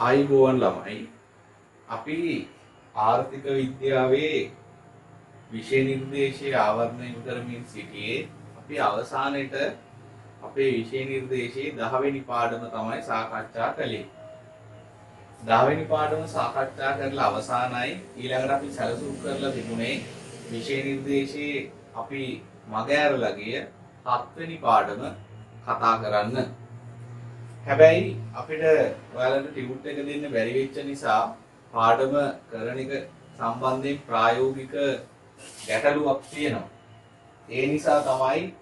ආයුබෝවන් ළමයි අපි ආර්ථික විද්‍යාවේ විෂය නිර්දේශයේ ආවරණය කරමින් සිටියේ අපි අවසානයේට අපේ විෂය නිර්දේශයේ 10 වෙනි පාඩම තමයි සාකච්ඡා කළේ 10 වෙනි පාඩම සාකච්ඡා කරලා අවසానයි ඊළඟට අපි සැලසුම් කරලා තිබුණේ විෂය නිර්දේශයේ අපි මග ඇරලා ගිය 7 වෙනි පාඩම කතා කරන්න හැබැයි අපිට ඔයාලට ටියුට් එක දෙන්න බැරි වෙච්ච නිසා පාඩම කරන එක සම්බන්ධයෙන් ප්‍රායෝගික ගැටලුවක් තියෙනවා. ඒ නිසා තමයි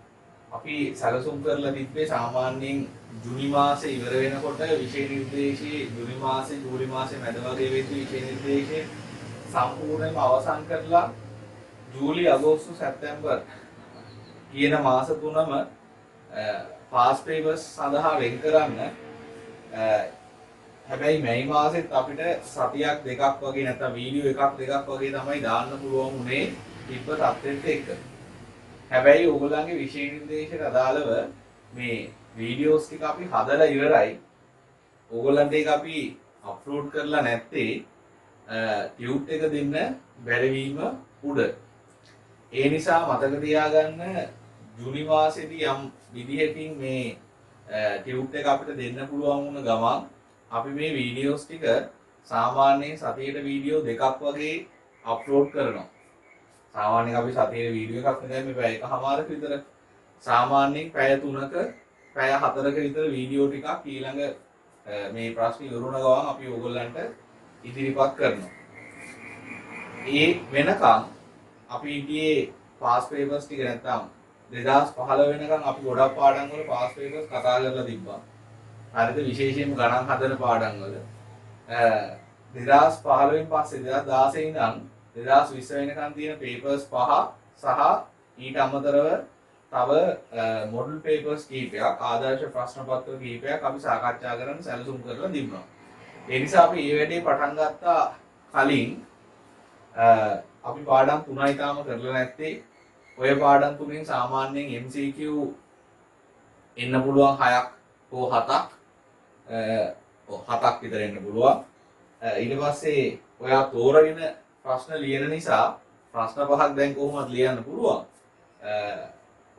අපි සැලසුම් කරලා තිබ්බේ සාමාන්‍යයෙන් ජූනි මාසේ ඉවර වෙනකොට විෂය නිර්දේශයේ ජූනි මාසේ ජූලි මාසේ මැද වගේ වෙච්ච විෂය නිර්දේශයේ සම්පූර්ණයෙන්ම අවසන් කරලා ජූලි අගෝස්තු සැප්තැම්බර් කියන මාස තුනම පාස් පේපර්ස් සඳහා වෙන් කරන්න හැබැයි මේ මාසෙත් අපිට සතියක් දෙකක් වගේ නැත්නම් වීඩියෝ එකක් දෙකක් වගේ තමයි දාන්න පුළුවන් උනේ තිබ්බ තත්ත්වෙත් එක්ක. හැබැයි ඕගොල්ලන්ගේ විෂය නිර්දේශයට අදාළව මේ වීඩියෝස් ටික අපි හදලා ඉවරයි. ඕගොල්ලන්ට ඒක අපි අප්ලෝඩ් කරලා නැත්තේ ටියුට් එක දෙන්න බැරි වීම උඩ. ඒ නිසා මතක තියාගන්න ජූනි මාසෙදී යම් විදිහකින් මේ ටියුට් එක අපිට දෙන්න පුළුවන් වුණ ගමන් අපි මේ වීඩියෝස් ටික සාමාන්‍යයෙන් සතියේට වීඩියෝ දෙකක් වගේ අප්ලෝඩ් කරනවා. සාමාන්‍යයෙන් අපි සතියේ වීඩියෝ එකක් නෙමෙයි මේ පැය එකමාරක විතර සාමාන්‍යයෙන් පැය 3ක පැය 4ක විතර වීඩියෝ ටිකක් ඊළඟ මේ ප්‍රශ්න ඉවරුණ ගමන් අපි ඕගොල්ලන්ට ඉදිරිපත් කරනවා. ඒ වෙනකන් අපි ඉතියේ පාස් පේපර්ස් ටික නැත්තම් 2015 වෙනකන් අපි ගොඩක් පාඩම් වල පාස් පේපර්ස් කතා කරලා තිබ්බා. හරිද විශේෂයෙන්ම ගණන් හදන පාඩම් වල 2015 න් පස්සේ 2016 ඉඳන් 2020 වෙනකන් තියෙන පේපර්ස් 5 සහ ඊට අමතරව තව මොඩල් පේපර්ස් කීපයක් ආදර්ශ ප්‍රශ්න පත්‍ර කීපයක් අපි සාකච්ඡා කරන්න සැලසුම් කරලා තිබුණා. ඒ නිසා අපි මේ වැඩේ පටන් ගත්තා කලින් අපි පාඩම් 3යි තාම කරලා නැත්තේ. ඔය පාඩම් තුනෙන් සාමාන්‍යයෙන් MCQ එන්න පුළුවන් 6ක් හෝ 7ක් 7ක් විතර එන්න පුළුවන්. ඊට පස්සේ ඔයා තෝරගෙන ප්‍රශ්න ලියන නිසා ප්‍රශ්න 5ක් දැන් කොහොමද ලියන්න පුළුවන්.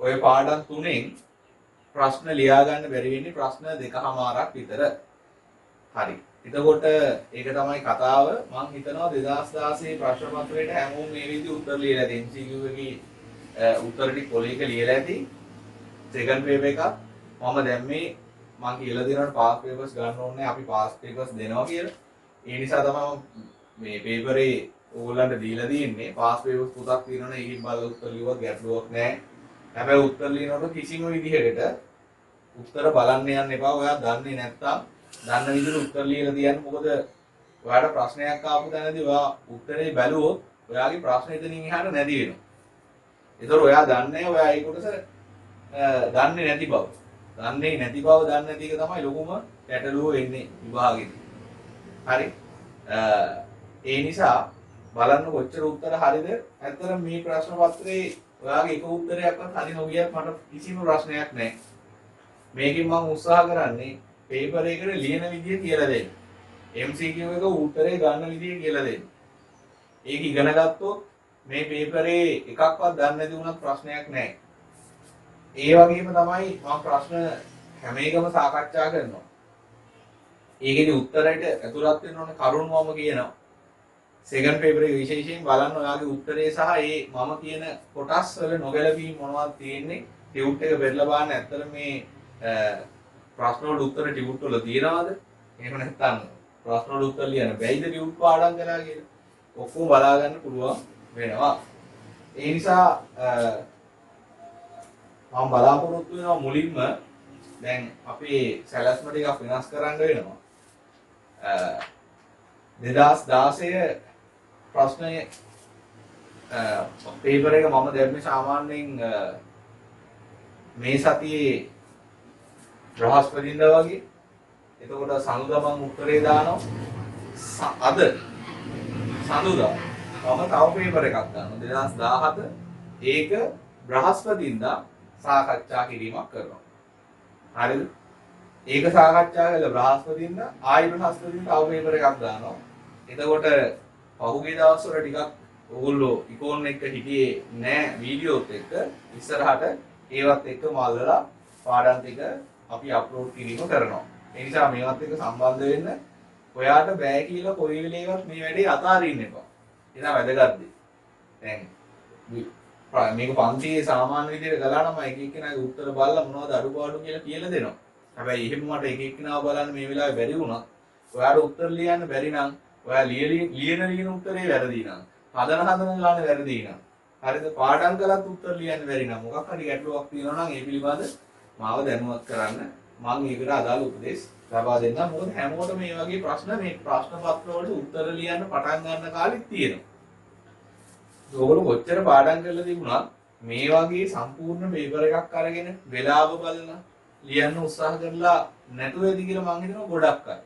ඔය පාඩම් තුනෙන් ප්‍රශ්න ලියා ගන්න බැරි වෙන්නේ ප්‍රශ්න 2කමාරක් විතර. හරි. එතකොට ඒක තමයි කතාව. මම හිතනවා 2016 ප්‍රශ්න පත්‍රයට හැමෝම මේ විදිහට උත්තර ලියලා තියෙන MCQ එකේ උත්තර ටික පොලේක ලියලා ඇති. සෙකන්ඩ් පේපර් එක මම දැම්මේ මම කියලා දෙනවට පාස් පේපර්ස් ගන්න ඕනේ අපි පාස් පේපර්ස් දෙනවා කියලා. ඒ නිසා තමයි මේ පේපරේ ඕගොල්ලන්ට දීලා තියෙන්නේ. පාස් පේපර්ස් පුතක් තියෙනවනේ ඒකෙන් බලලා උත්තර ලියුවත් ගැටලුවක් නැහැ. හැබැයි උත්තර ලියනකොට කිසිම විදිහකට උත්තර බලන්න යන්න එපා. ඔයා දන්නේ නැත්තම් දන්න විදිහට උත්තර ලියලා තියන්න. මොකද ඔයාලට ප්‍රශ්නයක් ආපු තැනදී ඔයා උත්තරේ බැලුවොත් ඔයාගේ ප්‍රශ්න එතනින් එහාට නැති වෙනවා. ඒතර ඔයා දන්නේ ඔයා ඒ කොටස දන්නේ නැති බව. දන්නේ නැති බව දන්නේ නැති එක තමයි ලොකුම ගැටලුව වෙන්නේ විභාගෙදී. හරි. ඒ නිසා බලන්න කොච්චර උත්තර හරිද. ඇත්තටම මේ ප්‍රශ්න පත්‍රයේ ඔයාගේ එක උත්තරයක්වත් හරි නොගියත් මට කිසිම ප්‍රශ්නයක් නැහැ. මේකෙන් මම උත්සාහ කරන්නේ පේපර් එකේ ලියන විදිය කියලා දෙන්න. MCQ එක උත්තරේ ගන්න විදිය කියලා දෙන්න. ඒක ඉගෙන ගත්තොත් මේ පේපරේ එකක්වත් දන්නේ නැති වුණත් ප්‍රශ්නයක් නැහැ. ඒ වගේම තමයි මම ප්‍රශ්න හැම එකම සාකච්ඡා කරනවා. ඒකේදී උත්තරයට ඇතුළත් වෙන්න ඕන කරුණු මම කියනවා. සෙකන්ඩ් පේපර් එක විශේෂයෙන් බලන්න ඔයාගේ උත්තරේ සහ ඒ මම කියන කොටස් වල නොගැලපීම් මොනවද තියෙන්නේ ටියුට් එක බෙදලා බලන්න. ඇත්තට මේ ප්‍රශ්න වල උත්තර ටියුට් වල තියනවාද? එහෙම නැත්නම් ප්‍රශ්න වල උත්තර ලියන්න බැයිද ටියුට් පාඩම් කරලා කියලා. ඔක්කොම බලා ගන්න පුළුවන් වෙනවා. ඒ නිසා මම බලාපොරොත්තු වෙනවා මුලින්ම දැන් අපේ සැලැස්ම ටිකක් වෙනස් කරන්න වෙනවා. 2016 ප්‍රශ්නයේ පේපර් එක මම දැම්මේ සාමාන්‍යයෙන් මේ සතියේ බ්‍රහස්පතින්දා වගේ. එතකොට සඳුදා මම උත්තරේ දානවා. අද සඳුදා මම තව පේපර් එකක් දානවා 2017 ඒක බ්‍රහස්පතින්දා සාකච්ඡා කිරීමක් කරනවා. හරිද? ඒක සාකච්ඡා කරලා බ්‍රහස්පතින්ද ආයි බ්‍රහස්පතින්ද තව පේපර් එකක් දානවා. එතකොට පහුගිය දවස්වල ටිකක් ඕගොල්ලෝ ඉකෝන් එක හිටියේ නෑ වීඩියෝත් එක්ක ඉස්සරහට ඒවත් එක්ක මල්ලලා පාඩම් ටික අපි අප්ලෝඩ් කිරීම කරනවා. ඒ නිසා මේවත් එක්ක සම්බන්ධ වෙන්න ඔයාට බෑ කියලා කොයි වෙලේවත් මේ වැඩේ අතාරින්න එපා. ඒක වැදගත් දෙයක්. දැන් මේක පන්තියේ සාමාන්‍ය විදිහට ගලා නම් එක එක්කෙනාගේ උත්තර බලලා මොනවද අඩුපාඩු කියලා දෙනවා. හැබැයි එහෙම මට එක එක්කෙනාව බලන්න මේ වෙලාවේ බැරි වුණා. ඔයාට උත්තර ලියන්න බැරි නම් ඔයා ලියන උත්තරේ වැරදි නම් හදන ගාන වැරදි නම් හරිද පාඩම් කළත් උත්තර ලියන්න බැරි නම් මොකක් හරි ගැටලුවක් තියෙනවා නම් ඒ පිළිබඳ මාව දැනුවත් කරන්න මම ඒකට අදාළ උපදෙස් ලබා දෙන්නම්. මොකද හැමෝටම මේ වගේ ප්‍රශ්න මේ ප්‍රශ්න පත්‍ර වලට උත්තර ලියන්න පටන් ගන්න කාලෙත් තියෙනවා. ඔයගොල්ලෝ කොච්චර පාඩම් කරලා තිබුණත් මේ වගේ සම්පූර්ණ පේපර් එකක් අරගෙන වෙලාව බලන ලියන්න උත්සාහ කරලා නැතුව ඇති කියලා මම හිතනවා ගොඩක් අය.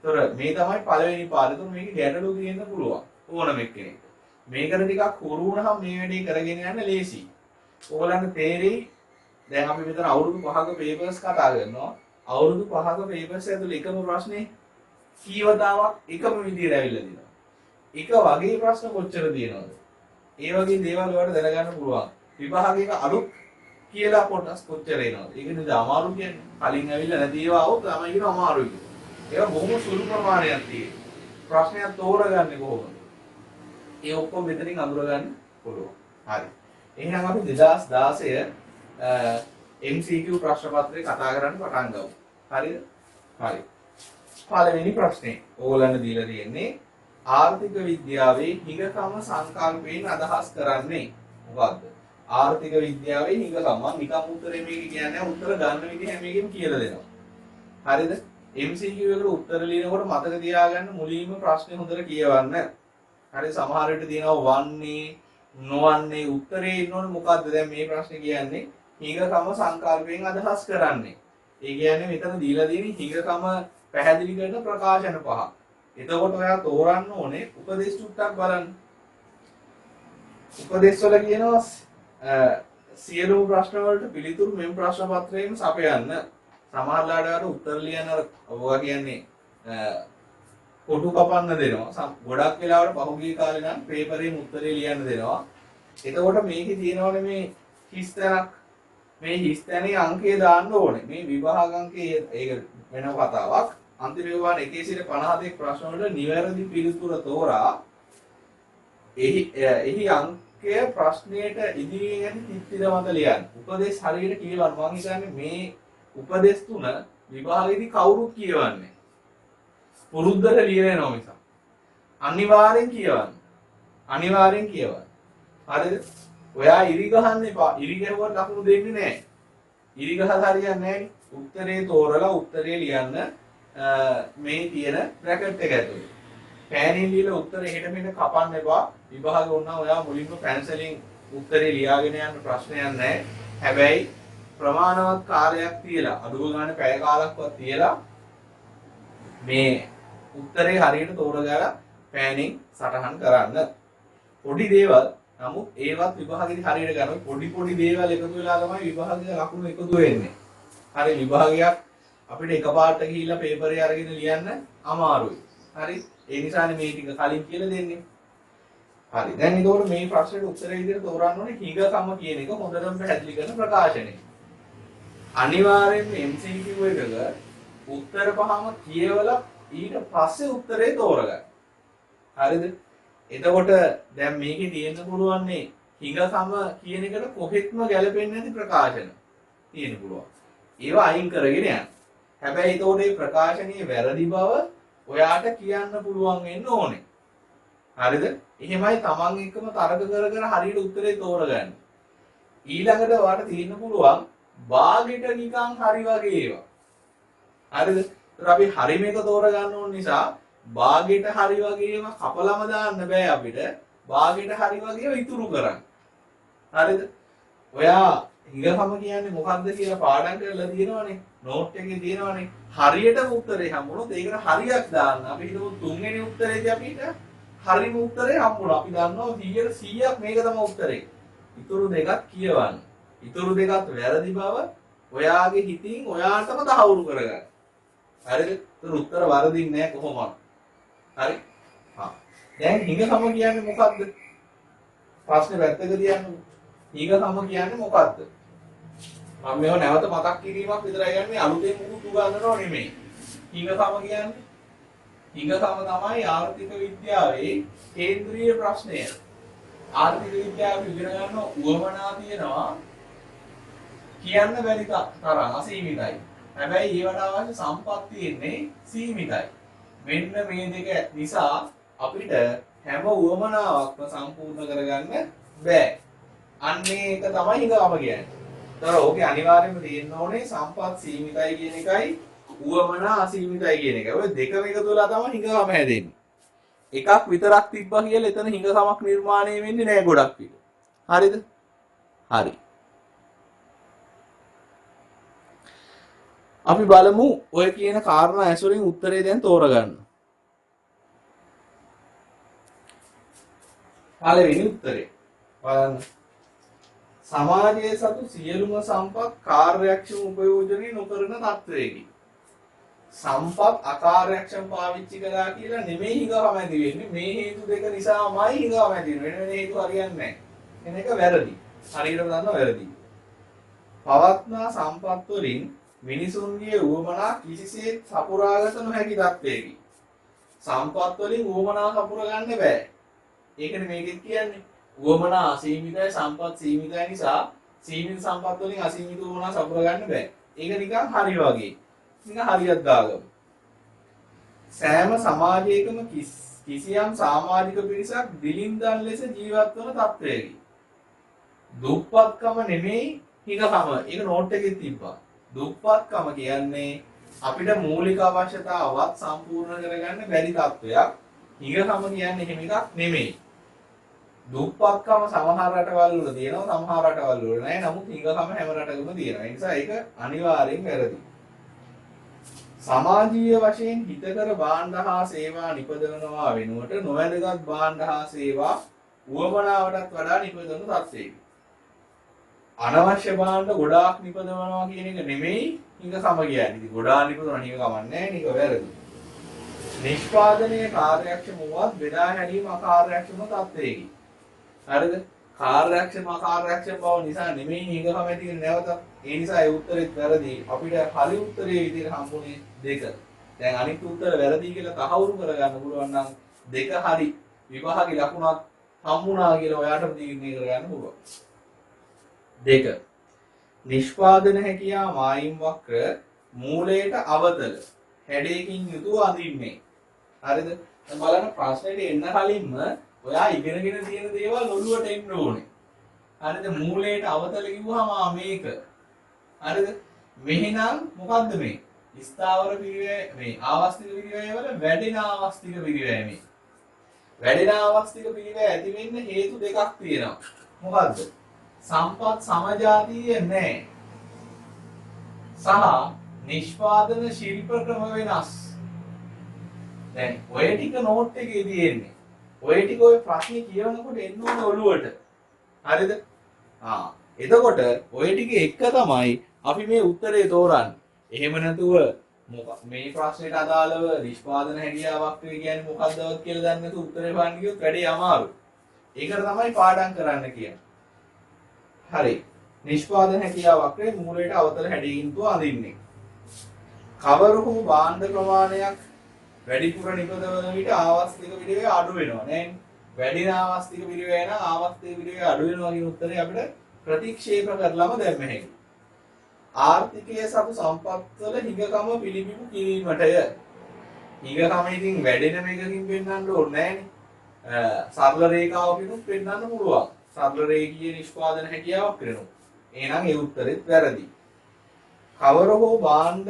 ඒතොර මේ තමයි පළවෙනි පාඩම. ඒතොර මේකේ ගැටලු තියෙන්න පුළුවන් ඕනම එක්කෙනෙක්. මේකට ටිකක් හුරු වුණාම මේ වැඩේ කරගෙන යන්න ලේසි. ඕගොල්ලන්ට තේරෙයි දැන් අපි මෙතන අවුරුදු 5ක පේපර්ස් කතා කරනවා. අවුරුදු 5ක පේපර්ස් ඇතුළේ එකම ප්‍රශ්නේ කීවතාවක් එකම විදිහට ඇවිල්ලා දිනවා. එක වගේ ප්‍රශ්න කොච්චර තියෙනවද? ඒ වගේ දේවල් වලට දැනගන්න පුළුවන්. විභාගයක අලුත් කියලා කොටස් කොච්චර එනවද? ඒක නේද අමාරු කියන්නේ. කලින් ඇවිල්ලා නැති ඒවා આવොත් තමයි කියන අමාරුයි කියලා. ඒක බොහොම සුළු ප්‍රමාණයක් තියෙනවා. ප්‍රශ්නයක් තෝරගන්නේ කොහොමද? ඒ ඔක්කොම මෙතනින් අඳුරගන්න පුළුවන්. හරි. එහෙනම් අපි 2016 MCQ ප්‍රශ්න පත්‍රය කතා කරන්න පටන් ගමු. හරිද? හරි. පළවෙනි ප්‍රශ්නේ ඕගොල්ලන්ට දීලා තියෙන්නේ ආර්ථික විද්‍යාවේ හිගකම සංකල්පයෙන් අදහස් කරන්නේ මොකක්ද? ආර්ථික විද්‍යාවේ හිගකම මම නිකම් උත්තරේ මේක කියන්නේ උත්තර ගන්න විදිහ හැම එකෙම කියලා දෙනවා. හරිද? MCQ එකට උත්තර ලියනකොට මතක තියාගන්න මුලින්ම ප්‍රශ්නේ හොඳට කියවන්න. හරි සමහර විට තියෙනවා වන්නේ නොවන්නේ උත්තරේ ඉන්නෝනේ මොකද්ද දැන් මේ ප්‍රශ්නේ කියන්නේ හිගකම සංකල්පයෙන් අදහස් කරන්නේ. ඒ කියන්නේ මෙතන දීලා තියෙන හිගකම පැහැදිලි කරන ප්‍රකාශන පහ. එතකොට ඔයා තෝරන්න ඕනේ උපදේශ ටුට්ටක් බලන්න. උපදේශ වල කියනවා සියලුම ප්‍රශ්න වලට පිළිතුරු මෙම් ප්‍රශ්න පත්‍රයෙන් සපයන්න. සමහරලාට උත්තර ලියන ඔවා කියන්නේ කොටු කපන්න දෙනවා. ගොඩක් වෙලාවට පහුගිය කාලේ නම් පේපරේම උත්තරේ ලියන්න දෙනවා. එතකොට මේකේ තියෙනවනේ මේ හිස්තැනක්. මේ හිස්තැනේ අංකය දාන්න ඕනේ. මේ විභාග අංකයේ ඒක වෙනම කතාවක්. අන්තිම විභාගයේ 1 සිට 52 ප්‍රශ්න වලට නිවැරදි පිළිතුර තෝරා එහි අංකය ප්‍රශ්නයට ඉදිරියෙන් යන තිත්තිර මත ලියන්න. උපදේශ හරියට කියවන්න. මම හිතන්නේ මේ උපදේශ තුන විභාගෙදී කවුරුත් කියවන්නේ. පුරුද්දට ලියනවා මිසක්. අනිවාර්යෙන් කියවන්න. අනිවාර්යෙන් කියවන්න. හරිද? ඔයා ඉරි ගහන්න එපා. ඉරි ගැහුවත් ලකුණු දෙන්නේ නැහැ. ඉරි ගහලා හරියන්නේ නැහැ. උත්තරේ තෝරලා උත්තරේ ලියන්න මේ තියෙන බ්‍රැකට් එක ඇතුලේ. පෑනින් ලියලා උත්තරේ හෙට මෙහෙට කපන්න එපා. විභාග වුණා ඔයා මුලින්ම පැන්සලින් උත්තරේ ලියාගෙන යන්න ප්‍රශ්නයක් නැහැ. හැබැයි ප්‍රමාණවත් කාලයක් තියලා අඩුව ගන්න පැය කාලක්වත් තියලා මේ උත්තරේ හරියට තෝරගලා පෑනින් සටහන් කරන්න. පොඩි දේවල් නමුත් ඒවත් විභාගෙදි හරියට ගන්න පොඩි දේවල් එකතු වෙලා තමයි විභාගයේ ලකුණු එකතු වෙන්නේ. හරි විභාගයක් අපිට එකපාරට ගිහිල්ලා පේපරේ අරගෙන ලියන්න අමාරුයි. හරි ඒ නිසානේ මේ ටික කලින් කියලා දෙන්නේ. හරි දැන් ඒකෝර මේ ප්‍රශ්නෙට උත්තරේ විදිහට තෝරන්න ඕනේ හිගකම කියන එක හොඳටම පැහැදිලි කරන ප්‍රකාශනය. අනිවාර්යෙන්ම MCQ එකක උත්තර පහම කියවලා ඊට පස්සේ උත්තරේ තෝරගන්න. හරිද? එතකොට දැන් මේකේ තියෙන්න පුළුවන්නේ හිගකම කියන එකට කොහෙත්ම ගැලපෙන්නේ නැති ප්‍රකාශන තියෙන්න පුළුවන්. ඒවා අයින් කරගෙන යන්න. හැබැයි ඒතකොට මේ ප්‍රකාශනීය වැරදි බව ඔයාට කියන්න පුළුවන් වෙන්න ඕනේ. හරිද? එහෙමයි තමන් එක්කම තර්ක කර හරියට උත්තරේ තෝරගන්න. ඊළඟට ඔයාට තියෙන්න පුළුවන් භාගෙට නිකන් හරි වගේ ඒවා. හරිද? ඒත් අපි හරි මේක තෝරගන්න ඕන නිසා භාගෙට හරි වගේ ඒවා කපලම දාන්න බෑ අපිට. භාගෙට හරි වගේ ඒවා ඉතුරු කරන්න. හරිද? ඔයා හිගකම කියන්නේ මොකක්ද කියලා පාඩම් කරලා තියෙනවනේ. නෝට් එකේ තියෙනවනේ. හරියටම උත්තරේ හම්බුනොත් ඒකට හරියක් දාන්න. අපි හිතමු තුන්වෙනි උත්තරේදී අපිට හරිම උත්තරේ හම්බුණා. අපි දන්නවා 100%ක් මේක තමයි උත්තරේ. ඉතුරු දෙකක් කියවන්න. ඉතුරු දෙකත් වැරදි බව ඔයාගේ හිතින් ඔයාටම තහවුරු කරගන්න. හරිද? ඒතර උත්තර වරදින්නේ නැහැ කොහොමද? හරි? හා. දැන් හිඟකම කියන්නේ මොකද්ද? ප්‍රශ්නේ වැත්තක තියන්න. හිඟකම කියන්නේ මොකද්ද? මම මේව නැවත මතක් කිරීමක් විතරයි ගන්නේ අලුතෙන් මුකුත් උගන්වනව නෙමෙයි. හිඟකම කියන්නේ හිඟකම තමයි ආර්ථික විද්‍යාවේ කේන්ද්‍රීය ප්‍රශ්නය. ආර්ථික විද්‍යාව ඉගෙන ගන්න උවමනා තියෙනවා කියන්න බැරි තරම් අසීමිතයි. හැබැයි ඒවට අවශ්‍ය සම්පත් තියෙන්නේ සීමිතයි. මෙන්න මේ දෙක නිසා අපිට හැම උවමනාවක්ම සම්පූර්ණ කරගන්න බෑ. අන්නේ ඒක තමයි හිඟකම කියන්නේ. ඒතර ඕකේ අනිවාර්යයෙන්ම තියෙන්න ඕනේ සම්පත් සීමිතයි කියන එකයි උවමනා අසීමිතයි කියන එකයි. ඔය දෙකම එකතු වෙලා තමයි හිඟකම හැදෙන්නේ. එකක් විතරක් තිබ්බා කියලා එතන හිඟකමක් නිර්මාණය වෙන්නේ නැහැ ගොඩක් විට. හරිද? හරි. අපි බලමු ඔය කියන කාරණා ඇසුරින් උත්තරේ දැන් තෝරගන්න. පළවෙනි උත්තරේ බලන්න. සමාජයේ සතු සියලුම සම්පත් කාර්යක්ෂම උපයෝජනය නොකරන තත්වයකි. සම්පත් අකාර්යක්ෂම පාවිච්චි කළා කියලා නෙමෙයි හිඟකම ඇති වෙන්නේ. මේ හේතු දෙක නිසාමයි හිඟකම ඇති වෙන්නේ. වෙන හේතු හරියන්නේ නැහැ. එන එක වැරදි. හරියටම දන්නවා වැරදි. පවත්නා සම්පත් වලින් මිනිසුන්ගේ උවමනා කිසිසේත් සපුරාගත නොහැකි තත්වයකි. සම්පත් වලින් උවමනා සපුර ගන්න බෑ. ඒකනේ මේකෙත් කියන්නේ. උවමනා අසීමිතයි සම්පත් සීමිතයි නිසා සීමිත සම්පත් වලින් අසීමිත උවමනා සපුර ගන්න බෑ. ඒක නිකන් හරි වගේ. නිකන් හරියක් දාගමු. සෑම සමාජයකම කිසියම් සමාජික පිරිසක් දිලින්දන් ලෙස ජීවත් වන තත්වයකි. දුප්පත්කම නෙමෙයි හිඟකම. ඒක නෝට් එකේ තිබ්බා. දුප්පත්කම කියන්නේ අපිට මූලික අවශ්‍යතාවත් සම්පූර්ණ කරගන්න බැරි තත්වයක්. හිඟකම කියන්නේ එහෙම එකක් නෙමෙයි. දුප්පත්කම සමහර රටවල් වල තියෙනවා සමහර රටවල් වල නැහැ. නමුත් හිඟකම හැම රටකම තියෙනවා. ඒ නිසා ඒක අනිවාර්යෙන් වැරදි. සමාජීය වශයෙන් හිතකර භාණ්ඩ හා සේවා නිපදවනවා වෙනුවට නොවැදගත් භාණ්ඩ හා සේවා උවමනාවටත් වඩා නිපදවන තත්ත්වයක. අනවශ්‍ය භාණ්ඩ ගොඩාක් නිපදවනවා කියන එක නෙමෙයි හිඟකම කියන්නේ. ඉතින් ගොඩාක් නිපදවන හිඟකම නැහැ නේ. ඒක වැරදි. නිෂ්පාදනයේ කාර්යක්ෂම වුවත් බෙදා හැරීම අකාර්යක්ෂම තත්ත්වයකි. හරිද? කාර්යක්ෂම අකාර්යක්ෂම බව නිසා නෙමෙයි හිඟකම ඇති වෙන්නේ නැවත. ඒ නිසා ඒ උත්තරෙත් වැරදි. අපිට හරි උත්තරේ විදිහට හම්බුනේ දෙක. දැන් අනිත් උත්තර වැරදි කියලා තහවුරු කරගන්න පුළුවන් නම් දෙක හරි විභාගේ ලකුණක් හම්බුණා කියලා ඔයාටම තීරණය කරගන්න පුළුවන්. දෙක. නිෂ්පාදන හැකියා මායිම් වක්‍ර මූලයට අවතල හැඩයකින් යුතුව අඳින්නේ. හරිද? දැන් බලන්න ප්‍රශ්නෙට එන්න කලින්ම ඔයා ඉගෙනගෙන තියෙන දේවල් ඔළුවට එන්න ඕනේ. හරිද? මූලයට අවතල කිව්වම මේක. හරිද? මෙහෙනම් මොකද්ද මේ? ස්ථාවර පිරිවැය මේ ආවස්තික පිරිවැය වල වැඩෙන ආවස්තික පිරිවැය මේ. වැඩෙන ආවස්තික පිරිවැය ඇති වෙන්න හේතු දෙකක් තියෙනවා. මොකද්ද? සම්පත් සමජාතීය නැහැ. සහ නිෂ්පාදන ශිල්ප ක්‍රම වෙනස්. දැන් ඔය ටික නෝට් එකේ තියෙන්නේ. ඔය ටික ඔය ප්‍රශ්නේ කියවනකොට එන්න ඕනේ ඔළුවට. හරිද? එතකොට ඔය ටික එක තමයි අපි මේ උත්තරේ තෝරන්නේ. එහෙම නැතුව මේ ප්‍රශ්නෙට අදාළව නිෂ්පාදන හැකියාවක් කියන්නේ මොකක්දවත් කියලා දන්නේ නැතුව උත්තරේ පාන්න කිව්වොත් වැඩේ අමාරුයි. ඒකට තමයි පාඩම් කරන්න කියන්නේ. හරි. නිෂ්පාදන හැකියාවක් මූලයට අවතල හැඩයකින් අඳින්නේ. කවර හෝ භාණ්ඩ ප්‍රමාණයක් වැඩිපුර නිපදවන විට ආවස්තික පිරිවැය අඩු වෙනවා නේද? වැඩි ආවස්තික පිරිවැය නම් ආවස්තික පිරිවැය අඩු වෙනවා කියන උත්තරේ අපිට ප්‍රතික්ෂේප කරලම දැම්ම හැකියි. ආර්ථිකයේ සතු සම්පත්වල හිඟකම පිළිබිඹු කිරීමටය. හිඟකම ඉතින් වැඩෙන මේකකින් පෙන්වන්න ඕනේ නෑනේ. සරල රේඛාවකින් පෙන්වන්න පුළුවන්. සරල රේඛීය නිෂ්පාදන හැකියාවක් කරනවා. එහෙනම් ඒ උත්තරෙත් වැරදි. කවර හෝ භාණ්ඩ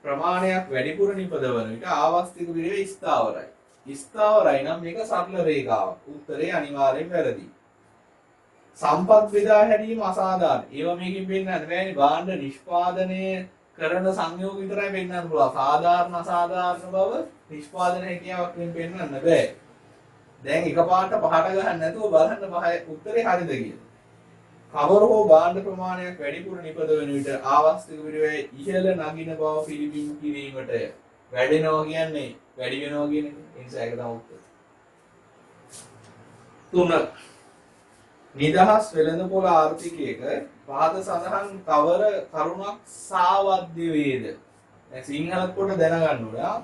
ප්‍රමාණයක් වැඩිපුර නිපදවන විට ආවස්තික පිරිවැය ස්ථාවරයි. ස්ථාවරයි නම් මේක සරල රේඛාවක්. උත්තරේ අනිවාර්යෙන් වැරදි. සම්පත් බෙදා හැරීම අසාධාරණ. ඒවා මේකෙන් පෙන්නන්න බෑනේ. භාණ්ඩ නිෂ්පාදනය කරන සංයෝග විතරයි පෙන්වන්න පුළුවන්. සාධාරණ අසාධාරණ බව නිෂ්පාදන හැකියාවක්ෙන් පෙන්වන්න බෑ. දැන් එකපාරට පහට ගහන්න නැතුව බලන්න පහේ උත්තරේ හරිද කියලා. කවර හෝ භාණ්ඩ ප්‍රමාණයක් වැඩිපුර නිපද වෙන විට ආවස්තික පිරිවැය ඉහළ නගින බව පිළිබිඹු කිරීමට වැඩෙනවා කියන්නේ වැඩි වෙනවා කියන එක. ඒ නිසා ඒක තමයි උත්තර. 3. නිදහස් වෙළඳපොළ ආර්ථිකයක පහත සඳහන් කවර කරුණක් සාවද්‍ය වේද? දැන් සිංහලත් කොට දැනගන්න ඕනේ.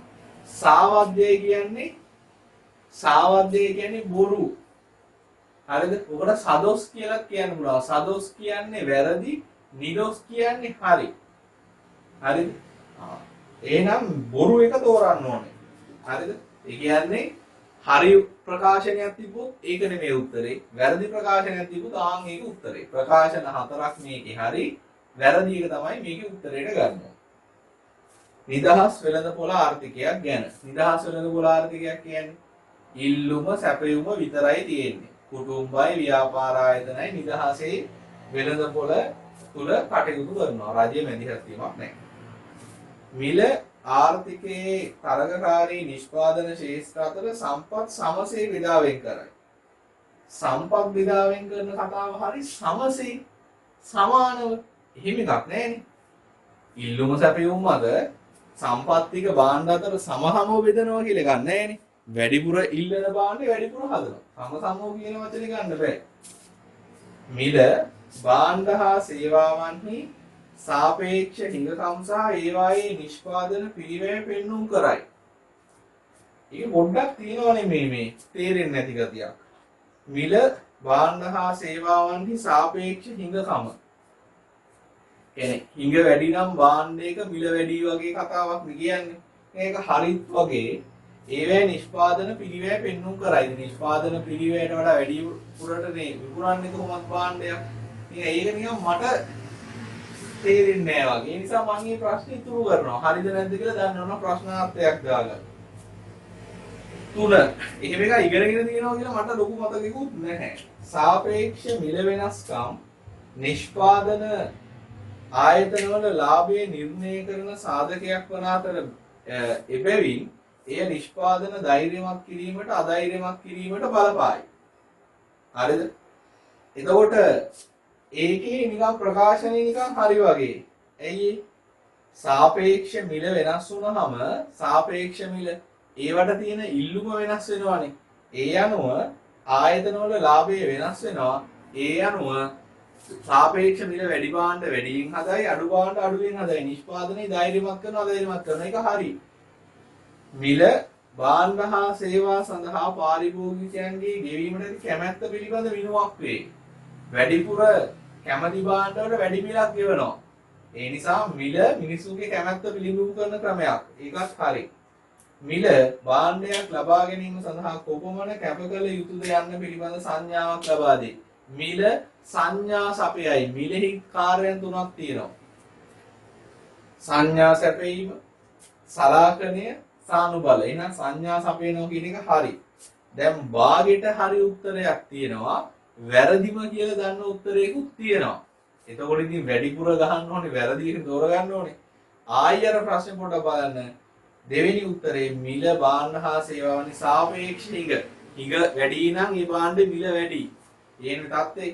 සාවද්‍ය කියන්නේ බොරු. හරිද? ඔකට සදොස් කියලා කියන්න පුළුවන්. සදොස් කියන්නේ වැරදි, නිදොස් කියන්නේ හරි. හරිද? එහෙනම් බොරු එක තෝරන්න ඕනේ. හරිද? ඒ කියන්නේ හරි ප්‍රකාශනයක් තිබ්බොත් ඒක නෙමෙයි උත්තරේ. වැරදි ප්‍රකාශනයක් තිබ්බොත් ආන් ඒක උත්තරේ. ප්‍රකාශන හතරක් මේකේ හරි, වැරදි එක තමයි මේකේ උත්තරේට ගන්න. නිදහස් වෙළඳපොළ ආර්ථිකයක් ගැන. නිදහස් වෙළඳපොළ ආර්ථිකයක් කියන්නේ ඉල්ලුම සැපයුම විතරයි තියෙන්නේ. කුටුම්බයි ව්‍යාපාර ආයතනයි නිදහසේ වෙළඳපොළ තුල කටයුතු කරනවා. රජයේ මැදිහත් වීමක් නැහැ. මිල ආර්ථිකයේ තරගකාරී නිෂ්පාදන ශේෂ්ත්‍ර අතර සම්පත් සමසේ බෙදාවෙන් කරයි. සම්පත් බෙදාවෙන් කරන කතාව හරි සමසේ සමානව එහෙම එකක් නැහැනේ. ඉල්ලුම සැපයුම් මත සම්පත්තික භාණ්ඩ අතර සමහමව බෙදනවා කියලා ගන්න නැහැනේ. වැඩිපුර ඉල්ලන භාණ්ඩේ වැඩිපුර හදනවා. සමසමව කියන වචනේ ගන්න බෑ. මිල භාණ්ඩ හා සේවාවන්හි සාපේක්ෂ හිඟකම් සහ ඒවායේ නිෂ්පාදන පිරිවැය පෙන්눔 කරයි. ඒක පොඩ්ඩක් තියෙනවනේ මේ තේරෙන්නේ නැති ගතියක්. මිල භාණ්ඩ හා සේවාවන්හි සාපේක්ෂ හිඟකම. කියන්නේ හිඟ වැඩි නම් භාණ්ඩයක මිල වැඩි වගේ කතාවක් නේ කියන්නේ. මේක හරිත් වගේ ඒවැ නිෂ්පාදන පිරිවැය පෙන්눔 කරයි. නිෂ්පාදන පිරිවැයට වඩා වැඩි පුරටනේ විකුණන්නේ කොහොමද භාණ්ඩයක්. ඒක නිකන් මට තේරෙන්නේ නැහැ වගේ. ඒ නිසා මම මේ ප්‍රශ්නේ ඉතුරු කරනවා. හරිද නැද්ද කියලා දන්න ඕන ප්‍රශ්නාර්ථයක් දාගන්න. 3. එහෙම එක ඉගෙනගෙන තියෙනවා කියලා මට ලොකු මතකයක්වත් නැහැ. සාපේක්ෂ මිල වෙනස්කම් නිෂ්පාදන ආයතනවල ලාභය නිර්ණය කරන සාධකයක් වන අතර එබැවින් එය නිෂ්පාදන ධෛර්යමත් කිරීමට අධෛර්යමත් කිරීමට බලපායි. හරිද? එතකොට ඒකේ නිකන් ප්‍රකාශනය නිකන් හරි වගේ. ඇයි සාපේක්ෂ මිල වෙනස් වුනහම සාපේක්ෂ මිල ඒවට තියෙන ඉල්ලුම වෙනස් වෙනවානේ. ඒ අනුව ආයතනවල ලාභය වෙනස් වෙනවා. ඒ අනුව සාපේක්ෂ මිල වැඩි භාණ්ඩ වැඩියෙන් හදයි අඩු භාණ්ඩ අඩුවෙන් හදයි. නිෂ්පාදනයේ ධෛර්යමත් කරනවා අධෛර්යමත් කරනවා. ඒක හරි. මිල භාණ්ඩ හා සේවා සඳහා පාරිභෝගිකයන්ගේ ගෙවීමට කැමැත්ත පිළිබඳ විනුවක් වේ. වැඩිපුර කැමැති භාණ්ඩ වල වැඩි මිලක් ගෙවනවා. ඒ නිසා මිල මිනිසුන්ගේ කැමැත්ත පිළිබිඹු කරන ක්‍රමයක්. ඒකත් හරි. මිල භාණ්ඩයක් ලබා ගැනීම සඳහා කොපමණ කැප කළ යුතුද යන්න පිළිබඳ සංඥාවක් ලබා දෙයි. මිල සංඥා සපයයි. මිලෙහි කාර්යයන් තුනක් තියෙනවා. සංඥා සැපයීම, සලාකණය, සානුබල. එහෙනම් සංඥා සපයනවා කියන එක හරි. දැන් භාගෙට හරි උත්තරයක් තියෙනවා. වැරදිම කියලා දන්න උත්තරයකුත් තියෙනවා. එතකොට ඉතින් වැඩිපුර ගහන්න ඕනේ, වැරදි එක තෝරගන්න ඕනේ. ආයෙත් ප්‍රශ්නේ පොඩ්ඩක් බලන්න. දෙවෙනි උත්තරේ මිල භාණ්ඩ හා සේවාවන්හි සාපේක්ෂ හිඟ. හිඟ වැඩි නම් ඒ භාණ්ඩේ මිල වැඩි. ඒන තත්ත්වේ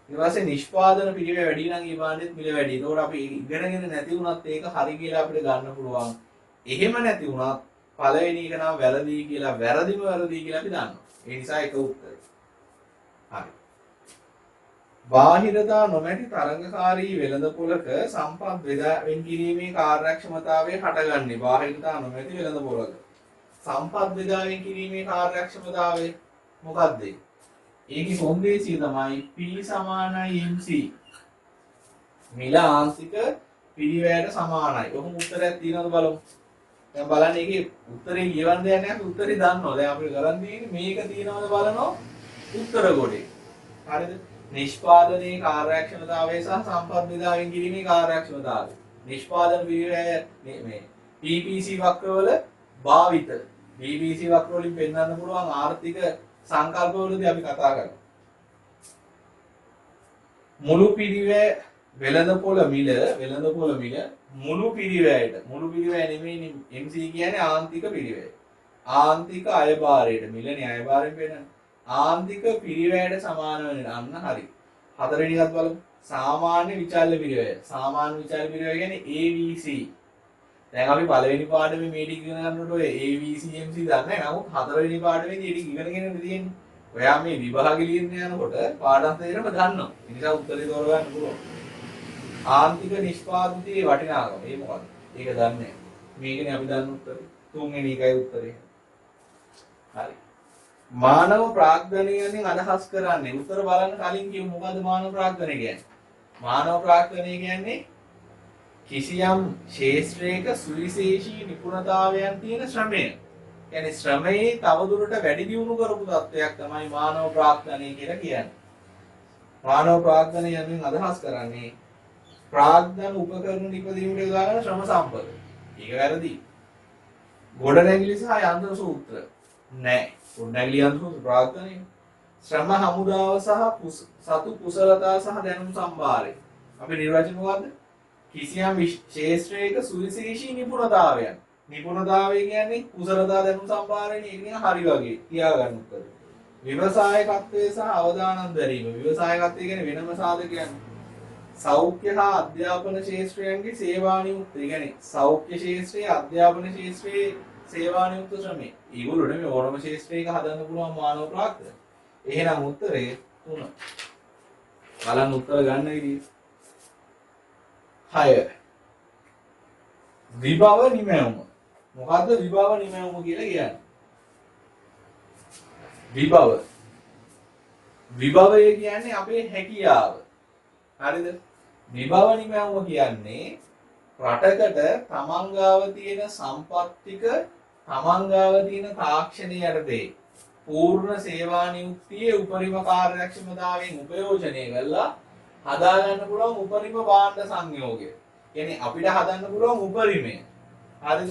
ඊට පස්සේ නිෂ්පාදන පිරිවැය වැඩි නම් ඒ භාණ්ඩෙත් මිල වැඩි. ඒකෝට අපි ඉගෙනගෙන නැති වුණත් ඒක හරි කියලා අපිට ගන්න පුළුවන්. එහෙම නැති වුණත් පළවෙනි එක නම් වැරදි කියලා වැරදිම වැරදි කියලා අපි දන්නවා. ඒ නිසා ඒක උත්තරේ. හරි. බාහිරතා නොමැති තරංගකාරී වෙළඳපොළක සම්පත් බෙදාවෙන් කිරීමේ කාර්යක්ෂමතාවය හටගන්නේ බාහිරතා නොමැති වෙළඳපොළක. සම්පත් බෙදාවෙන් කිරීමේ කාර්යක්ෂමතාවය මොකක්ද? ඒකේ කොන්දේසිය තමයි P = MC. මිල ආංශික පිරිවැයට සමානයි. ඔහොම උත්තරයක් තියෙනවද බලමු. දැන් බලන්න ඒකේ උත්තරේ ලියවන්න දෙයක් නැහැ. උත්තරේ දන්නවා. දැන් අපිට කරන් තියෙන්නේ මේක තියෙනවද බලනවා උත්තර කොටේ. හරිද? නිෂ්පාදනයේ කාර්යක්ෂමතාවය සහ සම්පත් බෙදාවෙන් කිරීමේ කාර්යක්ෂමතාවය. නිෂ්පාදන පිරිවැය මේ PPC වක්‍රවල භාවිත. PPC වක්‍ර වලින් පෙන්වන්න පුළුවන් ආර්ථික සංකල්පවලදී අපි කතා කරනවා. මුළු පිරිවැය වෙළඳපොළ මිල මුළු පිරිවැය නෙමෙයි MC කියන්නේ ආන්තික පිරිවැය. ආන්තික අයභාරයට මිලනේ අයභාරයෙන් වෙන ආන්තික පිරිවැයට සමාන වෙන අන්න හරි. හතරවෙනි එකත් බලමු. සාමාන්‍ය විචල්්‍ය පිරිවැය. සාමාන්‍ය විචල්්‍ය පිරිවැය කියන්නේ ABC. දැන් අපි පළවෙනි පාඩමේ මේ ටික ඉගෙන ගන්නකොට ඔය ABC MC දන්නේ නැහැ. නමුත් හතරවෙනි පාඩමේදී ඒ ටික ඉගෙනගෙන තියෙන්නේ. ඔයා මේ විභාගෙ ලියන්න යනකොට පාඩම් තේරෙම දන්නවා. ඒ නිසා උත්තරේ තෝරගන්න පුළුවන්. ආන්තික නිෂ්පාදිතයේ වටිනාකම. ඒ මොකක්ද? ඒක දන්නේ නැහැ. මේකනේ අපි දන්න උත්තරේ. තුන්වෙනි එකයි උත්තරේ. හරි. මානව ප්‍රාග්ධනයෙන් අදහස් කරන්නේ උත්තර බලන්න කලින් කියමු මොකද්ද මානව ප්‍රාග්ධනය කියන්නේ? මානව ප්‍රාග්ධනය කියන්නේ කිසියම් ක්ෂේත්‍රයක සුවිශේෂී නිපුණතාවයන් තියෙන ශ්‍රමය. කියන්නේ ශ්‍රමයේ තවදුරට වැඩි දියුණු කරපු තත්වයක් තමයි මානව ප්‍රාග්ධනය කියලා කියන්නේ. මානව ප්‍රාග්ධනය යනුවෙන් අදහස් කරන්නේ ප්‍රාග්ධන උපකරණ නිපදීමට යොදාගෙන ශ්‍රම සම්පත. ඒක වැරදි. ගොඩනැගිලි සහ යන්ත්‍ර සූත්‍ර නෑ. ගොඩනැගිලි යන්ත්‍ර සූත්‍ර ප්‍රාග්ධනය. ශ්‍රම හමුදාව සහ සතු කුසලතා සහ දැනුම් සම්භාරය. අපි නිර්වචන මොකද්ද? කිසියම් ක්ෂේත්‍රයක සුවිශේෂී නිපුණතාවයන්. නිපුණතාවය කියන්නේ කුසලතා දැනුම් සම්භාරයනේ. ඒක නිකන් හරි වගේ තියාගන්න උත්තර. ව්‍යවසායකත්වයේ සහ අවදානම් දැරීම. ව්‍යවසායකත්වය කියන්නේ වෙනම සාධකයක්. සෞඛ්‍ය හා අධ්‍යාපන ක්ෂේත්‍රයන්ගේ සේවානියුක්ත. ඒ කියන්නේ සෞඛ්‍ය ක්ෂේත්‍රයේ අධ්‍යාපන ක්ෂේත්‍රයේ සේවානියුක්ත ශ්‍රමය. ඒගොල්ලෝ මේ ඕනම ක්ෂේත්‍රයක හදන්න පුළුවන් මානව ප්‍රාග්ධනය. එහෙනම් උත්තරේ 3. බලන්න උත්තර ගන්න විදිහ. 6. විභව නිමැවුම. මොකද්ද විභව නිමැවුම කියලා කියන්නේ? විභවය කියන්නේ අපේ හැකියාව. හරිද? විභව නිමැවුම කියන්නේ රටකට තමන් ගාව තියෙන සම්පත් ටික තමන් ගාව තියෙන තාක්ෂණය යටතේ පූර්ණ සේවා නියුක්තියේ උපරිම කාර්යක්ෂමතාවයෙන් උපයෝජනය කරලා හදා ගන්න පුළුවන් උපරිම භාණ්ඩ සංයෝගය. කියන්නේ අපිට හදන්න පුළුවන් උපරිමය. හරිද?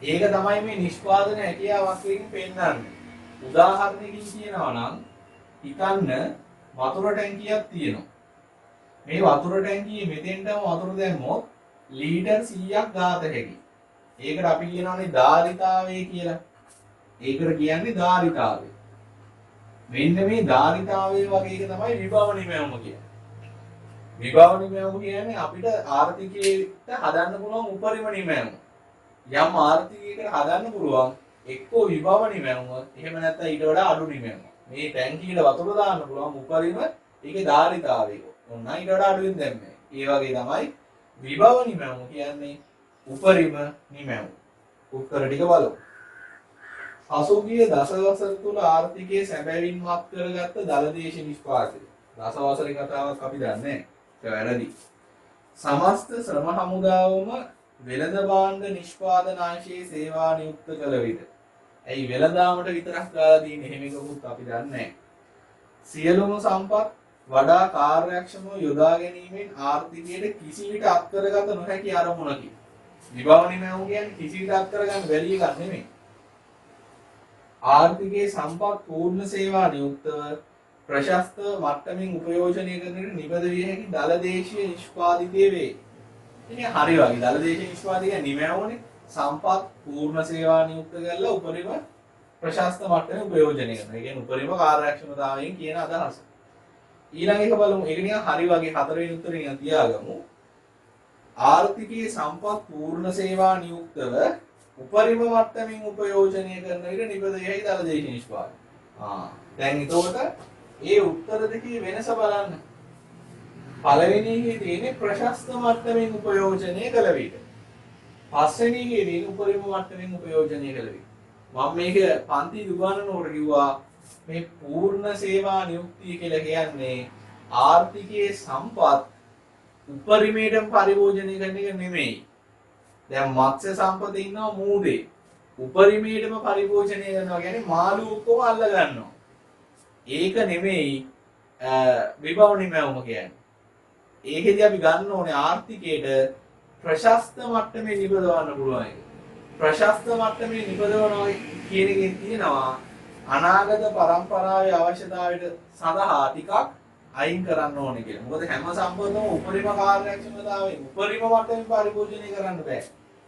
ඒක තමයි මේ නිෂ්පාදන හැකියාවක් එකකින් පෙන්නන්නේ. උදාහරණයකින් කියනවා නම් හිතන්න වතුර ටැංකියක් තියෙනවා. මේ වතුර ටැංකියේ මෙතෙන්ටම වතුර දැම්මොත් ලීටර් 100ක් ගාත හැකියි. ඒකට අපි කියනවානේ ධාරිතාවය කියලා. ඒකට කියන්නේ ධාරිතාවය. මෙන්න මේ ධාරිතාවය වගේ එක තමයි විභව නිමැවුම කියන්නේ. විභව නිමැවුම කියන්නේ අපිට ආර්ථිකයට හදන්න පුළුවන් උපරිම නිමැවුම. යම් ආර්ථිකයකට හදන්න පුළුවන් එක්කෝ විභව නිමැවුම, එහෙම නැත්නම් ඊට වඩා අඩු නිමැවුම. මේ ටැංකියට වතුර දාන්න පුළුවන් උපරිම ඒකේ ධාරිතාවය. ඔන්න ඊට වඩා අඩුවෙන් දැම්මේ. ඒ වගේ තමයි විභව නිමැවුම කියන්නේ උපරිම නිමැවුම. උත්තර ටික බලමු. පසුගිය දසවසර තුල ආර්ථිකයේ සැබවින්ම අත් කරගත්ත දලදේශ නිෂ්පාදනය. දසවසරේ කතාවක් අපි දන්නේ නැහැ. ඒක වැරදි. සමස්ත ශ්‍රම හමුදාවම වෙළඳ භාණ්ඩ නිෂ්පාදන අංශයේ සේවා නියුක්ත කළ විට. ඇයි වෙළඳාමට විතරක් දාලා තියෙන්නේ? එහෙම එකකුත් අපි දන්නේ නැහැ. සියලුම සම්පත් වඩා කාර්යක්ෂමව යොදා ගැනීමෙන් ආර්ථිකයට කිසිවිට අත් කරගත නොහැකි අරමුණකි. විභව නිමැවුම කියන්නේ කිසිවිට අත් කරගන්න බැරි එකක් නෙමෙයි. ආර්ථිකයේ සම්පත් පූර්ණ සේවා නියුක්තව ප්‍රශස්ත මට්ටමින් උපයෝජනය කරන්නට නිබඳ විය හැකි දලදේශීය නිෂ්පාදිතය වේ. ඉතින් හරි වගේ දලදේශීය නිෂ්පාදිතය නිමැවුනේ සම්පත් පූර්ණ සේවා නියුක්ත කරලා උපරිම ප්‍රශස්ත මට්ටමේ උපයෝජනය කරනවා. ඒ කියන්නේ උපරිම කාර්යක්ෂමතාවයෙන් කියන අදහස. ඊළඟ එක බලමු. ඒක නිකන් හරි වගේ හතරවෙනි උත්තරේ නිකන් තියාගමු. ආර්ථිකයේ සම්පත් පූර්ණ සේවා නියුක්තව උපරිම මට්ටමින් උපයෝජනය කරන විට නිබඳයි දලදේශීය නිෂ්පාදනය. දැන් එතකොට ඒ උත්තර දෙකේ වෙනස බලන්න. පළවෙනි එකේ තියෙන්නේ ප්‍රශස්ත මට්ටමින් උපයෝජනය කළ විට. පස්වෙනි එකේ තියෙන්නේ උපරිම මට්ටමින් උපයෝජනය කළ විට. මම මේක පන්ති උගන්වනකොට කිව්වා මේ පූර්ණ සේවා නියුක්තිය කියලා කියන්නේ ආර්ථිකයේ සම්පත් උපරිමයටම පරිභෝජනය කරන එක නෙමෙයි. දැන් මත්ස්‍ය සම්පතේ ඉන්නවා මූදේ. උපරිමයටම පරිභෝජනය කරනවා කියන්නේ මාළු ඔක්කොම අල්ල ගන්නවා. ඒක නෙමෙයි විභව නිමැවුම කියන්නේ. ඒකෙදී අපි ගන්න ඕනේ ආර්ථිකයට ප්‍රශස්ත මට්ටමේ නිබදවන්න පුළුවන් එක. ප්‍රශස්ත මට්ටමේ නිබදවනවා කියන එකෙන් තියෙනවා අනාගත පරම්පරාවේ අවශ්‍යතාවයට සඳහා ටිකක් අයින් කරන්න ඕනේ කියලා. මොකද හැම සම්පතම උපරිම කාර්යක්ෂමතාවයෙන් උපරිම මට්ටමින් පරිභෝජනය කරන්න බෑ.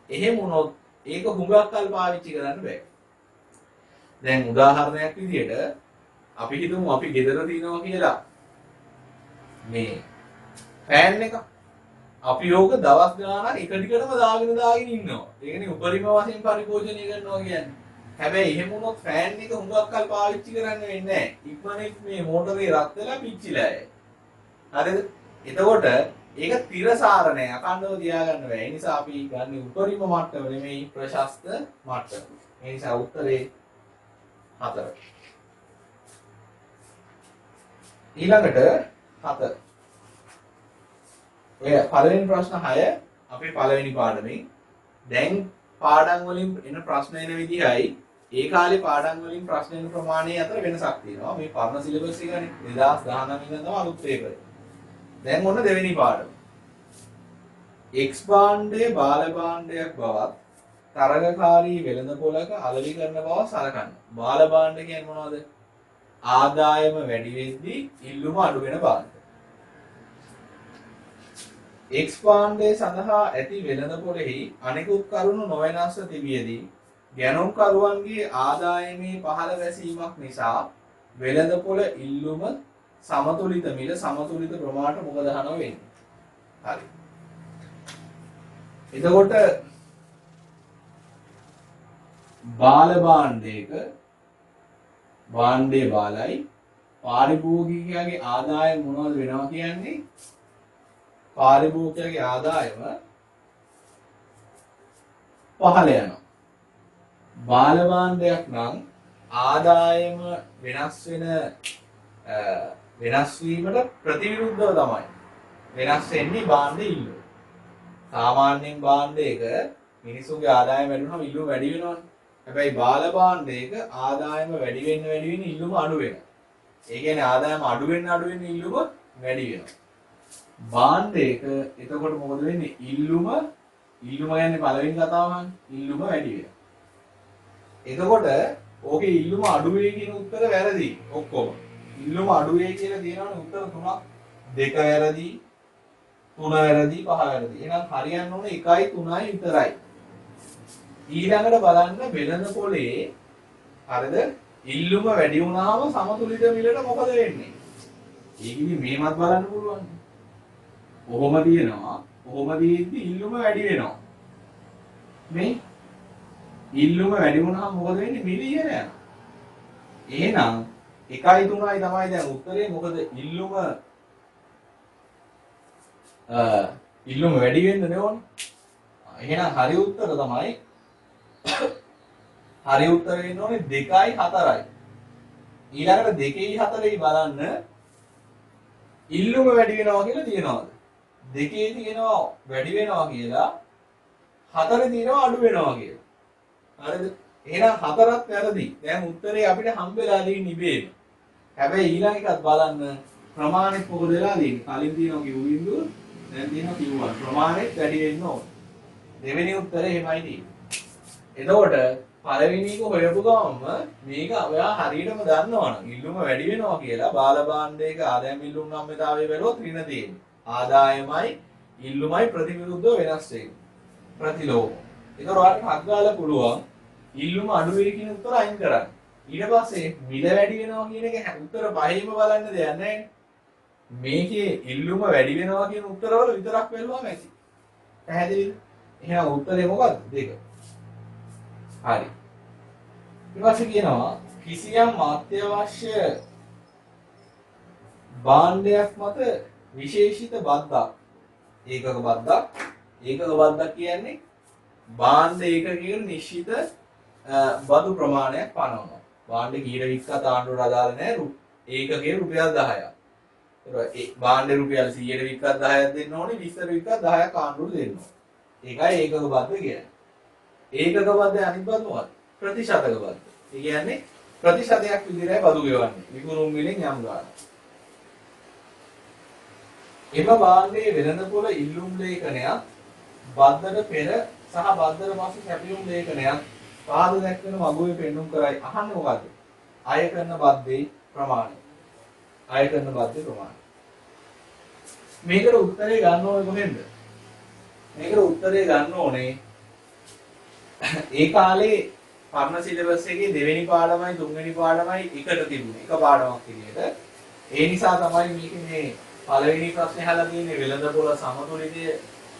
එහෙම වුණොත් ඒක හුඟක් කල් පාවිච්චි කරන්න බෑ. දැන් උදාහරණයක් විදිහට අපි හිතමු අපි ගෙදර තියනවා කියලා. මේ ෆෑන් එක අපි ඕක දවස් ගානක් එක දිගටම දාගෙන ඉන්නවා. ඒකනේ උපරිම වශයෙන් පරිභෝජනය කරනවා කියන්නේ. හැබැයි එහෙම වුණොත් ෆෑන් එක හුඟක් කල් පාවිච්චි කරන්න වෙන්නේ නැහැ. ඉක්මනින් මේ මෝටරේ රත් වෙලා පිච්චිලා යයි. හරිද? එතකොට ඒක තිරසාර නෑ අකණ්ඩව තියාගන්න බෑ. ඒ නිසා අපි ගන්න උපරිම මට්ටම නෙමෙයි ප්‍රශස්ත මට්ටම. ඒ නිසා උත්තරේ 4. ඊළඟට 4. ඔය පළවෙනි ප්‍රශ්න 6 අපේ පළවෙනි පාඩමේ. දැන් පාඩම් වලින් එන ප්‍රශ්න එන විදිහයි ඒ කාලේ පාඩම් වලින් ප්‍රශ්න එන ප්‍රමාණය අතර වෙනසක් තියෙනවා. මේ පරණ සිලබස් එකනේ 2019 ඉඳන් තමයි අලුත් පේපරේ. දැන් ඔන්න දෙවෙනි පාඩම. X භාණ්ඩයේ බාල භාණ්ඩයක් බවත් තරගකාරී වෙළඳපොළක අලෙවි කරන බව සලකන්න. බාල භාණ්ඩ කියන්නේ මොනවද? ආදායම වැඩි වෙද්දී ඉල්ලුම අඩු වෙන භාණ්ඩ. X භාණ්ඩය සඳහා ඇති වෙළඳපොළෙහි අනෙකුත් කරුණු නොවෙනස්ව තිබියදී ගැනුම්කරුවන්ගේ ආදායමේ පහළ වැසීමක් නිසා වෙළඳපොළ ඉල්ලුම සමතුලිත මිල සමතුලිත ප්‍රමාණයට මොකද අහනවා වෙන්නේ. හරි. එතකොට බාල භාණ්ඩයක භාණ්ඩයේ බාලයි පාරිභෝගිකයාගේ ආදායම මොනවද වෙනවා කියන්නේ? පාරිභෝගිකයාගේ ආදායම පහළ යනවා. බාල භාණ්ඩයක් නම් ආදායම වෙනස් වීමට ප්‍රතිවිරුද්ධව තමයි වෙනස් වෙන්නේ භාණ්ඩේ ඉල්ලුම. සාමාන්‍යයෙන් භාණ්ඩයක මිනිස්සුන්ගේ ආදායම වැඩි වුණාම ඉල්ලුම වැඩි වෙනවනේ. හැබැයි බාල භාණ්ඩයක ආදායම වැඩි වෙන්න ඉල්ලුම අඩු වෙනවා. ඒ කියන්නේ ආදායම අඩු වෙන්න ඉල්ලුම වැඩි වෙනවා. භාණ්ඩයක එතකොට මොකද වෙන්නේ? ඉල්ලුම කියන්නේ පළවෙනි කතාවමනේ. ඉල්ලුම වැඩි වෙනවා. එතකොට ඕකේ ඉල්ලුම අඩු වෙයි කියන උත්තර වැරදි. ඔක්කොම. ඉල්ලුම අඩු වෙයි කියලා තියෙනවනේ උත්තර තුනක්. 2 වැරදි, 3 වැරදි, 5 වැරදි. එහෙනම් හරියන්න ඕනේ 1යි 3යි විතරයි. ඊළඟට බලන්න වෙළඳපොලේ හරිද? ඉල්ලුම වැඩි වුණාම සමතුලිත මිලට මොකද වෙන්නේ? ඒකෙදි මේවත් බලන්න පුළුවන්. කොහොම දිනනවා? කොහොම දීද්දි ඉල්ලුම වැඩි වෙනවා. මේ ඉල්ලුම වැඩි වුණාම මොකද වෙන්නේ? මිල ඉහළ යනවා. එහෙනම් 1යි 3යි තමයි දැන් උත්තරේ. මොකද ඉල්ලුම වැඩි වෙන්න ඕනේ. එහෙනම් හරි උත්තර තමයි හරි උත්තර වෙන්න ඕනේ 2යි 4යි. ඊළඟට 2යි 4යි බලන්න ඉල්ලුම වැඩි වෙනවා කියලා තියෙනවද? 2 තියෙනවා වැඩි වෙනවා කියලා 4 තියෙනවා අඩු වෙනවා කියලා. හරිද? එහෙනම් 4ත් වැරදි. දැන් උත්තරේ අපිට හම්බෙලා තියෙන ඉබේම. හැබැයි ඊළඟ එකත් බලන්න ප්‍රමාණෙත් මොකද වෙලා තියෙන්නේ? කලින් තියෙනවා Q බිඳුව, දැන් තියෙනවා Q1. ප්‍රමාණෙත් වැඩි වෙන්න ඕනේ. දෙවෙනි උත්තරේ එහෙමයි තියෙන්නේ. එතකොට පළවෙනි එක හොයපු ගමන්ම මේක ඔයා හරියටම දන්නවනම් ඉල්ලුම වැඩි වෙනවා කියලා බාල භාණ්ඩයක ආදායම ඉල්ලුම් නම්‍යතාවය බැලුවොත් ඍණ තියෙන්නේ. ආදායමයි ඉල්ලුමයි ප්‍රතිවිරුද්ධව වෙනස් වෙන්නේ. ප්‍රතිලෝම. ඒක ඔයාලට හග්ගාලා පුළුවන් ඉල්ලුම අඩු වෙයි කියන උත්තර අයින් කරන්න. ඊට පස්සේ මිල වැඩි වෙනවා කියන එක උත්තර පහේම බලන්න දෙයක් නැහැ. මේකේ ඉල්ලුම වැඩි වෙනවා කියන උත්තරවල විතරක් බැලුවම ඇති. පැහැදිලිද? එහෙනම් උත්තරේ මොකද්ද? 2. හරි. ඊට පස්සේ කියනවා කිසියම් අත්‍යවශ්‍ය භාණ්ඩයක් මත විශේෂිත බද්දක්. ඒකක බද්දක් කියන්නේ භාණ්ඩ ඒකකයක නිශ්චිත බදු ප්‍රමාණයක් පනවනවා. භාණ්ඩ කීර වික්කත් ආණ්ඩුවට අදාළ නැහැ. ඒකකයේ රුපියල් 10ක්. ඒ භාණ්ඩ රුපියල් 100ට වික්කත් 10ක් දෙන්න ඕනේ. 20ට වික්කත් 10ක් ආණ්ඩුවට දෙන්න ඕනේ. ඒකයි ඒකක බද්ද කියන්නේ. ඒකක බද්දේ අනිත් බද්ද මොකක්ද? ප්‍රතිශතක බද්ද. ඒ කියන්නේ ප්‍රතිශතයක් විදිහටයි බදු ගෙවන්නේ. විකුණුම් මිලෙන් යම් ගන්න. එම භාණ්ඩයේ වෙළඳපොළ ඉල්ලුම් ලේඛනයක් බද්දට පෙර සහ බද්දට පසු කැපියුම් ලේඛනයක් පාද දැක්වෙන මගුවේ පෙන්눔 කරයි. අහන්නේ මොකද්ද? අය කරන බද්දේ ප්‍රමාණය. මේකට උත්තරේ ගන්න ඕනේ කොහෙන්ද? මේකට උත්තරේ ගන්න ඕනේ ඒ කාලේ පරණ සිලබස් එකේ දෙවෙනි පාඩමයි තුන්වෙනි පාඩමයි එකට තිබුණේ. එක පාඩමක් විදියට. ඒ නිසා තමයි මේක මේ පළවෙනි ප්‍රශ්නේ අහලා තියෙන්නේ වෙළඳපොළ සමතුලිතය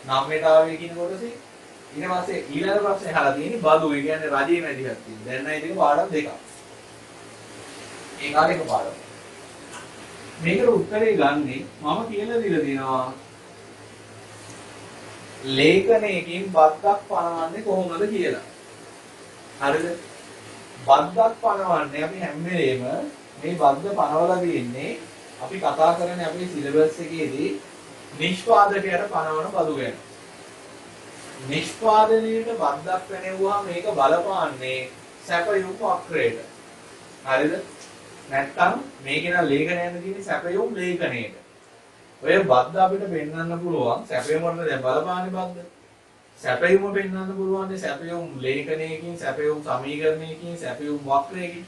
නම්‍යතාවය කියන කොටසේ. ඊට පස්සේ ඊළඟ ප්‍රශ්නේ අහලා තියෙන්නේ බදු. ඒ කියන්නේ රජයේ මැදිහත් වීම. දැන් නම් ඉතින් පාඩම් දෙකක්. ඒකාට එක පාඩම. මේකට උත්තරේ ගන්නේ මම කියලා දීලා තියෙනවා ලේඛනයකින් බද්දක් පනවන්නේ කොහොමද කියලා. හරිද? බද්දක් පනවන්නේ අපි හැම වෙලේම මේ බද්ද පනවලා තියෙන්නේ අපි කතා කරන්නේ අපේ සිලබස් එකේදී නිෂ්පාදකයට පනවන බදු ගැන. නිෂ්පාදනයේට බද්දක් පැනෙවුවා මේක බලපාන්නේ සැපයුම් වක්‍රයට. හරිද? නැත්තම් මේකේ නම් ලේඛනයන් තියෙන්නේ සැපයුම් ලේඛනයේට. ඔය බද්ද අපිට පෙන්වන්න පුළුවන් සැපයුම් වලට දැන් බලපාන්නේ බද්ද. සැපයුම පෙන්වන්න පුළුවන් සැපයුම් ලේඛනයකින්, සැපයුම් සමීකරණයකින්, සැපයුම් වක්‍රයකින්.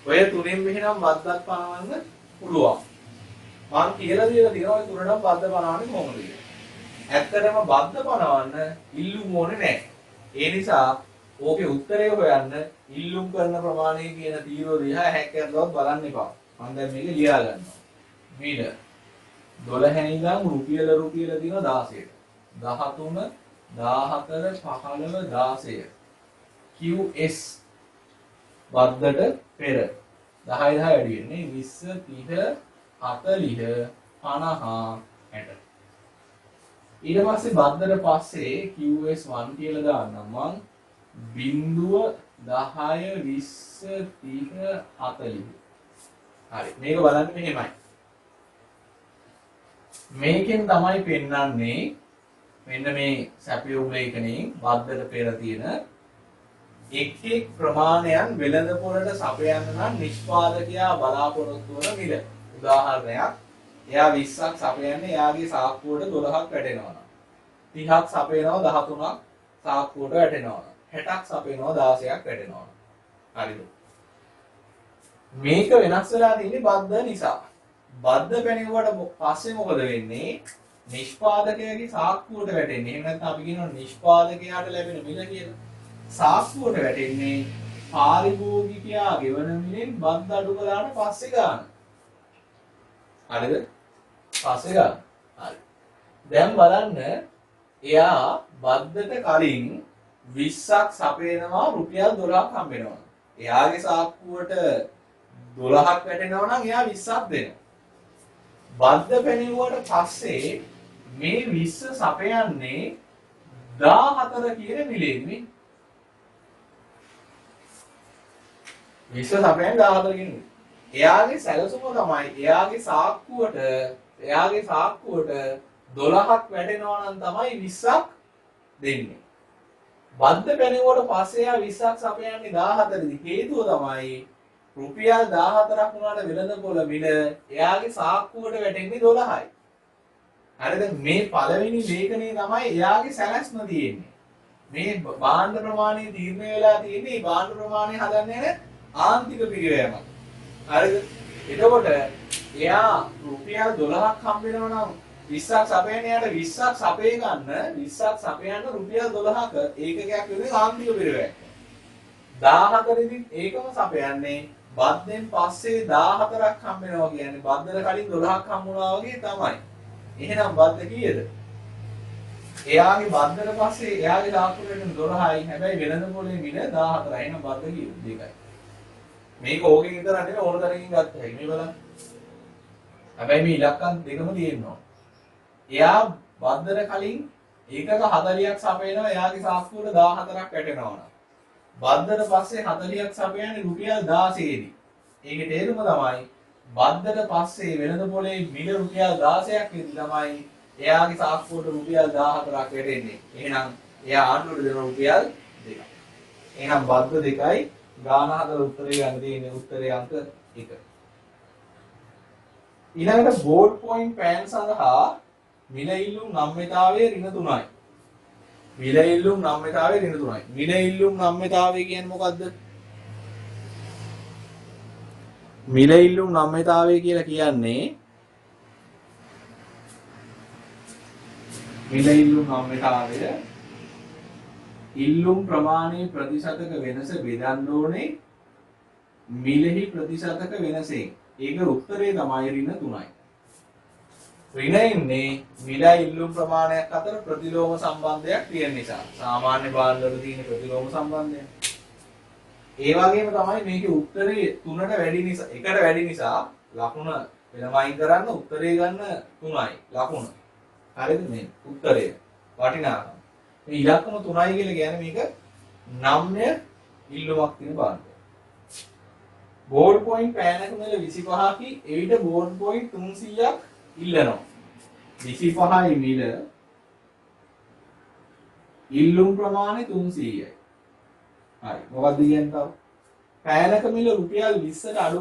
ඔය තුනෙන් මෙහෙනම් බද්දක් පනවන්න පුළුවන්. මම කියලා දීලා තියෙනවා ඔය තුනටම බද්ද පනවන්නේ කොහොමද කියලා. ඇත්තටම බද්ද පනවන්න ඉල්ලුම් ඕනේ නැහැ. ඒ නිසා ඕකේ උත්තරය හොයන්න ඉල්ලුම් කරන ප්‍රමාණය කියන තීරෝ දිහා හැක්කරලවත් බලන්න එපා. මම දැන් මේක ලියා ගන්නවා. මීටර් 12 ඉඳන් රුපියල තියෙනවා 16ට. 13 14 15 16 QS බද්දට පෙර 10 වැඩි වෙන්නේ 20 30 40 50 60. ඊට පස්සේ බද්දට පස්සේ QS1 කියලා දාන්නම් මං 0 10 20 30 40. හරි මේක බලන්න මෙහෙමයි. මේකෙන් තමයි පෙන්වන්නේ මෙන්න මේ සැපයුම් ලේඛනයෙන් බද්දට පෙර තියෙන එක් ප්‍රමාණයන් වෙළඳපොළට සපයන්න නම් නිෂ්පාදකයා බලාපොරොත්තු වන මිල. උදාහරණයක් එයා 20ක් සපයන්නේ එයාගේ සාක්කුවට 12ක් වැටෙනවා. 30ක් සපයනවා 13ක් සාක්කුවට වැටෙනවා. 60ක් සපයනවා 16ක් වැටෙනවා. හරිද? මේක වෙනස් වෙලා තියෙන්නේ බද්ද නිසා. බද්ද පැනෙවුවට පස්සේ මොකද වෙන්නේ? නිෂ්පාදකයාගේ සාක්කුවට වැටෙන්නේ. එහෙම නැත්නම් අපි කියනවා නිෂ්පාදකයාට ලැබෙන මිල කියලා. සාක්කුවට වැටෙන්නේ පාරිභෝගිකයා ගෙවන මිලෙන් බද්ද අඩු කළාට පස්සේ ගන්න. හරිද? පස්සේ ගන්න. හරි. දැන් බලන්න එයා බද්දට කලින් 20ක් සපයනවා රුපියල් 12ක් හම්බ වෙනවා. එයාගේ සාක්කුවට 12ක් වැටෙනවා නම් එයා 20ක් දෙනවා. බද්ද පැනෙවුවට පස්සේ මේ 20 සපයන්නේ 14 කියන මිලෙන්නේ. 20 සපයන්නේ 14 කියන මිල. එයාගේ සැලසුම තමයි එයාගේ සාක්කුවට 12ක් වැටෙනවා නම් තමයි 20ක් දෙන්නේ. බද්ද පැනෙවුවට පස්සේ එයා 20ක් සපයන්නේ 14 හේතුව තමයි රුපියල් 14ක් වුණාට වෙළඳපොළ මිල එයාගේ සාක්කුවට වැටෙන්නේ 12යි. හරිද? මේ පළවෙනි ලේඛනයේ තමයි එයාගේ සැලැස්ම තියෙන්නේ. මේ භාණ්ඩ ප්‍රමාණය තීරණය වෙලා තියෙන්නේ මේ භාණ්ඩ ප්‍රමාණය හදන්නේ ආන්තික පිරිවැයමක්. හරිද? එතකොට එයා රුපියල් 12ක් හම්බ වෙනවා නම් 20ක් සපයන්නේ යාට 20ක් සපේ ගන්න 20ක් සපයන්න රුපියල් 12ක ඒකකයක් වෙන්නේ ආන්තික පිරිවැයක්. 14 ඉදින් ඒකම සපයන්නේ බද්දෙන් පස්සේ 14ක් හම්බ වෙනවා කියන්නේ බද්දට කලින් 12ක් හම්බුණා වගේ තමයි. එහෙනම් බද්ද කීයද? එයාගේ බද්දට පස්සේ එයාගේ දාපුරෙන් 12යි. හැබැයි වෙළඳපොලේ මිල 14යි. එහෙනම් බද්ද කීයද? 2යි. මේක ඕකෙන් විතර නෙමෙයි ඕන තරකින් ගත්ත හැකි. මේ බලන්න. හැබැයි මේ ඉලක්කම් දෙකම තියෙනවා. එයා බද්දට කලින් ඒකක 40ක් සපයනවා එයාගේ සාස්කුවට 14ක් වැටෙනවා. බද්දට පස්සේ 40ක් සපයන්නේ රුපියල් 16දී. ඒකේ තේරුම තමයි බද්දට පස්සේ වෙළඳපොලේ මිල රුපියල් 16ක් ඉදි තමයි එයාගේ සාක්කුවට රුපියල් 14ක් වැටෙන්නේ. එහෙනම් එයා ආණ්ඩුවට දෙන රුපියල් 2ක්. එහෙනම් බද්ද 2යි ගාන හදලා උත්තරේ ගන්න තියෙන්නේ උත්තරේ අංක 1. ඊළඟට බෝඩ් පොයින්ට් පෑන් සඳහා මිල ඉල්ලුම් නම්‍යතාවයේ ඍණ 3යි. මිල ඉල්ලුම් නම්‍යතාවයේ ඍණ 3යි. මිල ඉල්ලුම් නම්‍යතාවය කියන්නේ මොකද්ද? මිල ඉල්ලුම් නම්‍යතාවය කියලා කියන්නේ මිල ඉල්ලුම් නම්‍යතාවය ඉල්ලුම් ප්‍රමාණයේ ප්‍රතිශතක වෙනස බෙදන්න ඕනේ මිලෙහි ප්‍රතිශතක වෙනසෙන්. ඒක උත්තරේ තමයි ඍණ 3යි. ඍණ එන්නේ මිලයි ඉල්ලුම් ප්‍රමාණයක් අතර ප්‍රතිලෝම සම්බන්ධයක් තියෙන නිසා. සාමාන්‍ය භාණ්ඩ වල තියෙන ප්‍රතිලෝම සම්බන්ධය. ඒ වගේම තමයි මේකේ උත්තරේ 3ට වැඩි නිසා, 1ට වැඩි නිසා ලකුණ වෙනමයින් කරන්න උත්තරේ ගන්න 3යි ලකුණ. හරිද මේ උත්තරය වටිනාකම. මේ ඉලක්කම 3යි කියලා කියන්නේ මේක නම්‍ය ඉල්ලුමක් තියෙන භාණ්ඩය. බෝඩ් පොයින්ට් පෑනක මෙල 25කි එවිට බෝඩ් පොයින්ට් 300ක් ඉල්ලනවා. 25යි මිල ඉල්ලුම් ප්‍රමාණය 300යි. හරි. මොකක්ද කියන්නේ තව? පෑනක මිල රුපියල් 20ට අඩු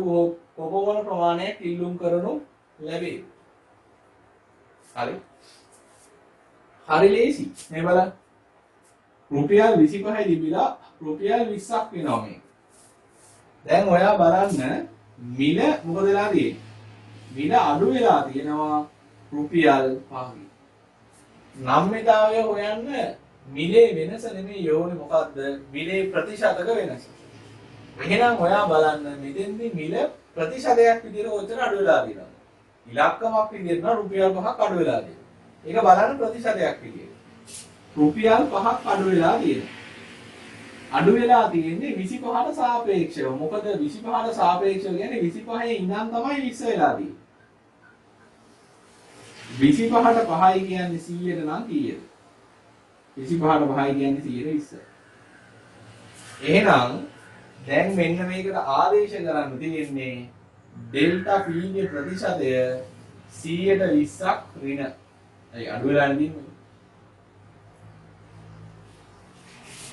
කොපමණ ප්‍රමාණයක් ඉල්ලුම් කරනු ලැබේ. හරි. හරි ලේසි. මේ බලන්න. රුපියල් 25යි තිබිලා රුපියල් 20ක් වෙනවා මේ. දැන් ඔයා බලන්න මිල මොකද වෙලා තියෙන්නේ? මිල අඩු වෙලා තියෙනවා රුපියල් 5යි. නම්‍යතාවය හොයන්න මිලේ වෙනස නෙමෙයි යෝනේ මොකද්ද? මිලේ ප්‍රතිශතක වෙනස. එහෙනම් ඔයා බලන්න මෙතෙන්දි මිල ප්‍රතිශතයක් විදිහට ඔච්චර අඩු වෙලා තියෙනවා. ඉලක්කමක් විදිහට නම් රුපියල් 5ක් අඩු වෙලා තියෙනවා. ඒක බලන්න ප්‍රතිශතයක් විදිහට. රුපියල් 5ක් අඩු වෙලා තියෙනවා. අඩු වෙලා තියෙන්නේ 25ට සාපේක්ෂව. මොකද 25ට සාපේක්ෂව කියන්නේ 25 ඉඳන් තමයි 20 වෙලා තියෙන්නේ. 25ට 5යි කියන්නේ 100ට නම් කීයද? 25ට 5යි කියන්නේ 120. එහෙනම් දැන් මෙන්න මේකට ආදේශ කරන්න තියෙන්නේ ඩෙල්ටා P ගේ ප්‍රතිශතය 100ට 20ක් ඍණ. ඒ අඩු වෙලා ඉන්නේ.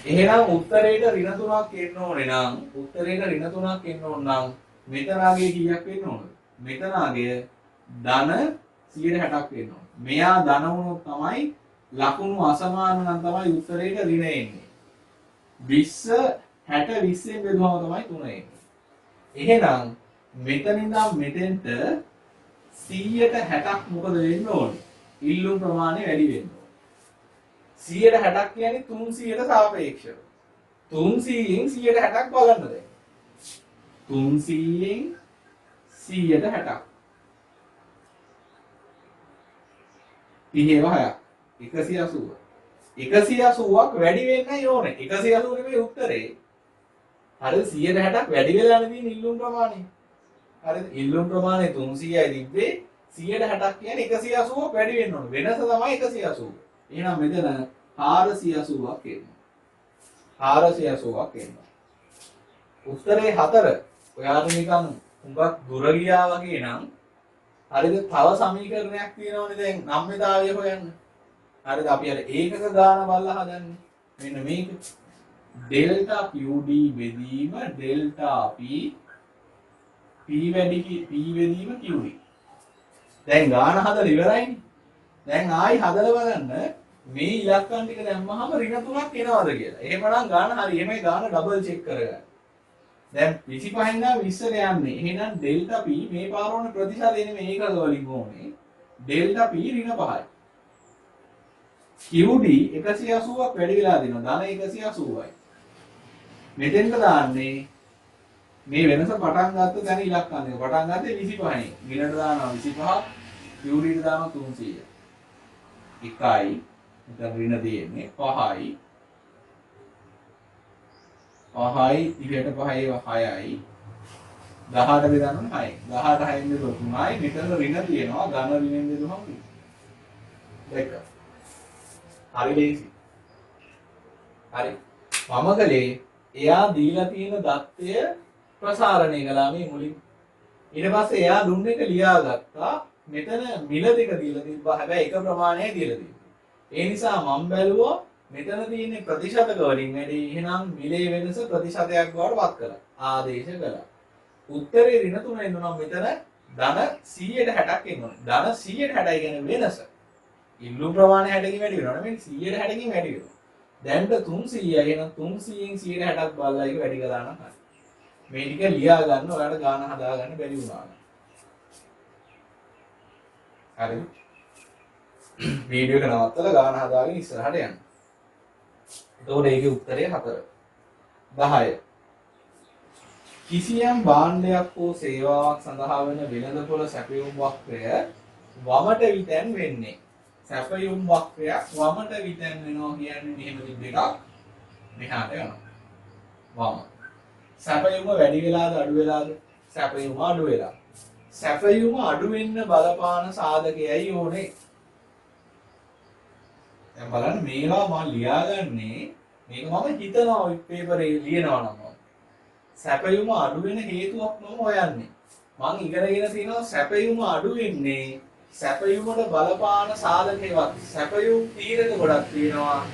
එහෙනම් උත්තරේට ඍණ 3ක් එන්න ඕනේ නම් උත්තරේට ඍණ 3ක් එන්න ඕන නම් මෙතන ආගේ කීයක් වෙන්න ඕනද? මෙතන ආගේ ධන 160ක් වෙන්න ඕන. මෙයා ධන වුණොත් තමයි ලකුණු අසමාන නම් තමයි උත්තරේට ඍණ එන්නේ. 20 60 20ෙන් බෙදුවම තමයි 3 එන්නේ. එහෙනම් මෙතන ඉඳන් මෙතෙන්ට 100ට 60ක් මොකද වෙන්න ඕනේ? ඉල්ලුම් ප්‍රමාණය වැඩි වෙන්න ඕනේ. 160ක් කියන්නේ 300ට සාපේක්ෂව. 300න් 160ක් බලන්න දැන්. 300න් 160ක්. 36ක් 180. 180ක් වැඩි වෙන්නයි ඕනේ. 180 නෙමෙයි උත්තරේ. හරිද 160ක් වැඩි වෙලා නෙමෙයි ඉල්ලුම් ප්‍රමාණය. හරිද ඉල්ලුම් ප්‍රමාණය 300යි තිබ්බේ 160ක් කියන්නේ 180ක් වැඩි වෙන්න ඕනේ. වෙනස තමයි 180. එහෙනම් මෙතන 480ක් එනවා. 480ක් එනවා. උත්තරේ 4. ඔයාට නිකන් හුඟක් දුර ගියා වගේ නම් හරිද තව සමීකරණයක් තියෙනවනේ දැන් නම්‍යතාවය හොයන්න. හරිද අපි අර ඒකක ගාන බලලා හදන්නේ. මෙන්න මේක. ඩෙල්ටා QD බෙදීම ඩෙල්ටා P බෙදීම QD. දැන් ගාන හදලා ඉවරයිනේ. දැන් ආයි හදලා බලන්න මේ ඉලක්කම් ටික දැම්මහම ඍණ 3ක් එනවද කියලා. එහෙමනම් ගාන හරි. එහෙමයි ගාන ඩබල් චෙක් කරගන්න. දැන් 25 ඉඳන් 20ට යන්නේ. එහෙනම් ඩෙල්ටා P මේ පාර වුණ ප්‍රතිශතය නෙමෙයි ඒකක වලින් ඕනේ. ඩෙල්ටා P ඍණ 5යි. QD 180ක් වැඩි වෙලා දෙනවා. ධන 180යි. මෙතෙන්ට දාන්නේ මේ වෙනස පටන් ගත්ත දැන ඉලක්කම් එක. පටන් ගත්තේ 25යි. ඍණට දානවා 25ක්. QD ට දානවා 300. 1යි. මෙතන ඍණ දෙන්නේ 5යි. 5යි 30ට 5යි 6යි 18ට බෙදන්න 6යි 18ට 6ෙන් බෙදුවොත් 3යි මෙතන ඍණ තියෙනවා ධන ඍණෙන් බෙදුවම දෙක හරි ලේසි හරි මම කලේ එයා දීලා තියෙන தත්ත්වය ප්‍රසාරණය කළා මේ මුලින් ඊට පස්සේ එයා දුන්න එක ලියාගත්තා මෙතන මිල දෙක දීලා තිබ්බා හැබැයි එක ප්‍රමාණයයි දීලා තිබ්බා ඒ නිසා මම බැලුවා මෙතන තියෙන ප්‍රතිශතක වලින් වැඩි එහෙනම් මිලේ වෙනස ප්‍රතිශතයක් බවට පත් කළා. ආදේශ කළා. උත්තරේ ඍණ 3 එනවා මෙතන ධන 160ක් එනවා. ධන 160යි කියන්නේ වෙනස. ඉල්ලුම් ප්‍රමාණය 60කින් වැඩි වෙනවා නෙමෙයි 160කින් වැඩි වෙනවා. දැන්ට 300යි එහෙනම් 300න් 160ක් බලලා ඒක වැඩි කරලා නම් හරි. මේ ටික ලියා ගන්න ඔයාලට ගාන හදා ගන්න බැරි වුණා. හරිද? වීඩියෝ එක නවත්තලා ගාන හදාගෙන ඉස්සරහට යන්න. එතකොට ඒකේ උත්තරය 4. 10. කිසියම් භාණ්ඩයක් හෝ සේවාවක් සඳහා වෙන වෙළඳපොළ සැපයුම් වක්‍රය වමට විතැන් වෙන්නේ. සැපයුම් වක්‍රයක් වමට විතැන් වෙනවා කියන්නේ මෙහෙම තිබ්බ එකක් මෙහාට යනවා. වම. සැපයුම වැඩි වෙලාද අඩු වෙලාද? සැපයුම අඩු වෙලා. සැපයුම අඩු වෙන්න බලපාන සාධකයයි ඕනේ. දැන් බලන්න මේවා මම ලියාගන්නේ මේක මම හිතනවා පේපරේ ලියනවා නම් සැපයුම අඩු වෙන හේතුවක් මම හොයන්නේ. මම ඉගෙනගෙන තියෙනවා සැපයුම අඩු වෙන්නේ සැපයුමට බලපාන සාධකේවත් සැපයුම් තීරක ගොඩක් තියෙනවා.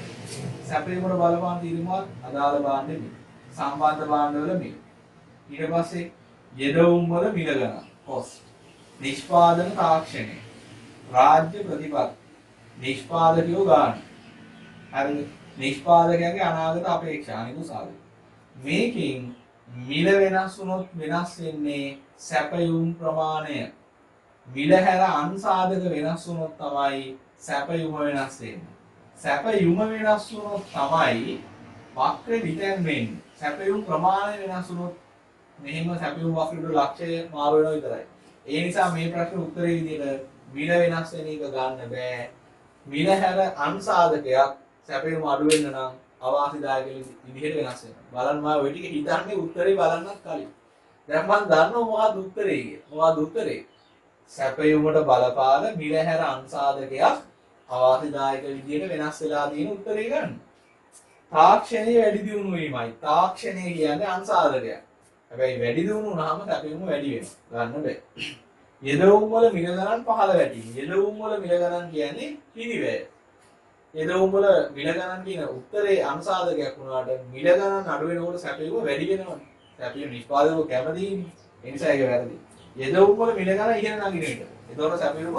සැපයුමට බලපාන තීරමවත් අදාළ භාණ්ඩ නෙමෙයි. සම්බන්ධ භාණ්ඩ වල මේ. ඊට පස්සේ යෙදවුම් වල මිල ගණන් cost. නිෂ්පාදන තාක්ෂණය. රාජ්‍ය ප්‍රතිපත්ති. නිෂ්පාදකයෝ ගන්න. හරිද? නිෂ්පාදකයන්ගේ අනාගත අපේක්ෂා අනිකුත් සාධක. මේකෙන් මිල වෙනස් වුණොත් වෙනස් වෙන්නේ සැපයුම් ප්‍රමාණය. මිල හැර අන්සාධක වෙනස් වුණොත් තමයි සැපයුම වෙනස් වෙන්නේ. සැපයුම වෙනස් වුණොත් තමයි වක්‍රෙ විතැන් වෙන්නේ. සැපයුම් ප්‍රමාණය වෙනස් වුණොත් මෙහෙම සැපයුම් වක්‍රෙට ලක්ෂය මාරු වෙනවා විතරයි. ඒ නිසා මේ ප්‍රශ්නේ උත්තරේ විදිහට මිල වෙනස් වෙන එක ගන්න බෑ. මිල හැර අන්සාධකයක් සැපයුම අඩු වෙන්න නම් අවාසිදායක විදිහට වෙනස් වෙනවා. බලන්න මම ඔය ටික හිතන්නේ උත්තරේ බලන්නත් කලින්. දැන් මම දන්නවා මොකක්ද උත්තරේ කියලා. මොකක්ද උත්තරේ? සැපයුමට බලපාන මිල හැර අන්සාධකයක් අවාසිදායක විදිහට වෙනස් වෙලා තියෙන උත්තරේ ගන්න. තාක්ෂණයේ වැඩි දියුණු වීමයි. තාක්ෂණය කියන්නේ අන්සාධකයක්. හැබැයි වැඩි දියුණු වුණාම සැපයුම වැඩි වෙනවා. ගන්න බෑ. යෙදවුම් වල මිල ගණන් පහළ වැටීම. යෙදවුම් වල මිල ගණන් කියන්නේ පිළිවෙල. යෙදවුම් වල මිල ගණන් කියන උත්තරේ අන්සාධකයක් වුණාට මිල ගණන් අඩු වෙනකොට සැපයුම වැඩි වෙනවා. සැපයුම නිෂ්පාදකව කැමතියි. ඒ නිසා ඒක වැරදි. යෙදවුම් වල මිල ගණන් ඉගෙන නගින එක. ඒතකොට සැපයුම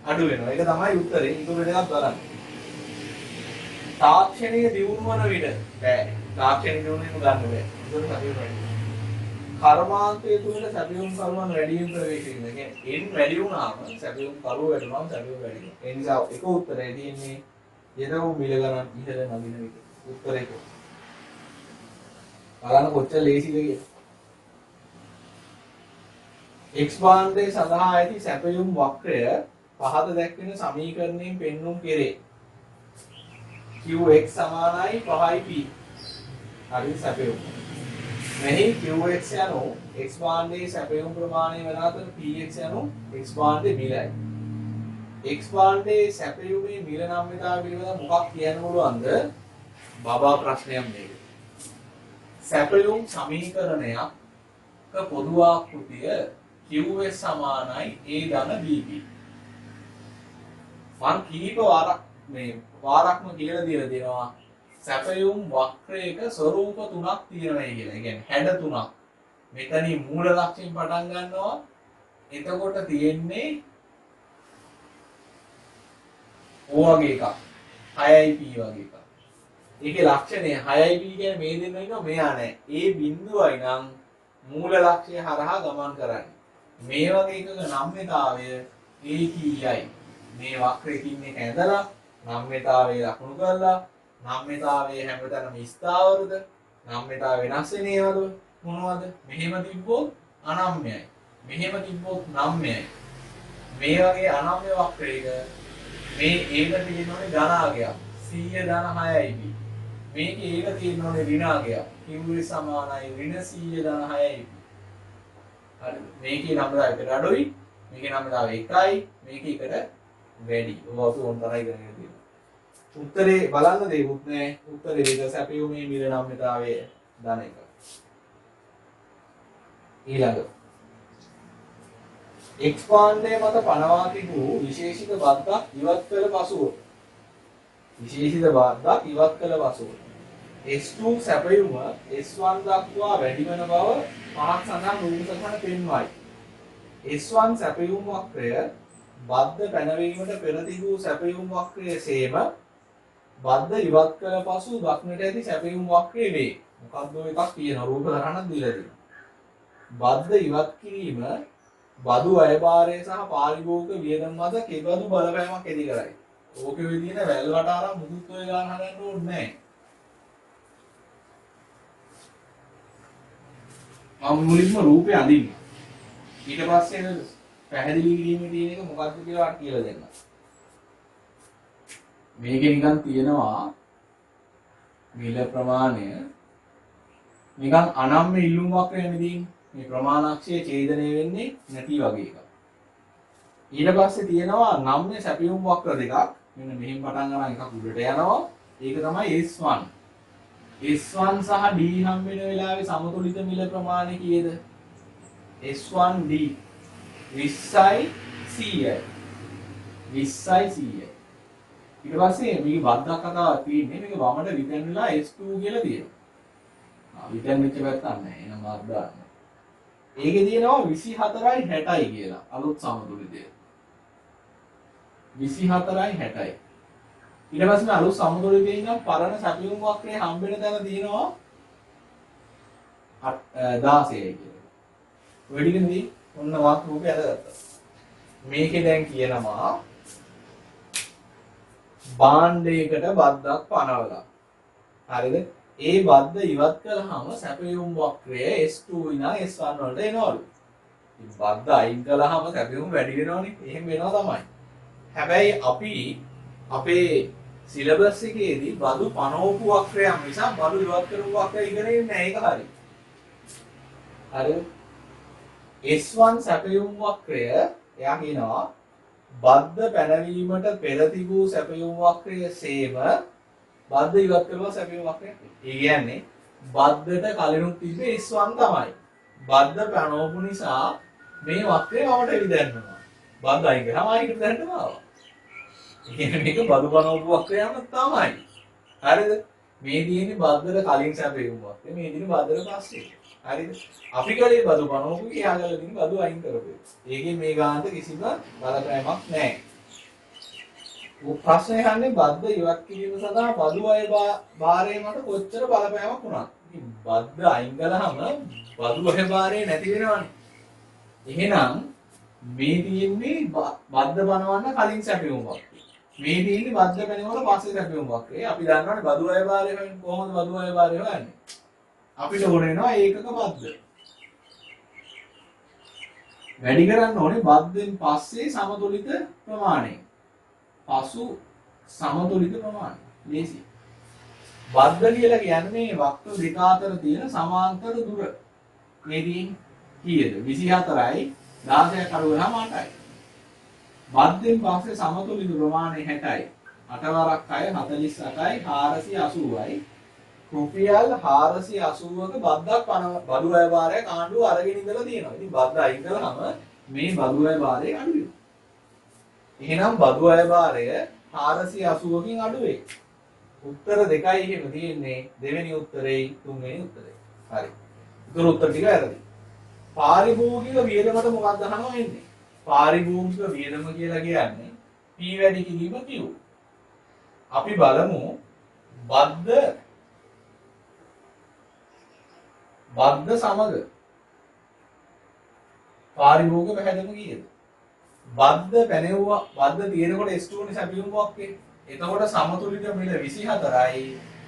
අඩු වෙනවා. ඒක තමයි උත්තරේ. ඊටු දෙකක් බලන්න. තාක්ෂණයේ දියුණු වන විට බෑ. තාක්ෂණයේ දියුණු වෙන ගන්න බෑ. ඒතකොට සැපයුම වැඩි. කර්මාන්තයේ තුල සැපයුම් කරුවන් වැඩි වෙන ප්‍රවේශ වෙනවා. කියන්නේ එන් වැඩි වුණාම සැපයුම් කරුව වැඩි වුණාම සැපයුම් වැඩි වෙනවා. ඒ නිසා එක උත්තරේ තියෙන්නේ යෙදවුම් මිල ගණන් ඉහළ නගින විට. උත්තරේ කො. බලන්න කොච්චර ලේසිද කියලා. X භාණ්ඩයේ සඳහා ඇති සැපයුම් වක්‍රය පහත දැක්වෙන සමීකරණයෙන් පෙන්වුම් කෙරේ. Qx සමානයි 5p. හරි සැපයුම්. මෙහි Qx යනු X භාණ්ඩයේ සැපයුම් ප්‍රමාණය වන අතර Px යනු X භාණ්ඩයේ මිලයි. X භාණ්ඩයේ සැපයුමේ මිල නම්‍යතාව පිළිබඳ මොකක් කියන්න පුළුවන්ද? බබා ප්‍රශ්නයක් මේක. සැපයුම් සමීකරණයක් පොදු ආකෘතිය Qs සමානයි A ධන Bp. මම කීප වාරක්ම කියලා දීලා දෙනවා සැපයුම් වක්‍රයක ස්වරූප තුනක් තියෙනවා කියලා. ඒ කියන්නේ හැඩ තුනක්. මෙතනින් මූල ලක්ෂයෙන් පටන් ගන්නවා. එතකොට තියෙන්නේ O වගේ එකක්. 6යි P වගේ එකක්. ඒකේ ලක්ෂණය 6යි P කියන්නේ මේ දෙන්න ඉන්නවා මෙයා නෑ. ඒ බිඳුවයි නම් මූල ලක්ෂය හරහා ගමන් කරන්නේ. මේ වගේ එකක නම්‍යතාවය ඒකීයයි. මේ වක්‍රයකින් එක ඇදලා නම්‍යතාවය ලකුණු කරලා නම්‍යතාවයේ හැමතැනම ස්ථාවරද නම්‍යතාව වෙනස් වෙනේවද මොනවද මෙහෙම තිබ්බොත් අනම්‍යයි මෙහෙම තිබ්බොත් නම්‍යයි මේ වගේ අනම්‍ය වක්‍රයක මේ ඒක තියෙනෝනේ ධනාගයක් 100 ධන 6යි මේක ඒක තියෙනෝනේ ඍණාගයක් Q සමානයි ඍණ 100 ධන 6යි හරි මේකේ නම්‍යතාවය එකට අඩුයි මේකේ නම්‍යතාවය 1යි මේකේ එකට වැඩි ඔබ උන්තරයි ගණනය තියෙනවා උත්තරේ බලන්න දෙයක් නෑ උත්තරේ ඒක සැපයුමේ මිල නම්‍යතාවය ධන 1 ඊළඟ X භාණ්ඩයේ මත පනවා තිබූ විශේෂිත බද්දක් ඉවත් කළ පසුව S2 සැපයුම S1 දක්වා වැඩි වන බව පහක් සඳහන් රූප සටහන පෙන්වයි. S1 සැපයුම් වක්‍රය බද්ද පැනවීමට පෙර තිබූ සැපයුම් වක්‍රයේ සේම බද්ද ඉවත් කළ පසු දක්නට ඇති සැපයුම් වක්‍රය වේ. මොකක්ද ඔය එකක් තියෙනවා රූප සටහනක් දීලා තියෙනවා. බද්ද ඉවත් කිරීම බදු අයභාරය සහ පාරිභෝගික වියදම් මත කෙබඳු බලපෑමක් ඇති කරයි. ඕකේ ඔය තියෙන වැල් වට අරන් මුදුත් ඔය ගන්න හදන්න ඕනේ නැහැ. මම මුලින්ම රූපේ අඳින්න. ඊට පස්සේ පැහැදිලි කිරීමේ තියෙන එක මොකක්ද කියලා කියලා දෙන්න. මේකේ නිකන් තියෙනවා මිල ප්‍රමාණය නිකන් අනම්ම ඉල්ලුම් වක්‍රය නෙදී මේ ප්‍රමාණාක්ෂය ඡේදනය වෙන්නේ නැති වගේ එකක්. ඊට පස්සේ තියෙනවා නම්ය සැපයුම් වක්‍ර දෙකක්. මෙන්න මෙහින් පටන් ගන්න එකක් උඩට යනවා. ඒක තමයි S1. S1 සහ D හම් වෙන වෙලාවේ සමතුලිත මිල ප්‍රමාණය කීයද? S1D 20යි 100යි. 20යි 100යි. ඊට පස්සේ මේකේ බද්දක් කතාවක් තියෙන්නේ මේක වමට විතන් වෙලා S2 කියලා තියෙනවා. විතන් වෙච්ච පැත්තක් නැහැ. එහෙනම් මාත් දාන්න. ඒකේ තියෙනවා 24යි 60යි කියලා අලුත් සමතුලිතය. 24යි 60යි. ඊට පස්සේ අලුත් සමතුලිතයෙන් ඉඳන් පරණ සැපයුම් වක්‍රයේ හම්බෙන තැන තියෙනවා 16යි කියලා. ඔය ටිකනේ ඔන්න වාක් රූපය අදගත්තා. මේකේ දැන් කියනවා භාණ්ඩයකට බද්දක් පනවලා. හරිද? ඒ බද්ද ඉවත් කළාම සැපයුම් වක්‍රය S2 විනා S1 වලට එනවලු. ඉතින් බද්ද අයින් කළාම සැපයුම් වැඩි වෙනවනේ. එහෙම වෙනවා තමයි. හැබැයි අපි අපේ සිලබස් එකේදී බදු පනවපු වක්‍රයක් නිසා බදු ඉවත් කරපු වක්‍රය ඉගෙනන්නේ නැහැ. ඒක හරි. හරිද? S1 සැපයුම් වක්‍රය එයා කියනවා බද්ද පැනවීමට පෙර තිබූ සැපයුම් වක්‍රය සේම බද්ද ඉවත් කරලා සැපයුම් වක්‍රයක්. ඒ කියන්නේ බද්දට කලිනුත් තිබ්බේ S1 තමයි. බද්ද පැනවපු නිසා මේ වක්‍රය වමට විදැන්නවා. බද්ද අයින් කරාම ආයෙත් විදැන්නම ආවා. ඒ කියන්නේ මේක බදු පනවපු වක්‍රයම තමයි. හරිද? මේ තියෙන්නේ බද්දට කලින් සැපයුම් වක්‍රය. මේ තියෙන්නේ බද්දට පස්සේ. හරිද? අපි කලේ බදු පනවපු කියාගල තියෙන බදු අයින් කරපේ. ඒකෙන් මේ ගානට කිසිම බලපෑමක් නැහැ. ප්‍රශ්නේ අහන්නේ බද්ද ඉවත් කිරීම සඳහා බදු අය භාරය මත කොච්චර බලපෑමක් වුණාද? ඉතින් බද්ද අයින් කළාම බදු අය භාරය නැති වෙනවනේ. එහෙනම් මේ තියෙන්නේ බද්ද පනවන්න කලින් සැපයුම් වක්‍රය. මේ තියෙන්නේ බද්ද පැනවල පස්සේ සැපයුම් වක්‍රය. අපි දන්නවනේ බදු අය භාරය හොයන්නේ කොහොමද බදු අය භාරය හොයන්නේ? අපිට ඕන වෙනවා ඒකක බද්ද. වැඩි කරන්න ඕනේ බද්දෙන් පස්සේ සමතුලිත ප්‍රමාණය. පසු සමතුලිත ප්‍රමාණය. ලේසි. බද්ද කියලා කියන්නේ වක්‍ර දෙක අතර තියෙන සමාන්තර දුර. මේ තියෙන්නේ කීයද? 24යි 16ක් අඩු වෙනාම 8යි. බද්දෙන් පස්සේ සමතුලිත ප්‍රමාණය 60යි. 8 වරක් 6 48යි 480යි. රුපියල් 480ක බද්දක් බදු අය භාරයක් ආණ්ඩුව අරගෙන ඉඳලා තියෙනවා. ඉතින් බද්ද අයින් කළාම මේ බදු අය භාරය අඩු වෙනවා. එහෙනම් බදු අය භාරය 480කින් අඩු වෙයි. උත්තර දෙකයි එහෙම තියෙන්නේ. දෙවෙනි උත්තරේ තුන්වෙනි උත්තරේ. හරි. උත්තර ටික වැරදි. පාරිභෝගික වියදමට මොකක්ද අහනවා එන්නේ? පාරිභෝගික වියදම කියලා කියන්නේ P වැඩි කිරීම Q. අපි බලමු බද්ද සමග පාරිභෝගික පැහැදම කීයද? බද්ද පැනෙවුවා බද්ද තියෙනකොට S2 නේ සැපයුම් වක්‍රය. එතකොට සමතුලිත මිල 24යි.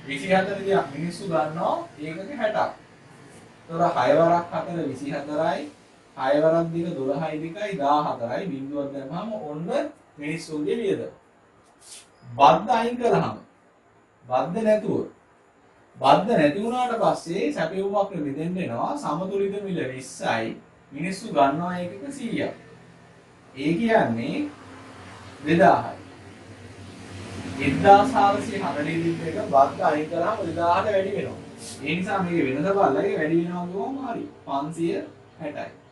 24 දී මිනිස්සු ගන්නවා ඒකක 60ක්. ඒතර 6 වරක් 4 24යි. 6 වරක් දින 12යි 2යි 14යි බිඳුවක් දැම්මම ඔන්න මිනිස්සුන්ගේ වියදම. බද්ද අයින් කළාම බද්ද නැති වුණාට පස්සේ සැපයුම් වක්‍ර විදෙන්න එනවා සමතුලිත මිල 20යි. මිනිස්සු ගන්නවා ඒකක 100ක්. ඒ කියන්නේ 2000යි. 1440 ලිටර් එක බද්ද අයින් කරාම 2000ට වැඩි වෙනවා. ඒ නිසා මේක වෙනස බලලා ඒක වැඩි වෙනවා කියවම හරි. 560යි.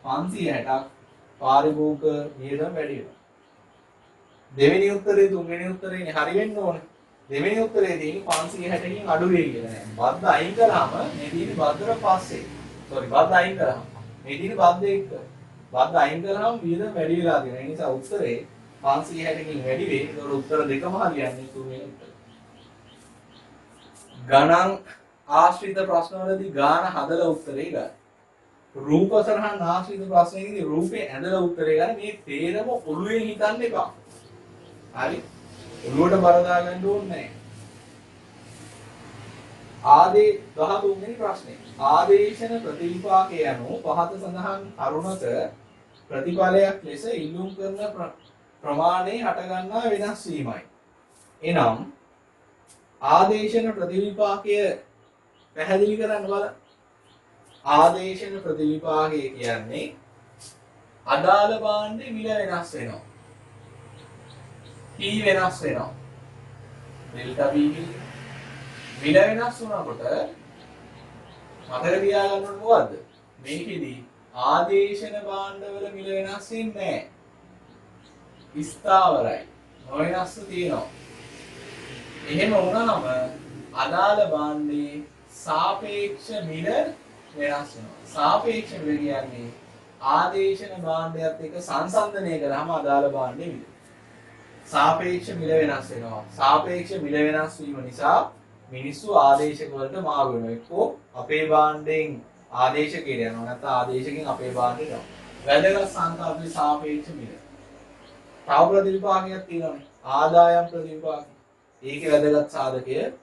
560ක් පාරිභෝගික වියදම වැඩි වෙනවා. දෙවෙනි උත්තරේ තුන්වෙනි උත්තරේනේ හරි වෙන්න ඕනේ. දෙවෙනි උත්තරේ තියෙන්නේ 560කින් අඩු වෙයි කියලා නෑ. බද්ද අයින් කළාම මේ තියෙන්නේ බද්දට පස්සේ. බද්ද අයින් කළාම මේ තියෙන්නේ බද්ද එක්ක. බද්ද අයින් කළාම වියදම වැඩි වෙලා තියෙනවා. ඒ නිසා උත්තරේ 560කින් වැඩි වෙයි. ඒක උත්තර දෙකම හරියන්නේ තුන්වෙනි උත්තරේ. ගණන් ආශ්‍රිත ප්‍රශ්නවලදී ගාන හදලා උත්තරේ ගන්න. රූප සරහන් ආශ්‍රිත ප්‍රශ්නයකදී රූපේ ඇඳලා උත්තරේ ගන්න. මේ තේරම ඔළුවේ හිතන්න එපා. හරි? ඔළුවට බර දාගන්න ඕනේ නැහැ. ආදී 13 වෙනි ප්‍රශ්නේ. ආදේශන ප්‍රතිවිපාකය යනු පහත සඳහන් කරුණක ප්‍රතිඵලයක් ලෙස ඉල්ලුම් කරන ප්‍රමාණය හටගන්නා වෙනස් වීමයි. එනම් ආදේශන ප්‍රතිවිපාකය පැහැදිලි කරන්න බලන්න. ආදේශන ප්‍රතිවිපාකය කියන්නේ අදාළ භාණ්ඩේ මිල වෙනස් වෙනවා. P වෙනස් වෙනවා. ඩෙල්ටා P මිල වෙනස් වුණාකොට මතක තියාගන්න ඕනේ මොකද්ද? මේකෙදි ආදේශන භාණ්ඩවල මිල වෙනස් වෙන්නේ නැහැ. ස්ථාවරයි. නොවෙනස්ව තියෙනවා. එහෙම වුණාම අදාළ භාණ්ඩේ සාපේක්ෂ මිල වෙනස් වෙනවා. සාපේක්ෂ මිල කියන්නේ ආදේශන භාණ්ඩයත් එක්ක සංසන්දනය කරාම අදාළ භාණ්ඩේ මිල. සාපේක්ෂ මිල වෙනස් වෙනවා. සාපේක්ෂ මිල වෙනස් වීම නිසා මිනිස්සු ආදේශක වලට මාරු වෙනවා. එක්කෝ අපේ භාණ්ඩයෙන් ආදේශකයට යනවා නැත්නම් ආදේශකෙන් අපේ භාණ්ඩයට යනවා. වැදගත් සංකල්පේ සාපේක්ෂ මිල. තව ප්‍රතිවිපාකයක් තියෙනවානේ. ආදායම් ප්‍රතිවිපාක. ඒකේ වැදගත් සාධකය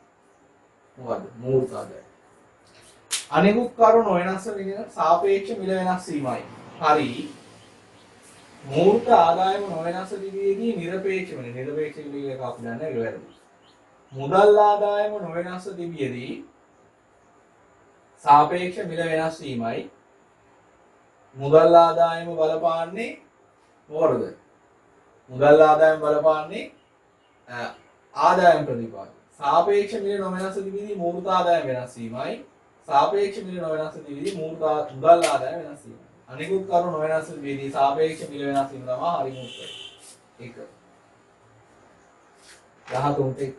මොකද්ද? මූර්ත ආදායය. අනෙකුත් කරුණු වෙනස් වෙන සාපේක්ෂ මිල වෙනස් වීමයි. හරි. මූර්ත ආදායම නොවෙනස් දිවියේදී නිරපේක්ෂ වෙන නිරපේක්ෂ මිල එක අපි දන්නේ ඒක වැරදි. මුදල් ආදායම නොවෙනස් දිවියේදී සාපේක්ෂ මිල වෙනස් වීමයි. මුදල් ආදායම බලපාන්නේ මොකටද? මුදල් ආදායම බලපාන්නේ ආදායම් ප්‍රතිපාක. සාපේක්ෂ මිල නොවෙනස් දිවියේදී මූර්ත ආදායම වෙනස් වීමයි. සාපේක්ෂ මිල නොවෙනස් දිවියේදී මූර්ත මුදල් ආදායම වෙනස් වීමයි. අනිකුත් කරුණු නොවෙනස් දිවියේදී සාපේක්ෂ මිල වෙනස් වීම තමයි හරි මුත්‍රය. 1 13ට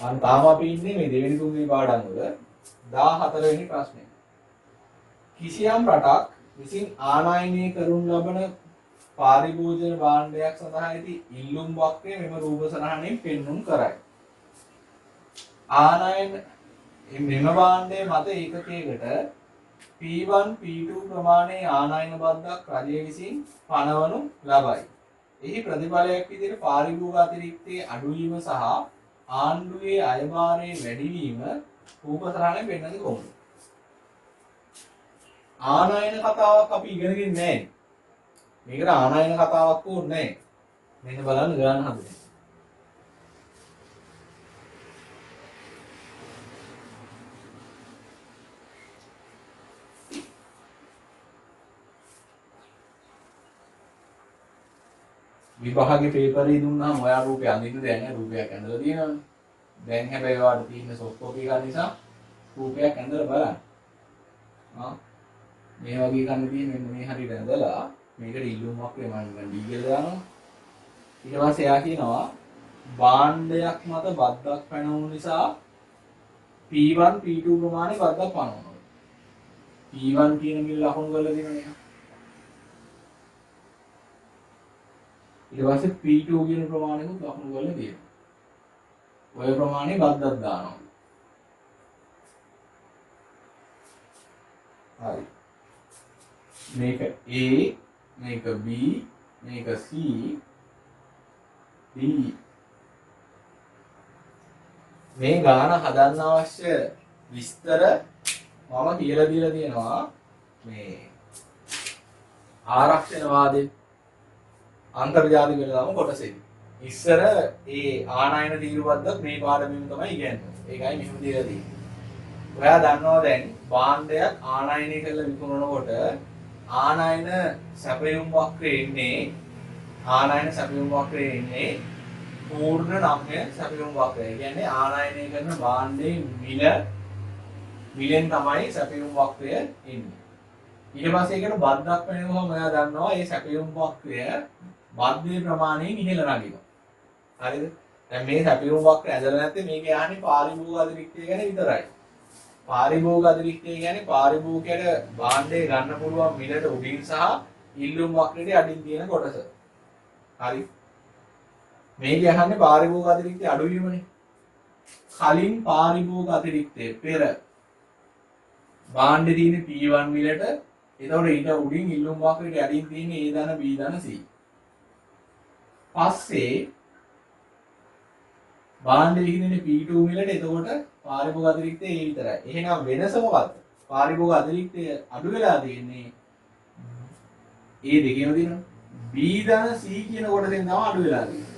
1 තාම අපි ඉන්නේ මේ දෙවෙනි තුන්වෙනි පාඩම් වල 14 වෙනි ප්‍රශ්නේ. කිසියම් රටක් විසින් ආනයනය කරනු ලබන පාරිභෝජන භාණ්ඩයක් සඳහා ඇති ඉල්ලුම් වක්‍රය මෙම රූප සටහනින් පෙන්눔 කරයි. ආනයන මෙම භාණ්ඩයේ මත ඒකකයකට P1 P2 ප්‍රමාණයේ ආනයන බද්දක් රජය විසින් පනවනු ලබයි. එහි ප්‍රතිඵලයක් විදිහට පාරිභෝග අතිරික්තයේ අඩුවීම සහ ආණ්ඩුවේ අයභාරයේ වැඩිවීම රූප සටහනේ පෙන්වන්නේ කොහොමද? ආනයන කතාවක් අපි ඉගෙනගෙන නැහැ. මේකට ආනයන කතාවක් ඕනේ නැහැ. මෙන්න බලන්න ගන්න හදන්නේ. විභාගේ පේපර් එක දුන්නාම ඔයා රූපය අඳින්න දෙන්නේ නැහැ. රූපයක් ඇඳලා තියෙනවනේ. දැන් හැබැයි ඔයාලට තියෙන සොෆ්ට් කොපි එක නිසා රූපයක් ඇඳලා බලන්න. මේ වගේ ගන්න තියෙන මෙන්න මේ හරියට ඇඳලා මේකට ඉල්ලුම් වක්‍රය මම ඩී කියලා දානවා. ඊට පස්සේ එයා කියනවා භාණ්ඩයක් මත බද්දක් පැනවුණු නිසා P1 P2 ප්‍රමාණය බද්දක් පනවනවා. P1 කියන මිල ලකුණු කරලා දෙනවා. ඊට පස්සේ P2 කියන ප්‍රමාණයකුත් ලකුණු කරලා දෙනවා. ඔය ප්‍රමාණය බද්දක් දානවා. හරි. මේක A, මේක B, මේක C, D. මේ ගාන හදන්න අවශ්‍ය විස්තර මම කියලා දීලා තියෙනවා මේ ආරක්ෂණවාදී අන්තර්ජාතික වෙනදම කොටසෙදි. ඉස්සර ඒ ආනයන තීරුවද්දත් මේ පාඩමෙන් තමයි ඉගෙනන්නේ. ඒකයි මෙහෙම දීලා තියෙන්නේ. ඔයා දන්නවා දැන් භාණ්ඩයක් ආනයනය කරලා විකුණනකොට ආනයන සැපයුම් වක්‍රයේ ඉන්නේ පූර්ණ නම්‍ය සැපයුම් වක්‍රය. කියන්නේ ආනයනය කරන භාණ්ඩයේ මිලෙන් තමයි සැපයුම් වක්‍රය එන්නේ. ඊට පස්සේ ඒකට බද්දක් වෙනවම ඔයා දන්නවා මේ සැපයුම් වක්‍රය බද්දේ ප්‍රමාණයෙන් ඉහළ නගිනවා. හරිද? දැන් මේ සැපයුම් වක්‍රය ඇදලා නැත්නම් මේක යහනේ පාරිභෝග අතිරික්තය ගැන විතරයි. පාරිභෝග අතිරික්තය කියන්නේ පාරිභෝගිකයට භාණ්ඩේ ගන්න පුළුවන් මිලට උඩින් සහ ඉල්ලුම් වක්‍රයට අඩින් තියෙන කොටස. හරි. මේක යහන්නේ පාරිභෝග අතිරික්තය අඩුවීමනේ. කලින් පාරිභෝග අතිරික්තය පෙර භාණ්ඩේ තියෙන P1 මිලට එතකොට ඊට උඩින් ඉල්ලුම් වක්‍රයට අඩින් තියෙන A ධන B ධන C. පස්සේ භාණ්ඩේ විකිනෙන P2 මිලට එතකොට පාරිභෝග අතිරික්තය A විතරයි. එහෙනම් වෙනස මොකද්ද? පාරිභෝග අතිරික්තය අඩු වෙලා තියෙන්නේ ඒ දෙකේම තියෙනවා. B ධන C කියන කොටසෙන් තමයි අඩු වෙලා තියෙන්නේ.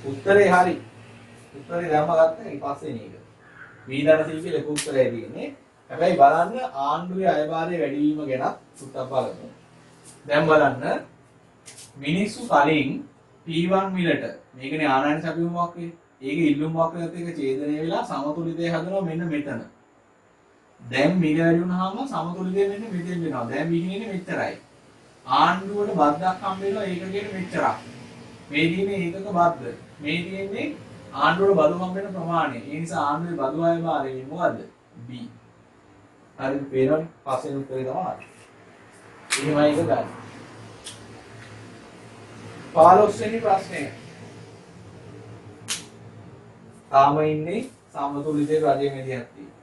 උත්තරේ හරි. උත්තරේ දැම්ම ගත්තා ඊට පස්සේ නේද. B ධන C කියලා එක උත්තරය තියෙන්නේ. හැබැයි බලන්න ආණ්ඩුවේ අයභාරය වැඩි වීම ගැන සුත්තක් බලමු. දැන් බලන්න මිනිස්සු කලින් P1 මිලට මේකනේ ආනයන සැපයුමක් වේ. ඒක ඉල්ලුම් වක්‍රයත් එක්ක ඡේදනය වෙලා සමතුලිතය හදනවා මෙන්න මෙතන. දැන් මිල වැඩි වුණාම සමතුලිතය මෙන්න මෙතෙන් වෙනවා. දැන් මිලියනේ මෙච්චරයි. ආණ්ඩුවට බද්දක් හම්බ වෙනවා ඒකකෙට මෙච්චරක්. මේ තියෙන්නේ ඒකක බද්ද. මේ තියෙන්නේ ආණ්ඩුවට බදු හම්බ වෙන ප්‍රමාණය. ඒ නිසා ආණ්ඩුවේ බදු අයභාරය මොකද්ද? B. හරිද? පේනවනේ. පස්සේ උත්තරේ තමයි. එහෙමයි ඒක ගන්න. 15 වෙනි ප්‍රශ්නය. තාම ඉන්නේ සමතුලිත රජයේ මෙදියක් තියෙනවා.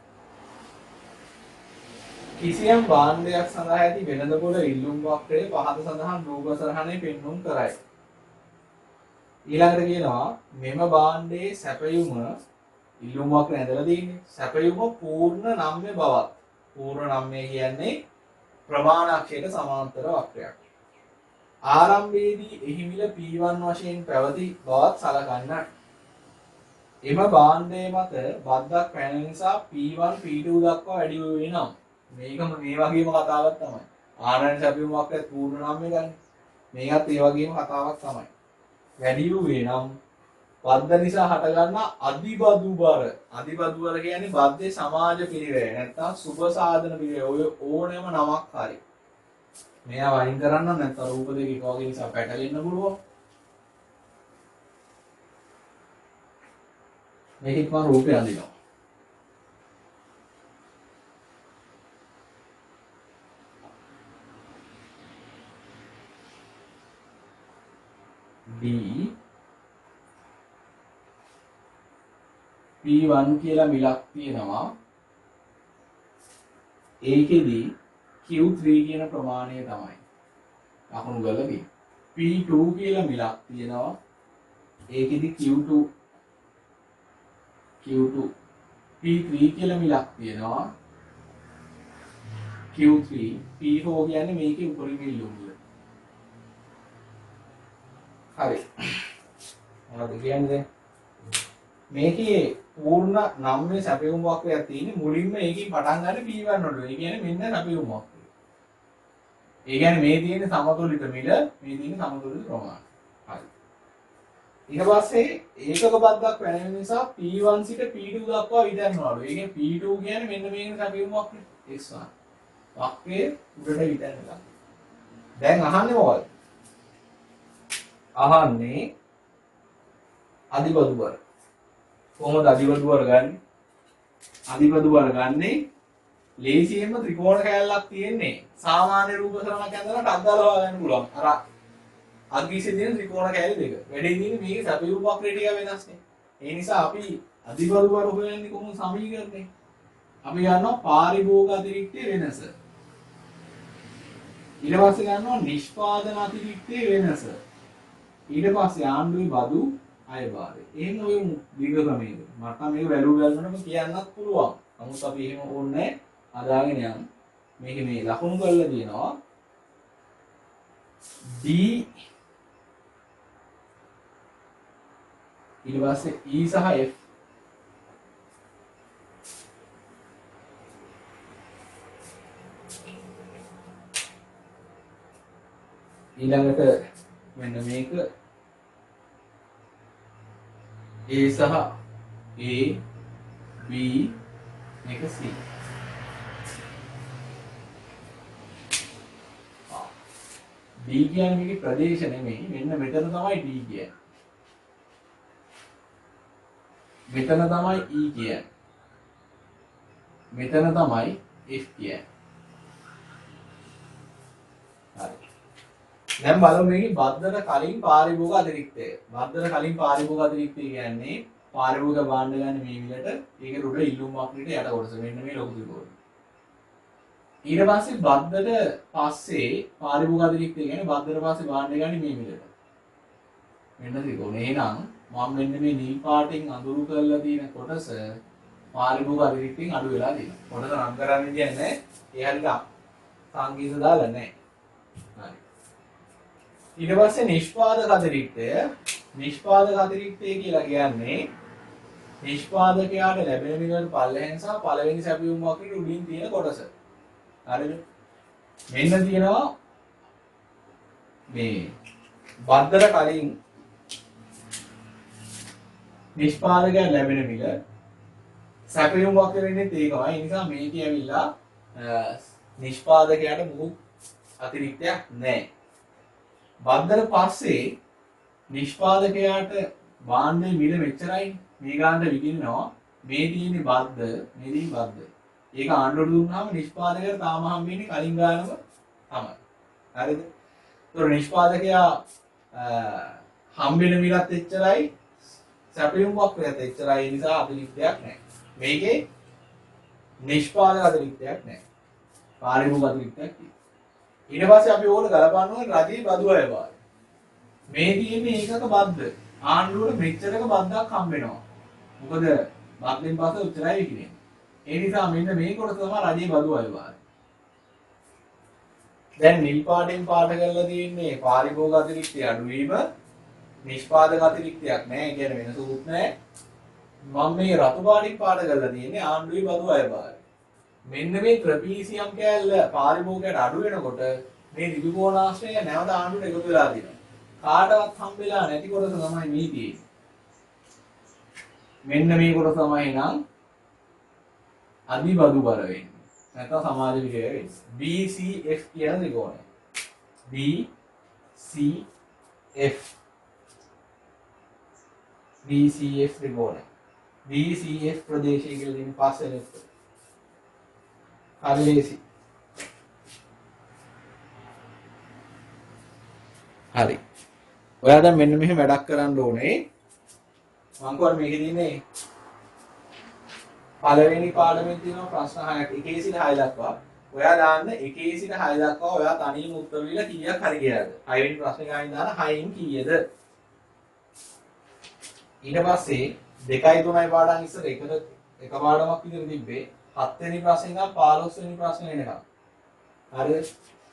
කිසියම් භාණ්ඩයක් සඳහා ඇති වෙළඳ පොළ ඉල්ලුම් වක්‍රයේ පහත සඳහන් රූපසරහනේ පෙන්වුම් කරයි. ඊළඟට කියනවා මෙම භාණ්ඩයේ සැපයුම ඉල්ලුම් වක්‍රය ඇදලා තියෙන්නේ. සැපයුම පූර්ණ නම්‍ය බවත්. පූර්ණ නම්‍ය කියන්නේ ප්‍රමාණාක්ෂයට සමාන්තර වක්‍රයක්. ආරම්භයේදී එහි මිල P1 වශයෙන් පැවති බවත් සලකන්න. එම භාණ්ඩයේ මත බද්දක් පැන නිසා P1 P2 දක්වා වැඩි වූ නම් මේකම මේ වගේම කතාවක් තමයි. ආනයන සැපයුම වක්‍රයේ පූර්ණ නම්‍ය ගන්න. මේකත් ඒ වගේම කතාවක් තමයි. වැඩි වූ නම් බද්ද නිසා හටගන්න අධිබදු බර. අධිබදු බර කියන්නේ බද්දේ සමාජ පිරිවැය නැත්නම් සුබ සාධන පිරිවැය. ඔය ඕනෑම නමක් හරි. මෙයා වයින් කරන්න නැත්නම් රූප දෙක එක වගේ නිසා පැටලෙන්න පුළුවන්. මේකත් මම රූපය අඳිනවා. D P1 කියලා මිලක් තියෙනවා. ඒකෙදි Q3 කියන ප්‍රමාණය තමයි ලකුණු ගලලා තියෙන්නේ. P2 කියලා මිලක් තියෙනවා. ඒකෙදි Q2 P3 කියලා මිලක් තියෙනවා. Q3 P4 කියන්නේ මේකේ උපරිම ඉල්ලුම මිල. හරි. මොනවද කියන්නේ? මේකේ පූර්ණ නම්‍ය සැපයුම් වක්‍රයක් තියෙන්නේ. මුලින්ම ඒකෙන් පටන් ගන්න P1 වල. ඒ කියන්නේ මෙන්න සැපයුම් වක්‍රය. ඒ කියන්නේ මේ තියෙන සමතුලිත මිල, මේ තියෙන සමතුලිත ප්‍රමාණය. හරි. ඊට පස්සේ ඒකක බද්දක් වෙන නිසා P1 සිට P2 දක්වා විතරනවලු. ඒ කියන්නේ P2 කියන්නේ මෙන්න මේකේ සැපයුම් වක්‍රය x1. වක්‍රයේ උඩට විතරනවා. දැන් අහන්නේ මොකද? අහන්නේ අධිබදු බර. කොහොමද අධිබදු බර ගන්න? අධිබදු බර ගන්නේ ලේසියෙන්ම ත්‍රිකෝණ කැලලක් තියෙන්නේ. සාමාන්‍ය රූප සරණක් ඇඳලා ටක් දාලා හොයාගන්න පුළුවන්. අර අග්ගිසේ තියෙන ත්‍රිකෝණ කැලේ දෙක. වැඩේ තියෙන්නේ මේකේ සැපයුම් වක්‍රය ටික වෙනස්නේ. ඒ නිසා අපි අධිබදු බර හොයන්නේ කොහොමද සමීකරණේ? අපි ගන්නවා පාරිභෝග අතිරික්තයේ වෙනස. ඊට පස්සේ ගන්නවා නිෂ්පාදන අතිරික්තයේ වෙනස. ඊට පස්සේ ආණ්ඩුවේ බදු අයභාරය. එහෙම ඔය දීර්ඝ ක්‍රමයක. මට මේක වැලු ගන්නකොටම කියන්නත් පුළුවන්. නමුත් අපි එහෙම ඕනේ අදාගෙන යන්න. මේක මේ ලකුණු කරලා දිනවා. D ඊට පස්සේ E සහ F ඊළඟට මෙන්න මේක A සහ A B මේක C. D කියන්නේ මේකේ ප්‍රදේශ නෙමෙයි. මෙන්න මෙතන තමයි D කියන්නේ. මෙතන තමයි E කියන්නේ. මෙතන තමයි F කියන්නේ. හරි. දැන් බලමු මේකේ බද්දට කලින් පාරිභෝග අතිරික්තය. බද්දට කලින් පාරිභෝග අතිරික්තය කියන්නේ පාරිභෝග භාණ්ඩ ගන්න මේ විලට ඒකේ රුඩ ඉල්ලුම් වක්‍රයට යට කොටස. මෙන්න මේ ලොකු ත්‍රිකෝණය. ඊට පස්සේ බද්දට පස්සේ පාරිභෝග අතිරික්තය කියන්නේ බද්දට පස්සේ භාණ්ඩ ගන්න මේ විලට. මෙන්න ත්‍රිකෝණය. එහෙනම් මම මෙන්න මේ නිල් පාටින් අඳුරු කරලා තියෙන කොටස පාරිභෝගික අතිරික්තයෙන් අඩු වෙලා තියෙනවා. මොනද නම් කරන්න කියන්නේ ඒ හරියට සංකීර්ණ දාලා නැහැ. හරි. ඊට පස්සේ නිෂ්පාදක අතිරික්තය කියලා කියන්නේ නිෂ්පාදකයාට ලැබෙන මිලවල පල්ලෙහෙන් සහ පළවෙනි සැපයුම් වක්‍රේ උඩින් තියෙන කොටස. හරිද? මෙන්න තියෙනවා මේ බද්දර කලින් නිෂ්පාදකයන් ලැබෙන මිල සැපයුම් වක්‍රේ වෙන්නේ ඒකමයි. ඒ නිසා මේකේ ඇවිල්ලා නිෂ්පාදකයාට මුකුත් අතිරික්තයක් නැහැ. බද්දර පස්සේ නිෂ්පාදකයාට භාණ්ඩේ මිල මෙච්චරයි මේ ගානට විකිනනවා මේ තියෙන්නේ බද්ද මේ තියෙන්නේ බද්ද. ඒක ආණ්ඩුවට දුන්නාම නිෂ්පාදකයාට තාම හම්බෙන්නේ කලින් ගානම තමයි. හරිද? ඒතර නිෂ්පාදකයා හම්බෙන මිලත් එච්චරයි සැපයුම් වක්‍රයත් එච්චරයි නිසා අතිරික්තයක් නැහැ. මේකේ නිෂ්පාදක අතිරික්තයක් නැහැ. පාරිභෝගික අතිරික්තයක් තියෙනවා. ඊට පස්සේ අපි ඕක ගලපන්න ඕනේ රජයේ බදු අය වාරය. මේ තියෙන්නේ ඒකක බද්ද. ආණ්ඩුවට මෙච්චරක බද්දක් හම්බ වෙනවා. මොකද බද්දෙන් පස්සේ උච්චරයි විකිනේ. ඒ නිසා මෙන්න මේ කොටස තමයි රජයේ බදු අය වාරය. දැන් නිල් පාටෙන් පාට කරලා තියෙන්නේ පාරිභෝගික අතිරික්තය අඩු වීම නිෂ්පාදක අතිරික්තයක් නෑ. ඒ කියන්නේ වෙනසකුත් නෑ. මම මේ රතු පාටින් පාට කරලා තියෙන්නේ ආණ්ඩුවේ බදු අය වාරය. මෙන්න මේ ත්‍රිපීසියම් කෑල්ල පාරිභෝගිකයට අඩු වෙනකොට මේ ත්‍රිකෝණාශ්‍රය නැවත ආණ්ඩුවට එකතු වෙලා තියෙනවා. කාටවත් හම්බෙලා නැති කොටස තමයි මේ තියෙන්නේ. මෙන්න මේ කොටස තමයි නම් අධිබදු බර වෙන්නේ. නැත්නම් සමාජ විෂය වෙන්නේ. BCF කියන ත්‍රිකෝණය. BCF ත්‍රිකෝණය. BCF ප්‍රදේශය කියලා දෙන පස්සේ හරි ලේසි. හරි. ඔයා දැන් මෙන්න මෙහෙම වැඩක් කරන්න ඕනේ. මම කියවනේ මේකේ තියෙන්නේ පළවෙනි පාඩමේ තියෙන ප්‍රශ්න 6ක් 1 සිට 6 දක්වා. ඔයා දාන්න 1 සිට 6 දක්වා ඔයා තනියම උත්තර දීලා කීයක් හරි ගියාද? 6 වෙනි ප්‍රශ්නේ ගානේ දාන 6න් කීයද? ඊට පස්සේ 2යි 3යි පාඩම් ඉස්සර එක පාඩමක් විතර තිබ්බේ. 7 වෙනි ප්‍රශ්නේ ඉඳන් 15 වෙනි ප්‍රශ්නේ වෙනකම්. හරිද?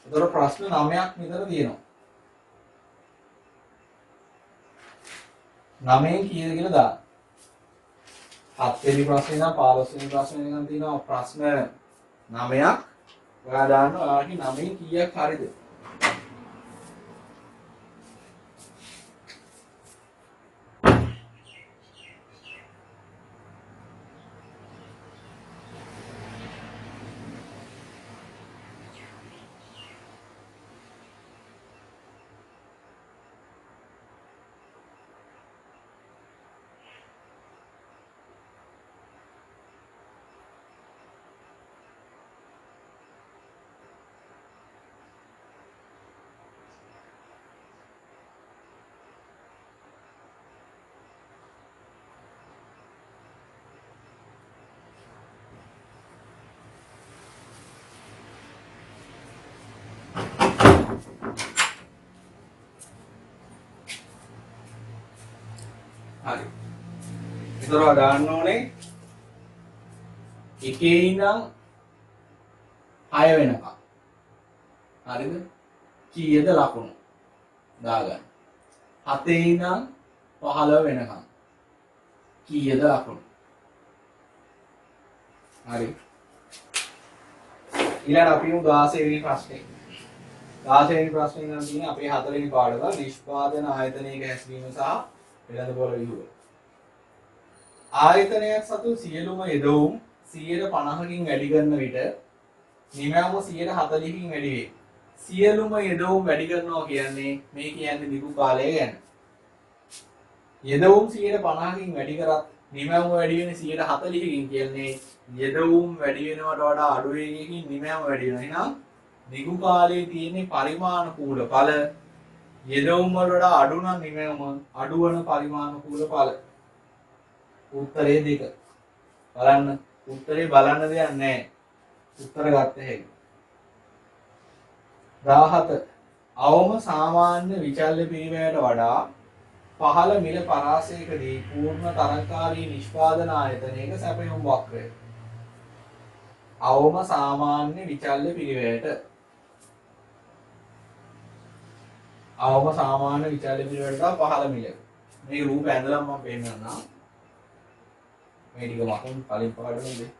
ඒතර ප්‍රශ්න 9ක් විතර තියෙනවා. 9න් කීයද කියලා දාන්න. 7 වෙනි ප්‍රශ්නේ ඉඳන් 15 වෙනි ප්‍රශ්නේ වෙනකම් තියෙනවා ප්‍රශ්න 9ක්. ඔයා දාන්න ඔයාගේ 9න් කීයක් හරිද? හරි. ඒතර දාන්න ඕනේ එකේ ඉඳන් 6 වෙනකම්. හරිද? කීයද ලකුණු? දාගන්න. 7 ඉඳන් 15 වෙනකම්. කීයද ලකුණු? හරි. ඊළඟ අපි උ 16 වෙනි ප්‍රශ්නේ. 16 වෙනි ප්‍රශ්නේ නම් තියෙන්නේ අපේ 4 වෙනි පාඩම නිෂ්පාදන ආයතනයක හැසිරීම සහ වෙළඳපොළ විහිුව. ආයතනයක් සතු සියලුම යෙදවුම් 50%කින් වැඩි කරන විට නිමැවුම 40%කින් වැඩි වේ. සියලුම යෙදවුම් වැඩි කරනවා කියන්නේ මේ කියන්නේ දිගු කාලය ගැන. යෙදවුම් 50%කින් වැඩි කරත් නිමැවුම වැඩි වෙන්නේ 40%කින් කියන්නේ යෙදවුම් වැඩි වෙනවට වඩා අඩු වේගයකින් නිමැවුම වැඩි වෙනවා. එහෙනම් දිගු කාලයේ තියෙන පරිමාණුකූල ඵල යෙදවුම් වල වඩා අඩු නම් නිමැවුම අඩු වන පරිමාණුකූල ඵල. උත්තරේ 2. බලන්න උත්තරේ බලන්න දෙයක් නැහැ. උත්තර ගත්ත හැකි. 17 අවම සාමාන්‍ය විචල්්‍ය පිරිවැයට වඩා පහළ මිල පරාසයකදී පූර්ණ තරංකාරී නිෂ්පාදන ආයතනයක සැපයුම් වක්‍රය අවම සාමාන්‍ය විචල්්‍ය පිරිවැයට අවම සාමාන්‍ය විචල්්‍ය පිරිවැයට පහළ මිල මේ රූප ඇඳලා මම පෙන්නන්නම් මේ ටික මම කලින් පාඩමේදී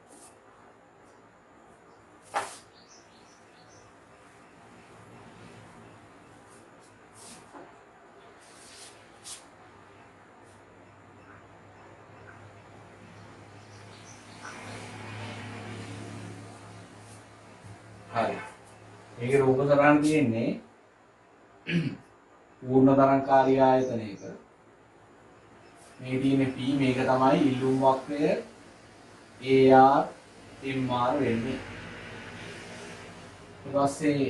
හරි මේකේ රූප සරණ තියෙන්නේ පූර්ණ තරංකාරී ආයතනයක මේ තියෙන P මේක තමයි ඉල්ලුම් වක්‍රය AR MR වෙන්නේ ඊට පස්සේ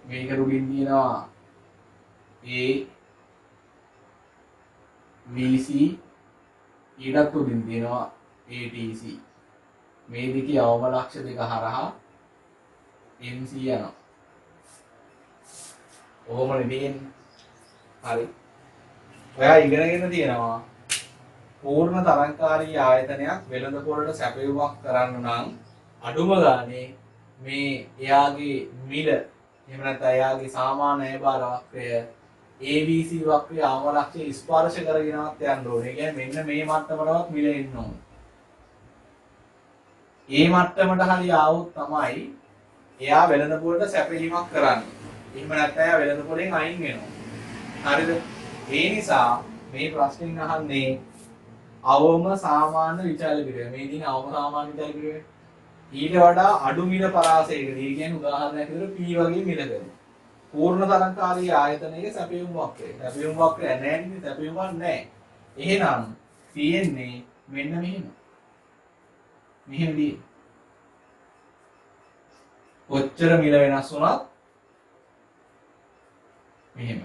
මේක රුලින් තියෙනවා A VC ඊටත් උඩින් තියෙනවා ATC මේ දෙකේ අවම ලක්ෂ දෙක හරහා MC යනවා. ඔහොමනේ තියෙන්නේ. හරි. ඔයා ඉගෙනගෙන තියෙනවා පූර්ණ තරංකාරී ආයතනයක් වෙළඳ පොළට සැපයුමක් කරන්න නම් අඩුම ගානේ මේ එයාගේ මිල එහෙම නැත්නම් එයාගේ සාමාන්‍ය අයබාර වක්‍රය ABC වක්‍රය අවම ලක්ෂය ස්පර්ශ කරගෙනවත් යන්න ඕනේ. ඒ කියන්නේ මෙන්න මේ මට්ටමටවත් මිල එන්න ඕනේ. මේ මට්ටමට හරි ආවොත් තමයි එයා වෙළඳ පොළට සැපයීමක් කරන්නේ. එහෙම නැත්නම් එයා වෙළඳ පොළෙන් අයින් වෙනවා. හරිද? ඒ නිසා මේ ප්‍රශ්نين අහන්නේ අවම සාමාන්‍ය විචල්්‍ය පිරිවැය. මේ දින අවම සාමාන්‍ය විචල්්‍ය පිරිවැය. ඊට වඩා අඩු මිල පරාසයකදී කියන්නේ උදාහරණයක් විදිහට P වගේ මිලකදී. පූර්ණ තරංකාරී ආයතනයේ සැපයුම් වක්‍රය. සැපයුම් වක්‍රය නැහැ නේද? සැපයුමක් නැහැ. එහෙනම් තියෙන්නේ මෙන්න මෙහෙම. මෙහෙමදී කොච්චර මිල වෙනස් වුණත් මෙහෙම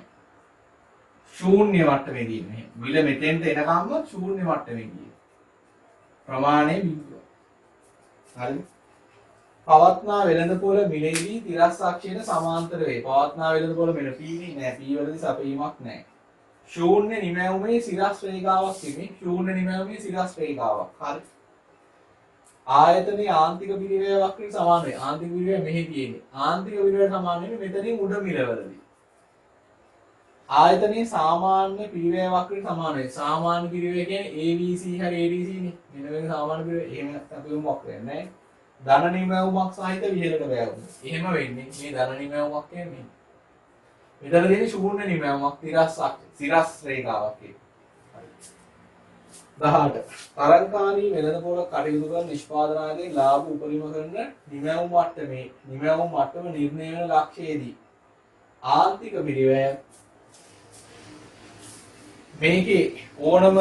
ශූන්‍ය මට්ටමේදී මෙහෙම මිල මෙතෙන්ට එනකම්ම ශූන්‍ය මට්ටමේදී ප්‍රමාණය බිඳුව. හරිද? පවත්නා වෙළඳ පොළ මිලේදී තිරස් අක්ෂයට සමාන්තර වේ. පවත්නා වෙළඳ පොළ මිල P නෑ. P වලදී සැපීමක් නෑ. ශූන්‍ය නිමැවුමේ සිරස් රේඛාවක් තිබේ. ශූන්‍ය නිමැවුමේ සිරස් රේඛාවක්. හරි. ආයතනයේ ආන්තික පිරිවැය වක්‍රයට සමාන වේ. ආන්තික පිරිවැය මෙහි තියෙන්නේ. ආන්තික පිරිවැයට සමාන වෙන්නේ මෙතනින් උඩ මිලවලදී. ආයතනයේ සාමාන්‍ය පිරිවැය වක්‍රයට සමාන වේ. සාමාන්‍ය පිරිවැය කියන්නේ ABC හරි ADC නේ. මෙන්න මේක සාමාන්‍ය පිරිවැය. එහෙම අපිම වක්‍රය නෑ. ධන නිමැවුමක් සහිත විහෙලට බෑවුම. එහෙම වෙන්නේ මේ ධන නිමැවුමක් කියන්නේ. මෙතන තියෙන්නේ ශූන්‍ය නිමැවුමක් සිරස් රේඛාවක් ඒක. 18 තරංකාරී වෙළඳ පොළ කටයුතු කරන නිෂ්පාදනාදී ලාභ උපරිම කරන නිමැවුම් මට්ටම නිර්ණය වන ලක්ෂයේදී ආන්තික පිරිවැය මේකේ ඕනම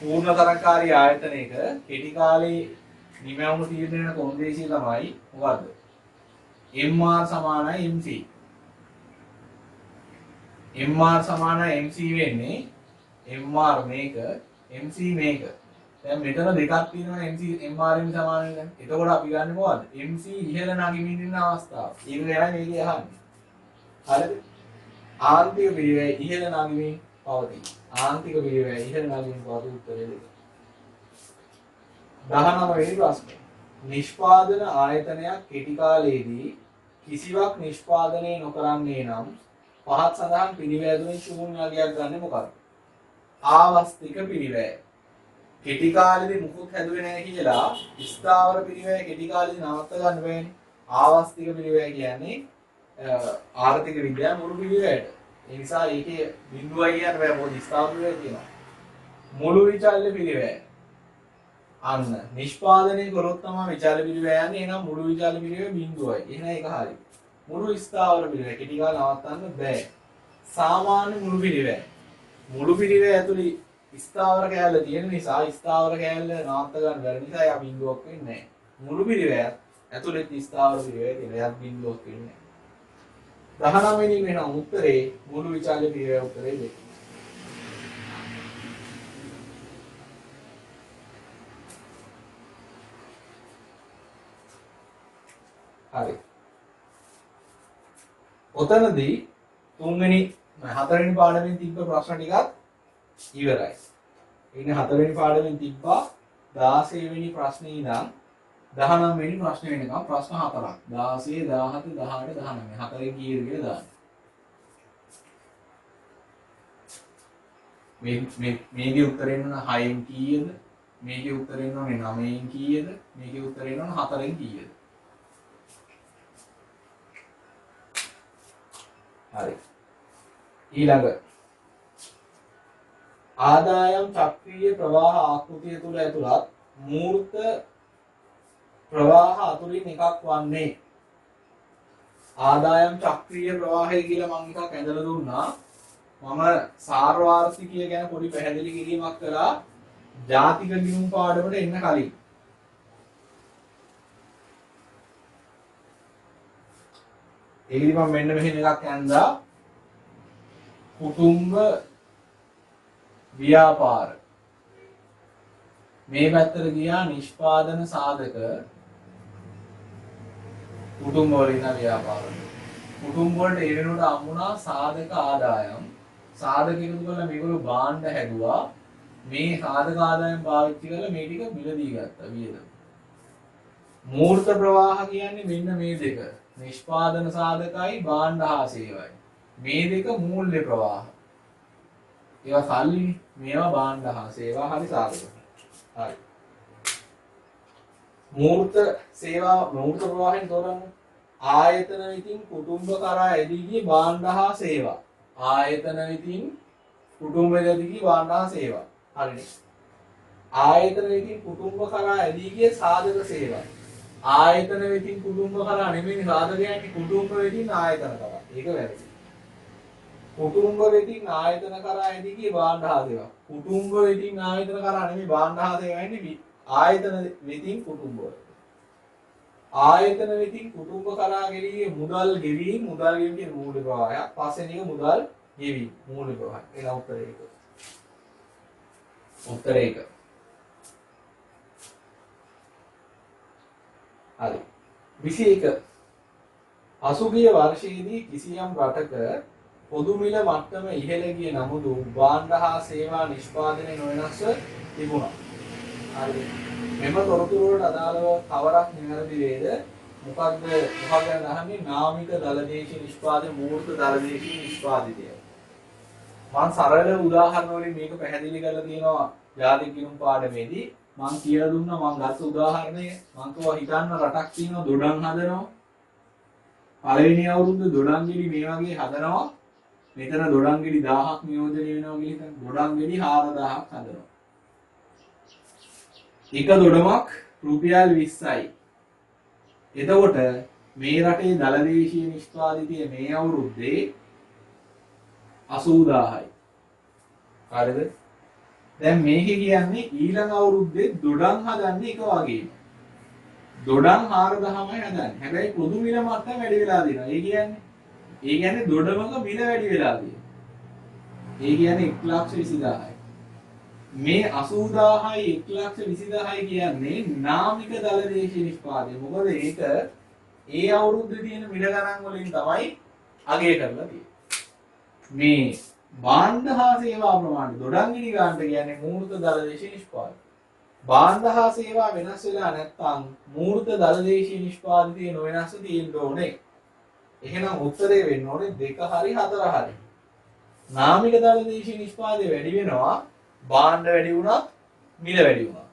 පූර්ණ තරංකාරී ආයතනයක කෙටි කාලේ නිමැවුම තීරණය වෙන කොන්දේසිය තමයි මොකද්ද? MR සමානයි MC. MR සමානයි MC වෙන්නේ MR මේක MC මේක. දැන් මෙතන දෙකක් තියෙනවා MC MR M සමාන වෙන. එතකොට අපි ගන්න මොකද්ද? MC ඉහළ නගිමින් ඉන්න අවස්ථාව. ඒක ගැන මේකේ අහන්නේ. හරිද? ආන්තික පිරිවැය ඉහළ නගිමින් පවතී. ආන්තික පිරිවැය ඉහළ නගිමින් පවතී උත්තරේ දෙක. 19 වෙනි ප්‍රශ්නේ. නිෂ්පාදන ආයතනයක් කෙටි කාලයේදී කිසිවක් නිෂ්පාදනය නොකරන්නේ නම් පහත් සඳහන් පිරිවැය තුලින් ශූන්‍ය අගයක් ගන්න මොකක්ද? ආවස්තික පිරිවැය. කෙටි කාලෙදී මුකුත් හැදුවේ නැහැ කියලා ස්ථාවර පිරිවැය කෙටි කාලෙදී නවත්ත ගන්න බෑනේ. ආවස්තික පිරිවැය කියන්නේ ආර්ථික විද්‍යාව මුළු පිරිවැයට. ඒ නිසා ඒකේ බිඳුවයි කියන්න බෑ මොකද ස්ථාවර පිරිවැය තියෙනවා. මුළු විචල්්‍ය පිරිවැය. අන්න නිෂ්පාදනය කරොත් තමයි විචල්්‍ය පිරිවැය යන්නේ. එහෙනම් මුළු විචල්්‍ය පිරිවැය බිඳුවයි. එහෙනම් ඒක හරි. මුළු ස්ථාවර පිරිවැය කෙටි කාල නවත්තන්න බෑ. සාමාන්‍ය මුළු පිරිවැය. මුළු පිරිවැය ඇතුලේ ස්ථාවර කැලල තියෙන නිසා ස්ථාවර කැලල නවත්ත ගන්න බැරි නිසා යා බිඳුවක් වෙන්නේ නැහැ. මුළු පිරිවැය ඇතුලේ ස්ථාවර පිරිවැය තියෙනවා. යා බිඳුවක් වෙන්නේ නැහැ. 19 වෙනි වෙන උත්තරේ මුළු විචල්්‍ය පිරිවැය උත්තරේ දෙක. හරි. ඔතනදී තුන්වෙනි හතරවෙනි පාඩමෙන් තිබ්බ ප්‍රශ්න ටිකත් ඉවරයි. ඉතින් හතරවෙනි පාඩමෙන් තිබ්බා 16 වෙනි ප්‍රශ්නේ ඉඳන් 19 වෙනි ප්‍රශ්න වෙනකම් ප්‍රශ්න හතරක්. 16, 17, 18, 19. හතරේ කීයද කියලා දාන්න. මේකේ උත්තරේ එන්න 6න් කීයද? මේකේ උත්තරේ එන්න ඕනේ 9න් කීයද? මේකේ උත්තරේ එන්න ඕනේ 4න් කීයද? හරි. ඊළඟ ආදායම් චක්‍රීය ප්‍රවාහ ආකෘතිය තුල ඇතුළත් මූර්ත ප්‍රවාහ අතුරින් එකක් වන්නේ ආදායම් චක්‍රීය ප්‍රවාහය කියලා මම එකක් ඇඳලා දුන්නා. මම සාර්වාර්ථිකය ගැන පොඩි පැහැදිලි කිරීමක් කළා ජාතික ගිණුම් පාඩමට එන්න කලින්. ඒකදී මම මෙන්න මෙහෙම එකක් ඇඳලා කුටුම්බ ව්‍යාපාර මේ පැත්තට ගියා නිෂ්පාදන සාධක කුටුම්බ වලින් ව්‍යාපාර කුටුම්බ වලට ඒ වෙනුවට අම්මුණා සාධක ආදායම් සාධක එකතු කරලා මේගොල්ලෝ භාණ්ඩ හැදුවා මේ සාධක ආදායම් පාවිච්චි කරලා මේ ටික මිලදී ගත්තා වියදම මූර්ත ප්‍රවාහ කියන්නේ මෙන්න මේ දෙක නිෂ්පාදන සාධකයි භාණ්ඩ හා සේවයි මේ දෙක මූල්‍ය ප්‍රවාහ ඒවා සල්ලි මේවා භාණ්ඩ හා සේවා හරි සාධක හරි මූර්ත සේවා මූර්ත ප්‍රවාහයෙන් තෝරන්න ආයතන විසින් කුටුම්බ කරා ඇදී ගිය භාණ්ඩ හා සේවා ආයතන විසින් කුටුම්බ ඇදී ගිය භාණ්ඩ හා සේවා හරිනේ ආයතන විසින් කුටුම්බ කරා ඇදී ගිය සාධක සේවා ආයතන විසින් කුටුම්බ කරා නෙමෙයි සාධකයන්ගේ කුටුම්බ විසින් ආයතන කරා ඒක වැරදි කුටුම්බ වෙතින් ආයතන කරා ඇදී ගිය භාණ්ඩ හා සේවා කුටුම්බ වෙතින් ආයතන කරා නෙමෙයි භාණ්ඩ හා සේවා එන්නේ ආයතන වෙතින් කුටුම්බ වල ආයතන වෙතින් කුටුම්බ කරා ගෙවී මුදල් ගෙවීම කියන මූල්‍ය ප්‍රවාහයක් පස්සේ නික මුදල් ගෙවීම මූල්‍ය ප්‍රවාහය ඒක උත්තර ඒක හරි 21 පසුගිය වර්ෂයේදී කිසියම් රටක පොදු මිල මට්ටම ඉහළ ගිය නමුදු භාණ්ඩ හා සේවා නිෂ්පාදනය නොවෙනස්ව තිබුණා. හරිද? මෙම තොරතුරු වලට අදාළව කවරක් නිවැරදි වේද? මොකක්ද අහන්නේ නාමික දලදේශීය නිෂ්පාදන මූර්ත දලදේශීය නිෂ්පාදිතය. මම සරල උදාහරණ වලින් මේක පැහැදිලි කරලා තියෙනවා ජාතික ගිණුම් පාඩමේදී. මම කියලා දුන්නා මම ගත්ත උදාහරණය මම කිව්වා හිතන්න රටක් තියෙනවා දොඩම් හදනවා. පළවෙනි අවුරුද්ද දොඩම් ගෙඩි මේ වගේ හදනවා. මෙතන දොඩම් ගෙඩි 1000ක් නියෝජනය වෙනවා කියලා හිතන්න. දොඩම් ගෙඩි 4000ක් හදනවා. එක දොඩමක් රුපියල් 20යි. එතකොට මේ රටේ දලදේශීය නිෂ්පාදිතය මේ අවුරුද්දේ 80000යි. හරිද? දැන් මේක කියන්නේ ඊළඟ අවුරුද්දේ දොඩම් හදන්නේ එක වගේම. දොඩම් 4000යි හදන්නේ. හැබැයි පොදු මිල මට්ටම වැඩි වෙලා දෙනවා. ඒ කියන්නේ දොඩමක මිල වැඩි වෙලා තියෙනවා. ඒ කියන්නේ 120000යි. මේ 80000යි 120000යි කියන්නේ නාමික දලදේශීය නිෂ්පාදනය. මොකද ඒක ඒ අවුරුද්දේ තියෙන මිල ගණන් වලින් තමයි අගය කරලා තියෙන්නේ. මේ භාණ්ඩ හා සේවා ප්‍රමාණය දොඩම් ගිනි ගන්නට කියන්නේ මූර්ත දලදේශීය නිෂ්පාදනය. භාණ්ඩ හා සේවා වෙනස් වෙලා නැත්නම් මූර්ත දලදේශීය නිෂ්පාදිතය නොවෙනස්ව තියෙන්න ඕනේ. එහෙනම් උත්තරේ වෙන්න ඕනේ 2 හරි 4 හරි. නාමික දලදේශීය නිෂ්පාදනය වැඩි වෙනවා භාණ්ඩ වැඩි වුණත් මිල වැඩි වුණා.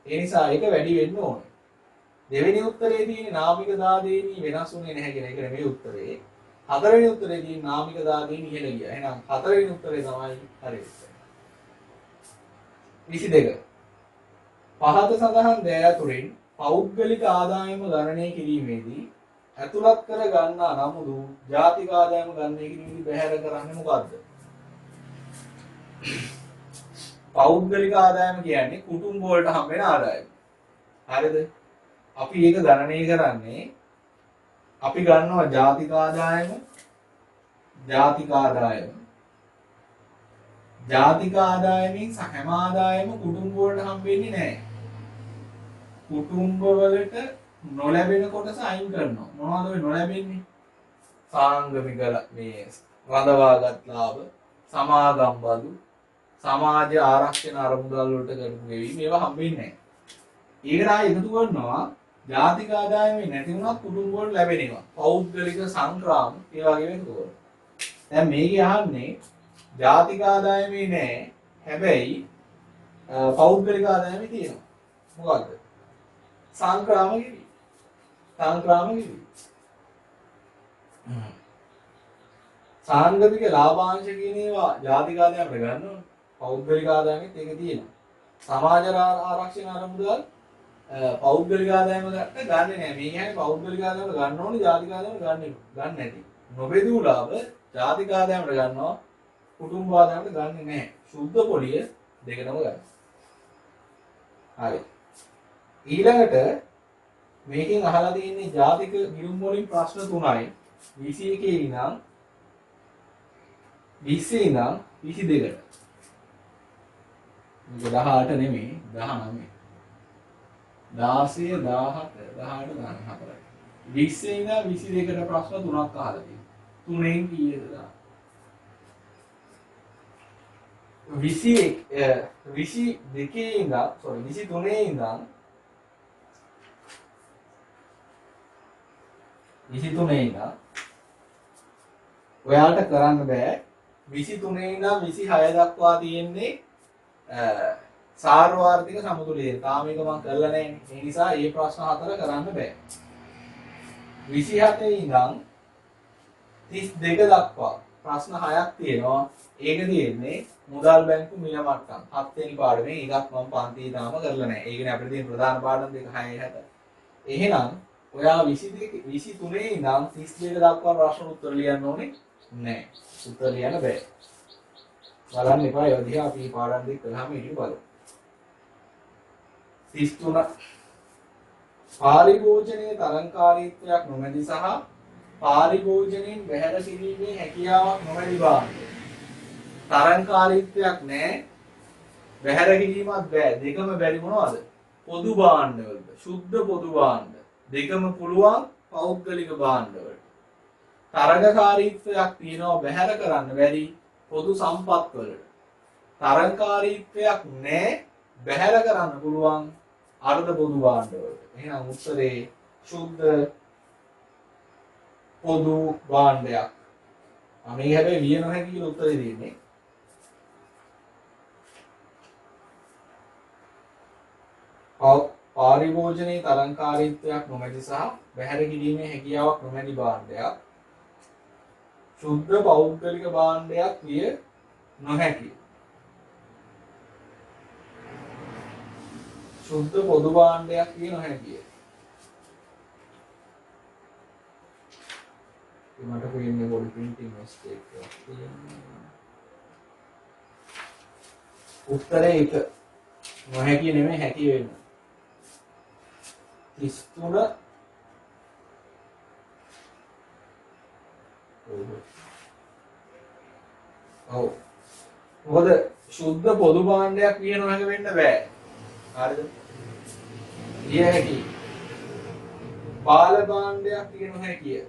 ඒ නිසා ඒක වැඩි වෙන්න ඕනේ. දෙවෙනි උත්තරේ තියෙන්නේ නාමික දාදේනි වෙනස් වුණේ නැහැ කියන එක නෙමෙයි උත්තරේ. හතරවෙනි උත්තරේ තියෙන්නේ නාමික දාදේනි ඉහළ ගියා. එහෙනම් හතරවෙනි උත්තරේ තමයි හරි උත්තරේ. 22 පහත සඳහන් දෑ අතුරින් පෞද්ගලික ආදායම ගණනය කිරීමේදී ඇතුළත් කර ගන්නා නමුදු ජාතික ආදායම ගණනය කිරීමේදී බැහැර කරන්නේ මොකද්ද? පෞද්ගලික ආදායම කියන්නේ කුටුම්බ වලට හම් වෙන ආදායම. හරිද? අපි ඒක ගණනය කරන්නේ අපි ගන්නවා ජාතික ආදායම ජාතික ආදායමෙන් හැම ආදායම කුටුම්බ වලට හම් වෙන්නේ නැහැ. කුටුම්බ වලට නොලැබෙන කොටස අයින් කරනවා. මොනවද ඔය නොලැබෙන්නේ? සාංගමික මේ රඳවාගත් ලාභ, සමාගම් බදු, සමාජ ආරක්ෂණ අරමුදල් වලට කරපු ගෙවීම ඒවා හම්බෙන්නේ නැහැ. ඒකට ආයෙ එකතු කරනවා ජාතික ආදායමේ නැති වුණත් කුටුම්බ වල ලැබෙනවා. පෞද්ගලික සංක්‍රාම ඒ වගේ එකතු කරනවා. දැන් මේකේ අහන්නේ ජාතික ආදායමේ නැහැ. හැබැයි පෞද්ගලික ආදායමේ තියෙනවා. මොකද්ද? සංක්‍රාම ගෙවීම. සංක්‍රාම ගෙවීම. සාංගතික ලාභාංශ කියන ඒවා ජාතික ආදායමට ගන්න ඕනේ. පෞද්ගලික ආදායමෙත් ඒක තියෙනවා. සමාජ ආරක්ෂණ අරමුදල් පෞද්ගලික ආදායම ගන්න ගන්නෙ නෑ. මේ කියන්නේ පෞද්ගලික ආදායම ගන්න ඕනේ ජාතික ආදායම ගන්න නැති. නොබෙදූ ලාභ ජාතික ආදායමට ගන්නවා කුටුම්බ ආදායමට ගන්නෙ නෑ. සුද්ධ පොලිය දෙකටම ගන්න. හරි. ඊළඟට මේකෙන් අහලා තියෙන්නේ ජාතික ගිණුම් වලින් ප්‍රශ්න 3යි. 21 ඉඳන් 20 ඉඳන් 22ට. 18 නෙමෙයි 19. 16 17 18 19. 20 ඉඳන් 22ට ප්‍රශ්න 3ක් අහලා තියෙනවා. 3ෙන් කීයද දාන්න? 22 ඉඳන් 23 ඉඳන් 23 ඉඳන් ඔයාලට කරන්න බෑ 23 ඉඳන් 26 දක්වා තියෙන්නේ සාර්වාර්ථික සමතුලිතය. තාම මේක මම කරලා නැහැ. ඒ නිසා මේ ප්‍රශ්න 4 කරන්න බෑ. 27 ඉඳන් 32 දක්වා ප්‍රශ්න 6ක් තියෙනවා. ඒක තියෙන්නේ මුදල් බැංකු මිල මට්ටම්. 7 වෙනි පාඩමේ එකක් මම පන්තියේ තාම කරලා නැහැ. ඒ කියන්නේ අපිට තියෙන ප්‍රධාන පාඩම් දෙක 6 7. එහෙනම් ඔයා 22 23 ඉඳන් 32 දක්වා ප්‍රශ්න උත්තර ලියන්න ඕනේ නැහැ. උත්තර ලියන්න බෑ. බලන්න එපා ඒ විදිහ අපි පාඩම් දෙක කළාම ඊට බලමු. 33 පාරිභෝජනයේ තරංකාරීත්වයක් නොමැති සහ පාරිභෝජනයෙන් බැහැර කිරීමේ හැකියාවක් නොමැති භාණ්ඩ. තරංකාරීත්වයක් නැහැ. බැහැර කිරීමක් බෑ. දෙකම බැරි මොනවද? පොදු භාණ්ඩවලද? සුද්ධ පොදු භාණ්ඩ. දෙකම පුළුවන් පෞද්ගලික භාණ්ඩවලට. තරංගකාරීත්වයක් තියෙනවා බැහැර කරන්න බැරි පොදු සම්පත් වලට. තරංකාරීත්වයක් නැහැ බැහැර කරන්න පුළුවන් අර්ධ පොදු භාණ්ඩවලට. එහෙනම් උත්තරේ සුද්ධ පොදු භාණ්ඩයක්. මේ හැබැයි විය නොහැකි කියලා උත්තරේ දෙන්නේ. පාරිභෝජනයේ තරංකාරීත්වයක් නොමැති සහ බැහැර කිරීමේ හැකියාවක් නොමැති භාණ්ඩයක්. සුද්ධ පෞද්ගලික භාණ්ඩයක් විය නොහැකි. සුද්ධ පොදු භාණ්ඩයක් විය නොහැකිය. මට පේන්නේ පොඩි printing mistake එකක් තියෙනවා. උත්තරේ 1. නොහැකි නෙමෙයි හැකි වෙන්න. 33 ඔව්. මොකද සුද්ධ පොදු භාණ්ඩයක් විය නොහැකි වෙන්න බෑ. හරිද? විය හැකි. බාල භාණ්ඩයක් විය නොහැකිය.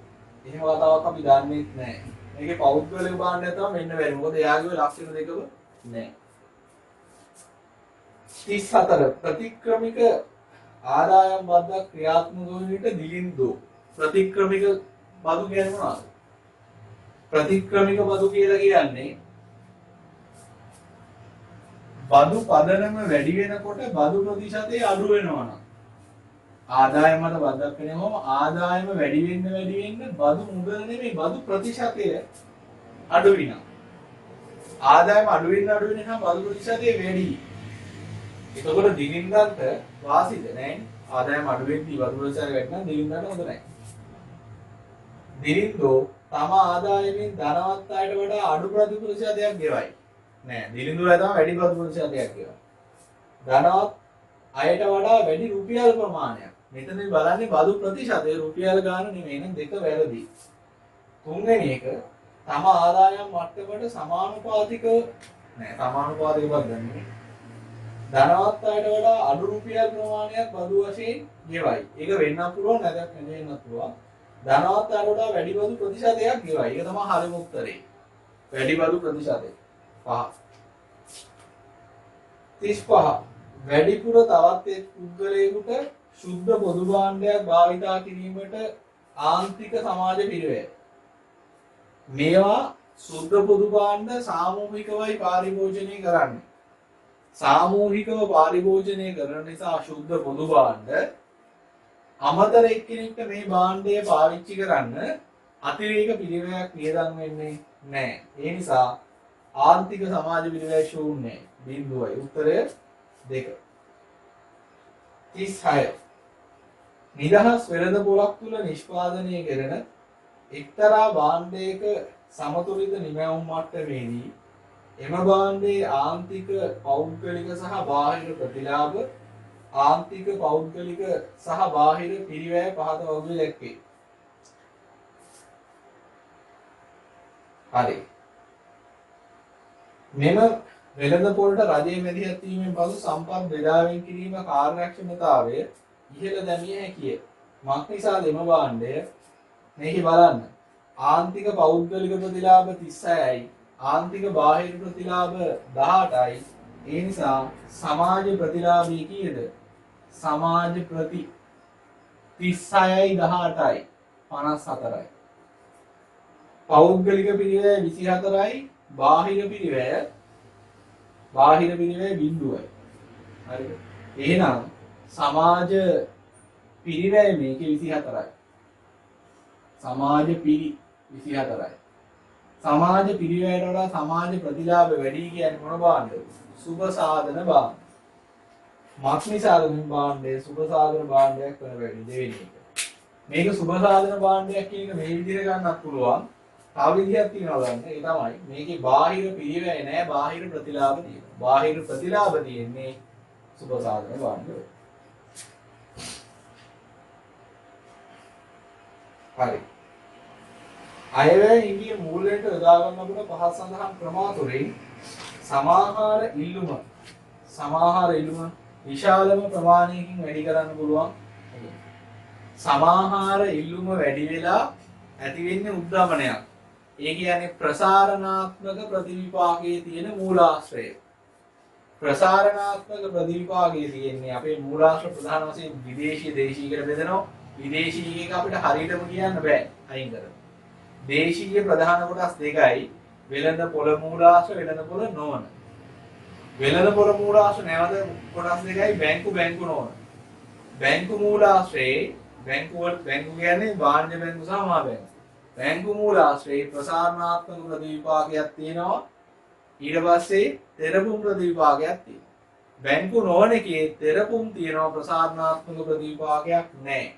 එහෙම කතාවක් අපි දන්නේ නැහැ. මේකේ පෞද්ගලික භාණ්ඩයක් තමයි මෙන්න බැරි. මොකද එයාගේ ලක්ෂණ දෙකම නැහැ. 34 ප්‍රතික්‍රමික ආදායම් බද්දක් ක්‍රියාත්මක වන විට දිලින්දෝ. ප්‍රතික්‍රමික බදු කියන්නේ මොනවද? ප්‍රතික්‍රමික බදු කියලා කියන්නේ බදු පදනම වැඩි වෙනකොට බදු ප්‍රතිශතය අඩු වෙනවා නම් ආදායම මත බද්දක් වෙනවම ආදායම වැඩි වෙන්න බදු මුදල නෙමෙයි බදු ප්‍රතිශතය අඩු වෙනවා. ආදායම අඩු වෙන්න නම් බදු ප්‍රතිශතය වැඩි. එතකොට දිලින්දන්ට වාසිද නැහැ. ආදායම අඩු වෙද්දී බදු ප්‍රතිශතය වැඩි නම් දිලින්දන්ට හොඳ නැහැ. දිලින්දෝ තම ආදායමෙන් ධනවත් අයට වඩා අඩු බදු ප්‍රතිශතයක් ගෙවයි. නෑ දිලිඳුරා තමයි වැඩි බදු ප්‍රතිශතයක් ගෙවයි. ධනවත් අයට වඩා වැඩි රුපියල් ප්‍රමාණයක්. මෙතනදී බලන්නේ බදු ප්‍රතිශතය රුපියල් ගාන නෙමෙයි නේද? දෙක වැරදි. තුන්වෙනි එක තම ආදායම් මට්ටමට සමානුපාතිකව නෑ සමානුපාතික බද්දක් නෙමෙයි. ධනවත් අයට වඩා අඩු රුපියල් ප්‍රමාණයක් බදු වශයෙන් ගෙවයි. ඒක වෙන්නත් පුළුවන් නැත්නම් වෙන්නත් පුළුවන්. ධනවත් අයට වඩා වැඩි බදු ප්‍රතිශතයක් ගෙවයි. ඒක තමයි හරිම උත්තරේ. වැඩි බදු ප්‍රතිශතය 5. 35 වැඩිපුර තවත් එක් පුද්ගලයෙකුට ශුද්ධ පොදු භාණ්ඩයක් භාවිතා කිරීමට ආන්තික සමාජ පිරිවැය. මේවා ශුද්ධ පොදු භාණ්ඩ සාමූහිකවයි පරිභෝජනය කරන්නේ. සාමූහිකව පරිභෝජනය කරන නිසා ශුද්ධ පොදු භාණ්ඩ අමතර එක්කෙනෙක්ට මේ භාණ්ඩය පාවිච්චි කරන්න අතිරේක පිරිවැයක් වියදම් වෙන්නේ නැහැ. ඒ නිසා ආන්තික සමාජ පිරිවැය ශූන්‍යයි. බිඳුවයි. උත්තරය 2. 36 නිදහස් වෙළඳ පොලක් තුල නිෂ්පාදනය කරන එක්තරා භාණ්ඩයක සමතුලිත නිමැවුම් මට්ටමේදී එම භාණ්ඩයේ ආන්තික පෞද්ගලික සහ බාහිර ප්‍රතිලාභ ආන්තික පෞද්ගලික සහ බාහිර පිරිවැය පහත වගේ දැක්වේ. හරි. මෙම වෙළඳ පොළට රජයේ මැදිහත් වීමෙන් පසු සම්පත් බෙදාවෙන් කිරීම කාර්යක්ෂමතාවය ඉහළ දැමිය හැකිය. මක් නිසාද එම භාණ්ඩය මේකේ බලන්න. ආන්තික පෞද්ගලික ප්‍රතිලාභ 36යි ආන්තික බාහිර ප්‍රතිලාභ 18යි. ඒ නිසා සමාජ ප්‍රතිලාභී කීයද? සමාජ ප්‍රති 36යි 18යි 54යි. පෞද්ගලික පිරිවැය 24යි බාහිර පිරිවැය 0යි. හරිද? එහෙනම් සමාජ පිරිවැය මේකේ 24යි. සමාජ පිරි 24යි. සමාජ පිරිවැයට වඩා සමාජ ප්‍රතිලාභ වැඩි කියන්නේ මොන භාණ්ඩද? සුභ සාධන භාණ්ඩ. මක් නිසාද මේ භාණ්ඩය සුභ සාධන භාණ්ඩයක් වෙන වැඩි දෙවෙනි එක. මේක සුභ සාධන භාණ්ඩයක් කියන එක මේ විදිහට ගන්නත් පුළුවන්. තව විදිහක් තියෙනවා ගන්න. ඒ තමයි මේකේ බාහිර පිරිවැය නැහැ බාහිර ප්‍රතිලාභ තියෙනවා. බාහිර ප්‍රතිලාභ තියෙන්නේ සුභ සාධන භාණ්ඩවල. හරි. අයවැය හිඟිය මූලයට යොදා ගන්න ලබන පහත් සඳහන් ක්‍රම අතරින් සමාහාර ඉල්ලුම විශාලම ප්‍රමාණයකින් වැඩි කරන්න පුළුවන්. සමාහාර ඉල්ලුම වැඩි වෙලා ඇති වෙන්නේ උද්දමනයක්. ඒ කියන්නේ ප්‍රසාරණාත්මක ප්‍රතිවිපාකයේ තියෙන මූලාශ්‍රය. ප්‍රසාරණාත්මක ප්‍රතිවිපාකයේ තියෙන්නේ අපේ මූලාශ්‍ර ප්‍රධාන වශයෙන් විදේශීය දේශීය කියලා බෙදෙනවා. විදේශීය එක අපිට හරියටම කියන්න බෑ අයින් කරලා. දේශීය ප්‍රධාන කොටස් දෙකයි වෙළඳ පොළ මූලාශ්‍ර වෙළඳ පොළ නොවන. වෙළඳ පොළ මූලාශ්‍ර නැවත කොටස් දෙකයි බැංකු නොවන. බැංකු මූලාශ්‍රයේ බැංකු කියන්නේ වාණිජ බැංකු සහ මහා බැංකු. බැංකු මූලාශ්‍රයේ ප්‍රසාරණාත්මක ප්‍රතිවිපාකයක් තියෙනවා. ඊට පස්සේ තෙරපුම් ප්‍රතිවිපාකයක් තියෙනවා. බැංකු නොවන එකේ තෙරපුම් තියෙනවා ප්‍රසාරණාත්මක ප්‍රතිවිපාකයක් නැහැ.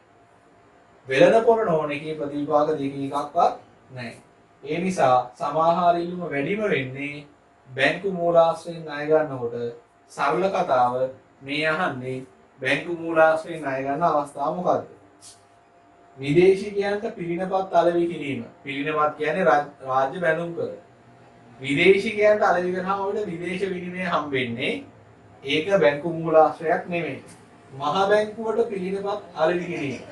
වෙළඳ පොළ නොවන එකේ ප්‍රතිවිපාක දෙක එකක්වත් නැහැ. ඒ නිසා සමාහාර ඉල්ලුම වැඩිම වෙන්නේ බැංකු මූලාශ්‍රයෙන් ණය ගන්නකොට. සරල කතාව මේ අහන්නේ බැංකු මූලාශ්‍රයෙන් ණය ගන්න අවස්ථාව මොකද්ද? විදේශිකයන්ට පිරිනපත් අලෙවි කිරීම. පිරිනපත් කියන්නේ රාජ්‍ය බැඳුම් කර. විදේශිකයන්ට අලෙවි කරාම අපිට විදේශ විනිමය හම්බෙන්නේ. ඒක බැංකු මූලාශ්‍රයක් නෙමෙයි. මහ බැංකුවට පිරිනපත් අලෙවි කිරීම.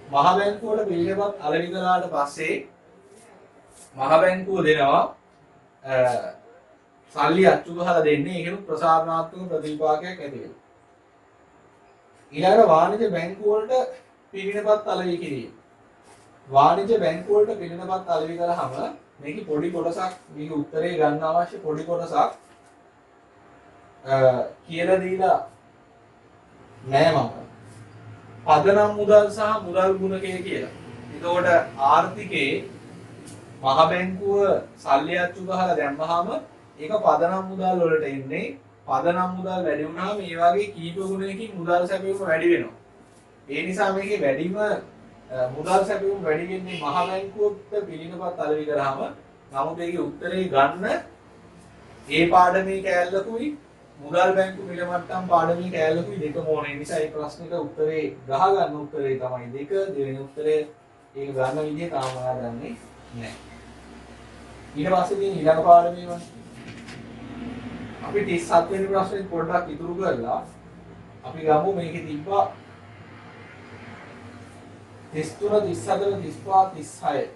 මහ බැංකුවට පිරිනපත් අලෙවි කළාට පස්සේ මහ බැංකුව දෙනවා සල්ලි අච්චු ගහලා දෙන්නේ. ඒකෙනුත් ප්‍රසාරණාත්මක ප්‍රතිවිපාකයක් ඇති වෙනවා. ඊළඟ වාණිජ බැංකු වලට පිරිනපත් අලෙවි කිරීම. වාණිජ බැංකු වලට පිරිනපත් අලෙවි කරාම මේකේ පොඩි කොටසක් මේක උත්තරේ ගන්න අවශ්‍ය පොඩි කොටසක් කියලා දීලා නෑ මම. පදනම් මුදල් සහ මුදල් ගුණකය කියලා. එතකොට ආර්ථිකයේ මහ බැංකුව සල්ලි අච්චු ගහලා දැම්මහම ඒක පදනම් මුදල් වලට එන්නේ. පදනම් මුදල් වැඩි වුණාම මේ වගේ කීප ගුණයකින් මුදල් සැපයුම වැඩි වෙනවා. ඒ නිසා මේකේ වැඩිම මුදල් සැපයුම වැඩි වෙන්නේ මහ බැංකුවට පිරිනපත් අලෙවි කරාම. නමුත් ඒකේ උත්තරේ ගන්න ඒ පාඩමේ කෑල්ලකුයි මුදල් බැංකු මිල මට්ටම් පාඩමේ කෑල්ලකුයි දෙකම ඕනේ. නිසා මේ ප්‍රශ්නෙට උත්තරේ ගහ ගන්න උත්තරේ තමයි 2. දෙවෙනි උත්තරේ ඒක ගන්න විදිහ තාම ඔයා දන්නේ නැහැ. ඊට පස්සේ තියෙන ඊළඟ පාඩමේ වань අපි 37 වෙනි ප්‍රශ්නේ පොඩ්ඩක් ඉතුරු කරලා අපි ගමු මේකේ තිබ්බා 33 34 35 36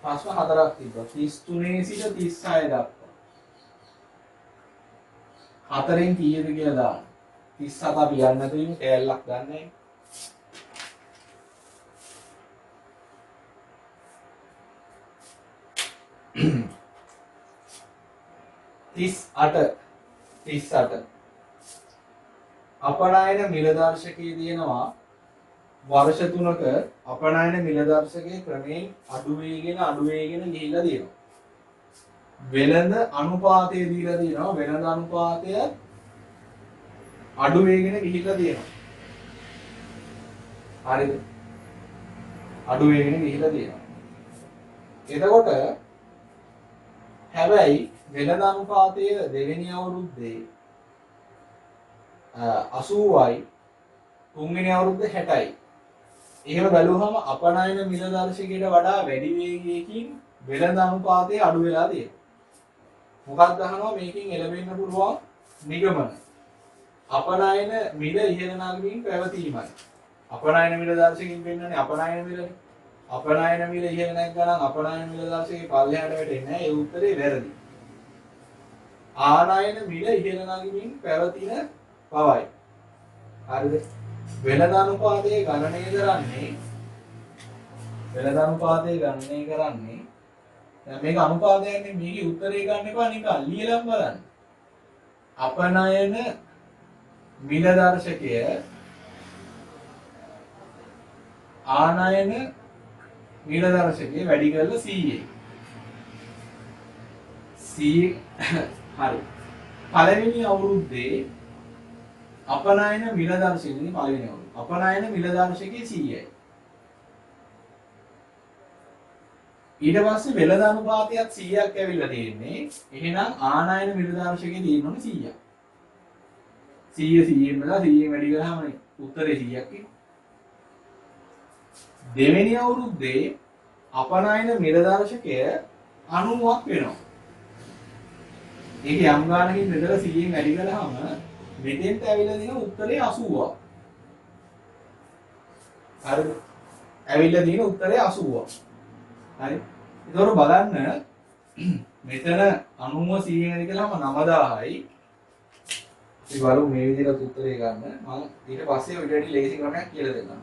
ප්‍රශ්න 4ක් තිබ්බා. 33 සිට 36 දක්වා. 4න් කීයද කියලා දාන්න. 37 අපි යන්න නැතුව කෑල්ලක් ගන්නෑ. 38 අපනයන මිල දර්ශකයේ තියෙනවා වර්ෂ 3ක අපනයන මිල දර්ශකයේ ක්‍රමයෙන් අඩු වේගෙන ගිහිල්ලා තියෙනවා. වෙළඳ අනුපාතය දීලා තියෙනවා. වෙළඳ අනුපාතය අඩු වේගෙන ගිහිල්ලා තියෙනවා. හරිද? අඩු වේගෙන ගිහිල්ලා තියෙනවා. එතකොට හැබැයි වෙළඳ අනුපාතය දෙවෙනි අවුරුද්දේ 80යි තුන්වෙනි අවුරුද්දේ 60යි. එහෙම බැලුවහම අපනයන මිල දර්ශකයට වඩා වැඩි වේගයකින් වෙළඳ අනුපාතය අඩු වෙලා තියෙනවා. මොකක්ද අහනවා මේකෙන් එළවෙන්න පුළුවන් නිගමන. අපනයන මිල ඉහළ නගමින් පැවතීමයි. අපනයන මිල දර්ශකයෙන් පෙන්නන්නේ අපනයන මිලනේ. අපනයන මිල ඉහළ නැග්ගනම් අපනයන මිල දර්ශකේ පල්ලෙහාට වැටෙන්නේ නැහැ. ඒ උත්තරේ වැරදි. ආනයන මිල ඉහළ නගමින් පැවතින බවයි. හරිද? වෙළඳ අනුපාතය ගණනය කරන්නේ දැන් මේක අනුපාතයන්නේ මේකේ උත්තරේ ගන්න එපා නිකන් ලියලා බලන්න. අපනයන මිල දර්ශකය ආනයන මිල දර්ශකය වැඩි කරලා 100යි. 100 හරි. පළවෙනි අවුරුද්දේ අපනයන මිල දර්ශකයේ පළවෙනි අවුරුද්ද. අපනයන මිල දර්ශකයේ 100යි. ඊට පස්සේ වෙළඳ අනුපාතයත් 100ක් ඇවිල්ලා තියෙන්නේ. එහෙනම් ආනයන මිල දර්ශකයේ තියෙන්නේ 100ක්. 100 100ෙන් බලා 100ෙන් වැඩි කරාම උත්තරේ 100ක් එන්නේ. දෙවෙනි අවුරුද්දේ අපනයන මිල දර්ශකය 90ක් වෙනවා. ඒක යම් ගානකින් මෙතන 100ෙන් වැඩි කරාම මෙතෙන්ට ඇවිල්ලා තියෙන උත්තරේ 80ක්. හරිද? ඇවිල්ලා තියෙන උත්තරේ 80ක්. හරි. ඒතකොට බලන්න මෙතන 90 100ෙන් වැඩි කළාම 9000යි. අපි බලමු මේ විදිහට උත්තරේ ගන්න. මම ඊට පස්සේ ඔය ඩෙඩි ලේසි ක්‍රමයක් කියලා දෙන්නම්.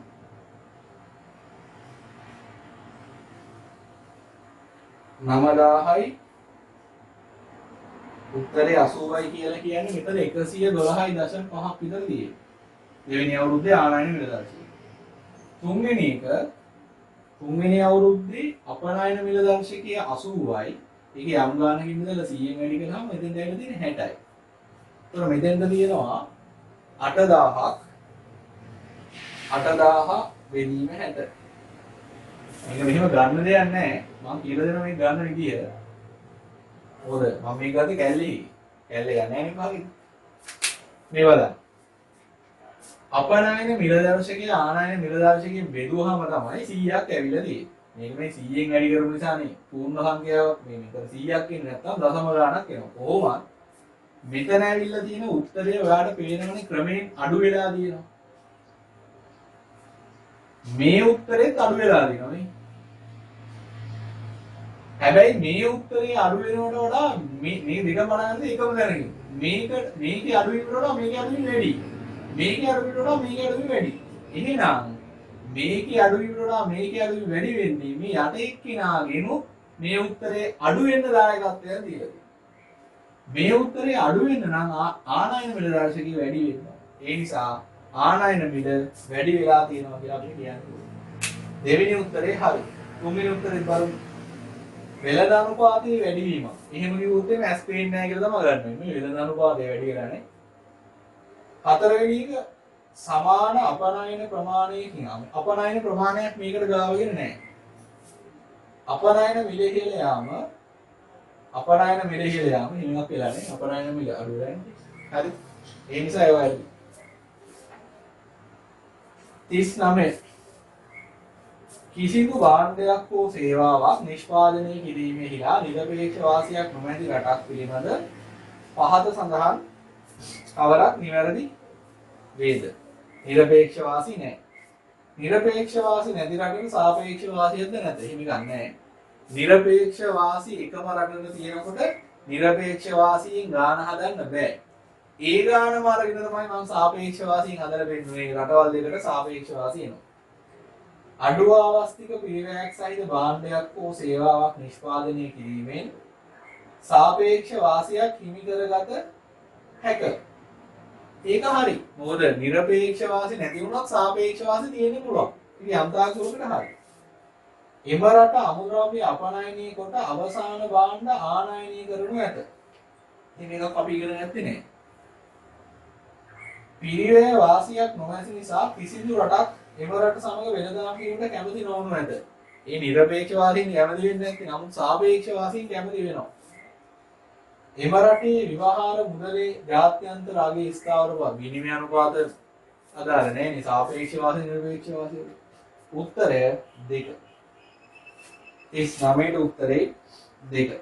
9000යි උත්තරේ 80යි කියලා කියන්නේ මෙතන 112.5ක් විතර තියෙන්නේ. දෙවෙනි අවුරුද්දේ ආනයන මිල දර්ශකය. තුන්වෙනි අවුරුද්දේ අපනයන මිල දර්ශකය 80යි. ඒක යම් ගානකින් ඉඳලා 100ෙන් වැඩි කරාම මෙතෙන් දැයිලා තියෙන්නේ 60යි. ඒතකොට මෙතෙන්ද තියෙනවා 8000ක් 8000 බෙදීම 60. මේක මෙහෙම ගන්න දෙයක් නැහැ. මම කියලා දෙනවා මේක ගන්න විදිය. මොකද මම මේක ගත්තේ කැල්ලේ යන්නේ නැහැ නේ භාගෙ. මේ බලන්න. අපනයන මිල දර්ශකයේ ආනයන මිල දර්ශකයෙන් බෙදුවාම තමයි 100ක් ඇවිල්ලා තියෙන්නේ. මේක මේ 100ෙන් වැඩි කරපු නිසානේ පූර්ණ සංඛ්‍යාවක් මේ මෙතන 100ක් ඉන්නේ නැත්නම් දශම ගාණක් එනවා. කොහොමද? මෙතන ඇවිල්ලා තියෙන උත්තරය ඔයාලට පේනවනේ ක්‍රමයෙන් අඩු වෙලා තියෙනවා. මේ උත්තරෙත් අඩු වෙලා තියෙනවා නේ. හැබැයි මේ උත්තරේ අඩු වෙනවට වඩා මේ දෙක බලන්නේ එකම දැනගන්න. මේකේ අඩු වීමට වඩා මේකේ අඩු වීම වැඩි. මේකේ අඩු වීමට වඩා මේකේ අඩු වීම වැඩි. එහෙනම් මේකේ අඩු වීමට වඩා මේකේ අඩු වීම වැඩි වෙන්නේ මේ යට එක්කිනාගෙන මේ උත්තරේ අඩු වෙන්න දායකත්වයක් දීලා තියෙනවා. මේ උත්තරේ අඩු වෙන්න නම් ආනයන මිල දර්ශකයේ වැඩි වෙන්න. ඒ නිසා ආනයන මිල වැඩි වෙලා තියෙනවා කියලා අපිට කියන්න ඕනේ. දෙවෙනි උත්තරේ හරි. තුන්වෙනි උත්තරේ බලමු. වෙළඳ අනුපාතයේ වැඩිවීම. එහෙම කිව්වොත් එimhe ඇස් පේන්නේ නැහැ කියලා තමයි ගන්න වෙන්නේ. වෙළඳ අනුපාතය වැඩි කරන්නේ. හතරවෙනි එක සමාන අපනයන ප්‍රමාණයකින් අපනයන ප්‍රමාණයක් මේකට ගාවගෙන නැහැ. අපනයන මිල ඉහළ යාම හිමක් වෙලා නැහැ. අපනයන මිල අඩු වෙලා නැහැ. හරි. ඒ නිසා ඒවා හරි. 39 කිසිදු භාණ්ඩයක් හෝ සේවාවක් නිෂ්පාදනය කිරීමෙහිලා නිරපේක්ෂ වාසියක් නොමැති රටක් පිළිබඳ පහත සඳහන් කවරක් නිවැරදි වේද? නිරපේක්ෂ වාසි නැහැ. නිරපේක්ෂ වාසි නැති රටක සාපේක්ෂ වාසියක්ද නැත. එහෙම ගන්න නැහැ. නිරපේක්ෂ වාසී එකම රටක තියෙනකොට නිරපේක්ෂ වාසීන් ගාන හදන්න බෑ. ඒ ගානම අරගෙන තමයි මම සාපේක්ෂ වාසීන් හදලා පෙන්නන්නේ. රටවල් දෙකට සාපේක්ෂ වාසී එනවා. අඩු ආවස්තික පිරිවැයක් සහිත භාණ්ඩයක් හෝ සේවාවක් නිෂ්පාදනය කිරීමෙන් සාපේක්ෂ වාසියක් හිමි කරගත හැක. ඒක හරි. මොකද නිරපේක්ෂ වාසි නැති වුණොත් සාපේක්ෂ වාසි තියෙන්න පුළුවන්. ඉතින් අන්තාංශවලට හරි. එම රට අමුද්‍රව්‍ය අපනයනය කොට අවසාන භාණ්ඩ ආනයනය කරනු ඇත. ඉතින් මේක අපි ඉගෙන ගත්තේ නෑ. පිරිවැය වාසියක් නොමැති නිසා කිසිදු රටක් එම රට සමග වෙළඳාම් කිරීමට කැමති නොවනු ඇත. ඒ නිරපේක්ෂ වාසීන් කැමති වෙන්නේ නැත්නම් නමුත් සාපේක්ෂ වාසීන් කැමති වෙනවා. එම රටේ විවහාර මුදලේ ජාත්‍යන්තර අගයේ ස්ථාවර බව විනිමය අනුපාත අදාළ නැහැ නේ සාපේක්ෂ වාසී නිරපේක්ෂ වාසී. උත්තරය 2. 39ට උත්තරේ 2.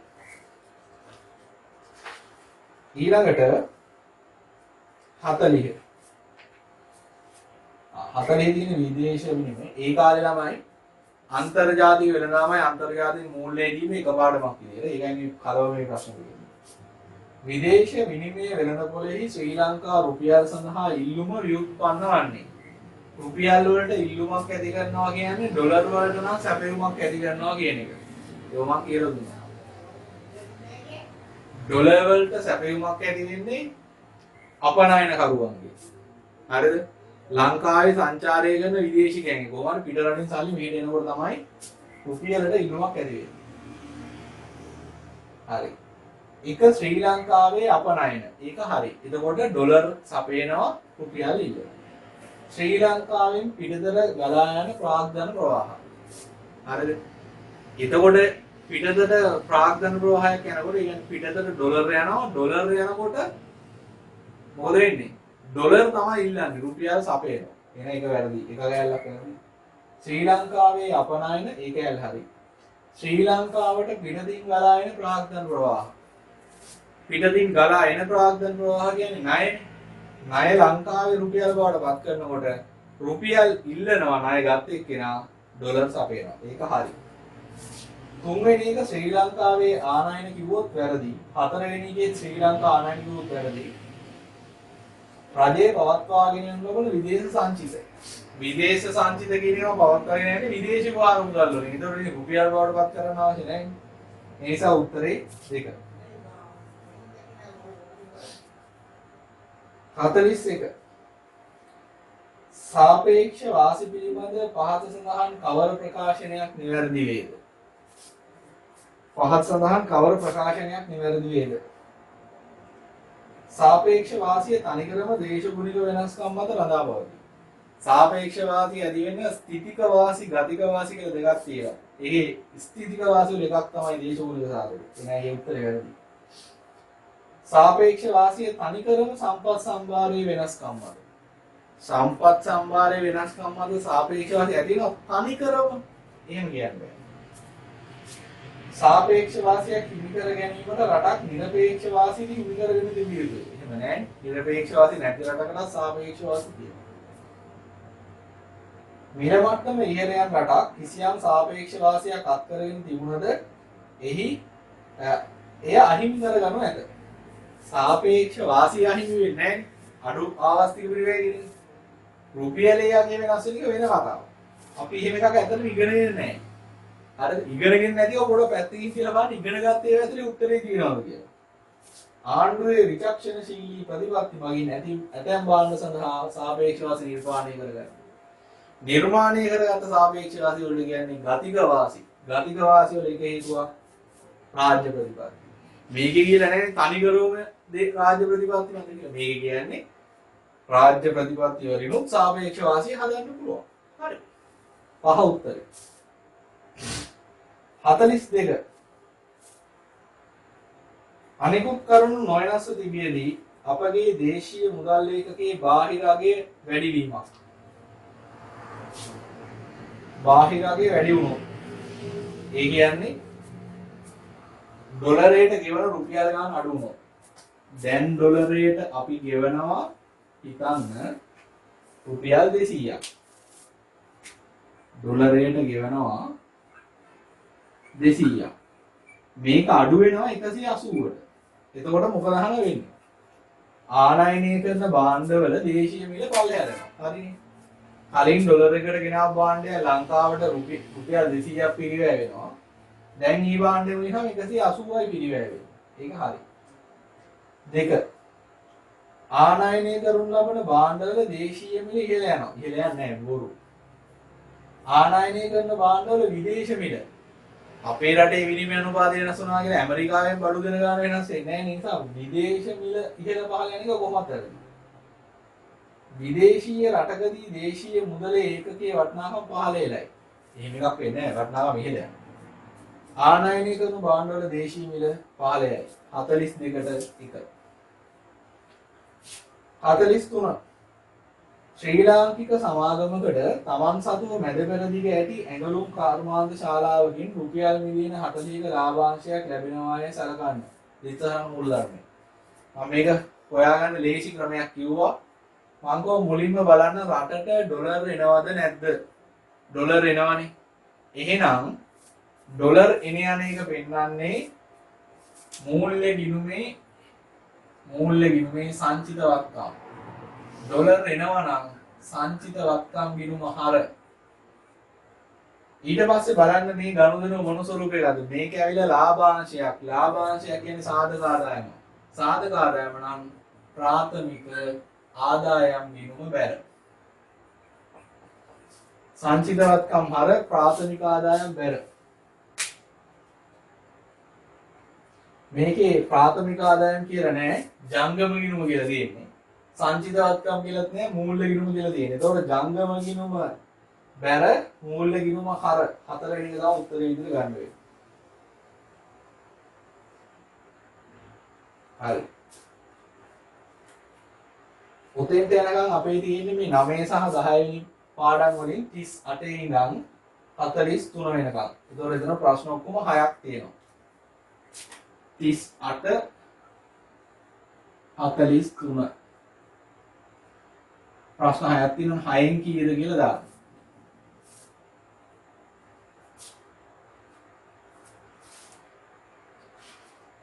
ඊළඟට 40. 40 තියෙන විදේශ විනිමය ඒ කාලේ ළමයි අන්තර්ජාතික වෙළඳාමයි අන්තර්ජාතික මූල්‍ය දීම එකපාරටමක් විදියට. ඒ කියන්නේ කලවමේ ප්‍රශ්න තියෙනවා. විදේශ විනිමය වෙළඳපොළෙහි ශ්‍රී ලංකා රුපියල් සඳහා ඉල්ලුම ව්‍යුත්පන්න වන්නේ. රුපියල් වලට ඉල්ලුමක් ඇති කරනවා කියන්නේ ඩොලර් වලට නම් සැපයුමක් ඇති කරනවා කියන එක. ඒක මම කියලා දුන්නා. ඩොලර් වලට සැපයුමක් ඇති වෙන්නේ අපනයන කරුවන්ගේ. හරිද? ලංකාවේ සංචාරය කරන විදේශිකයන්ගේ කොහොමද පිට රටින් සල්ලි මෙහෙට එනකොට තමයි රුපියලට ඉල්ලුමක් ඇති වෙන්නේ. හරි. එක ශ්‍රී ලංකාවේ අපනයන. ඒක හරි. එතකොට ඩොලර් සපයනවා රුපියල් ඉල්ලනවා. ශ්‍රී ලංකාවෙන් පිටතට ගලා යන ප්‍රාග්ධන ප්‍රවාහ. හරිද? එතකොට පිටතට ප්‍රාග්ධන ප්‍රවාහයක් යනකොට ඒ කියන්නේ පිටතට ඩොලර් යනවා. ඩොලර් යනකොට මොකද වෙන්නේ? ඩොලර් තමයි ඉල්ලන්නේ රුපියල් සපයනවා. එන එක වැරදි. එක ගෑල්ලක් වෙනවා. ශ්‍රී ලංකාවේ අපනයන ඒක ඇල් හරි. ශ්‍රී ලංකාවට පිටතින් ගලා එන ප්‍රාග්ධන ප්‍රවාහ. පිටතින් ගලා එන ප්‍රාග්ධන ප්‍රවාහ කියන්නේ ණය. ණය ලංකාවේ රුපියල් බවට පත් කරනකොට රුපියල් ඉල්ලනවා ණය ගත්ත එක්කෙනා ඩොලර් සපයනවා. ඒක හරි. තුන්වෙනි එක ශ්‍රී ලංකාවේ ආනයන කිව්වොත් වැරදි. හතරවෙනි එකේ ශ්‍රී ලංකා ආනයන කිව්වොත් වැරදි. රජයේ පවත්වාගෙන යන ලබන විදේශ සංචිත. විදේශ සංචිත කියන ඒවා පවත්වාගෙන යන්නේ විදේශ වහර මුදල් වලින්. ඒතකොට ඉතින් රුපියල් බවට පත් කරන්න අවශ්‍ය නැහැ. ඒ නිසා උත්තරේ 2. 41. සාපේක්ෂ වාසි පිළිබඳ පහත සඳහන් කවර ප්‍රකාශනයක් නිවැරදි වේද? පහත සඳහන් කවර ප්‍රකාශනයක් නිවැරදි වේද? සාපේක්ෂ වාසිය තනිකරම දේශගුණික වෙනස්කම් මත රඳා පවතී. සාපේක්ෂ වාසිය ඇති වෙන්නේ ස්ථිතික වාසි, ගතික වාසි කියලා දෙකක් තියෙනවා. ඒකේ ස්ථිතික වාසි වල එකක් තමයි දේශගුණික සාධක. එහෙනම් ඒ උත්තරය වැරදි. සාපේක්ෂ වාසිය තනිකරම සම්පත් සම්භාරයේ වෙනස්කම් මත. සම්පත් සම්භාරයේ වෙනස්කම් මත සාපේක්ෂ වාසිය ඇති වෙනවා තනිකරම. එහෙම කියන්නේ. සාපේක්ෂ වාසියක් හිමි කර ගැනීමට රටක් නිරපේක්ෂ වාසිය හිමි කරගෙන තිබිය යුතුයි. එහෙම නැහැ. නිරපේක්ෂ වාසිය නැති රටකට සාපේක්ෂ වාසිය තියෙනවා. මිල මට්ටම ඉහළ යන රටක් කිසියම් සාපේක්ෂ වාසියක් අත් කරගෙන තිබුණද එහි එය අහිමි කරගනු ඇත. සාපේක්ෂ වාසිය අහිමි වෙන්නේ නැහැ. අඩු ආවස්තික පිරිවැයකින් රුපියලේ යන්නේ වෙනස් වෙන එක වෙන කතාවක්. අපි එහෙම එකක් ඇත්තටම ඉගෙනගෙන නැහැ. අර ඉගෙනගෙන නැතිව පොඩ පැත්තකින් කියලා බලන්න ඉගෙන ගත්ත ඒවා ඇතුලේ උත්තරේ තියෙනවද කියලා. ආණ්ඩුවේ විචක්ෂණශීලී ප්‍රතිපත්ති මගින් ඇති ඇතැම් භාණ්ඩ සඳහා සාපේක්ෂ වාසි නිර්මාණය කරගන්න. නිර්මාණය කරගත්ත සාපේක්ෂ වාසි වලට කියන්නේ ගතික වාසි. ගතික වාසි වල එක හේතුවක් රාජ්‍ය ප්‍රතිපත්ති. මේකේ කියලා නැහැ තනිකරම රාජ්‍ය ප්‍රතිපත්ති මත කියලා. මේකේ කියන්නේ රාජ්‍ය ප්‍රතිපත්ති වලිනුත් සාපේක්ෂ වාසිය හදන්න පුළුවන්. හරි. පහ උත්තරේ. 42. අනිකුත් කරුණු නොයනස්ව තිබියදී අපගේ දේශීය මුදල් ලේඛකයේ බාහිර අගය වැඩි වීමක්. බාහිර අගය වැඩි වුණොත් ඒ කියන්නේ ඩොලරයට ගෙවන රුපියල් ගාන අඩු වුණොත්. දැන් ඩොලරයට අපි ගෙවනවා හිතන්න රුපියල් 200ක්. ඩොලරයට ගෙවනවා 200ක්. මේක අඩු වෙනවා 180ට. එතකොට මොකද අහන වෙන්නේ? ආනයනය කරන භාණ්ඩවල දේශීය මිල පල්ලෙහාට යනවා. හරිනේ. කලින් ඩොලර් එකට ගෙනාව භාණ්ඩය ලංකාවට රුපියල් 200ක් පිරිවැය වෙනවා. දැන් මේ භාණ්ඩෙ වුණාම 180යි පිරිවැය වෙනවා. ඒක හරි. දෙක ආනයනය කරනු ලබන භාණ්ඩවල දේශීය මිල ඉහළ යනවා. ඉහළ යන්නේ නැහැ බොරු. ආනයනය කරන භාණ්ඩවල විදේශ මිල අපේ රටේ විනිමය අනුපාතය වෙනස් වුණා කියලා ඇමරිකාවෙන් බඩු දෙන ගාන වෙනස් වෙන්නේ නැහැ. ඒ නිසා විදේශ මිල ඉහළ පහළ යන එක කොහොමද කරන්නේ? විදේශීය රටකදී දේශීය මුදලේ ඒකකයේ වටිනාකම පහළ වෙලයි. එහෙම එකක් වෙන්නේ නැහැ. වටිනාකම ඉහළ යනවා. ආනයනය කරන භාණ්ඩවල දේශීය මිල පහළ යයි. 42ට 1. 43 ශ්‍රී ලාංකික සමාගමකට තමන් සතුව මැද පෙරදිග ඇති ඇඟලුම් කර්මාන්ත ශාලාවකින් රුපියල් මිලියන 40ක ලාභාංශයක් ලැබෙනවාය සලකන්න. විස්තරම මුල් ධර්මය. මම මේක හොයාගන්න ලේසි ක්‍රමයක් කිව්වා. මම කො මුලින්ම බලන්න රටට ඩොලර් එනවද නැද්ද? ඩොලර් එනවනේ. එහෙනම් ඩොලර් එන යන එක පෙන්වන්නේ මූල්‍ය ගිණුමේ සංචිත වත්කම්. ඩොලර් එනවා නම් සංචිත වත්කම් ගිණුම හර. ඊට පස්සේ බලන්න මේ ගනුදෙනු මොන ස්වරූපයකද? මේක ඇවිල්ලා ලාභාංශයක්. ලාභාංශයක් කියන්නේ සාධක ආදායම. සාධක ආදායම නම් ප්‍රාථමික ආදායම් ගිණුම බැර. සංචිත වත්කම් හර ප්‍රාථමික ආදායම් බැර. මේකේ ප්‍රාථමික ආදායම් කියලා නෑ, ජංගම ගිණුම කියලා තියෙන්නේ. සංචිත වත්කම් කියලාත් නෑ, මූල්‍ය ගිණුම කියලා තියෙන්නේ. ඒතකොට ජංගම ගිණුම බැර, මූල්‍ය ගිණුම හර හතරවෙනි එක තමයි උත්තරේ විදිහට ගන්න වෙන්නේ. හරි. උතෙන්ට යනකම් අපේ තියෙන්නේ මේ 9 සහ 10 වෙනි පාඩම් වලින් 38 ඉඳන් 43 වෙනකම්. ඒතකොට එතන ප්‍රශ්න ඔක්කොම 6ක් තියෙනවා. 38 43 ප්‍රශ්න 6ක් තියෙනවා. 6න් කීයද කියලා දාන්න.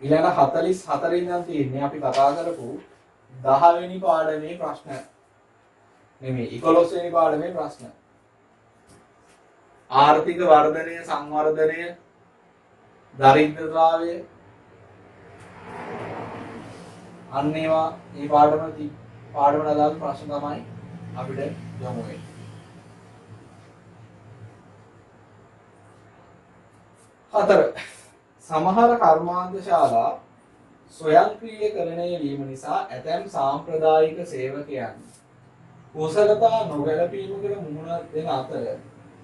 ඊළඟ 44 ඉඳන් තියෙන්නේ අපි කතා කරපු 10 වෙනි පාඩමේ ප්‍රශ්න. නෙමෙයි 11 වෙනි පාඩමේ ප්‍රශ්න. ආර්ථික වර්ධනය, සංවර්ධනය, දරිද්‍රතාවය අන්න ඒවා මේ පාඩමට අදාළ ප්‍රශ්න තමයි අපිට යොමු වෙන්නේ. 4 සමහර කර්මාන්ත ශාලා ස්වයංක්‍රීයකරණය වීම නිසා ඇතැම් සාම්ප්‍රදායික සේවකයන් කුසලතා නොගැලපීමකට මුහුණ දෙන අතර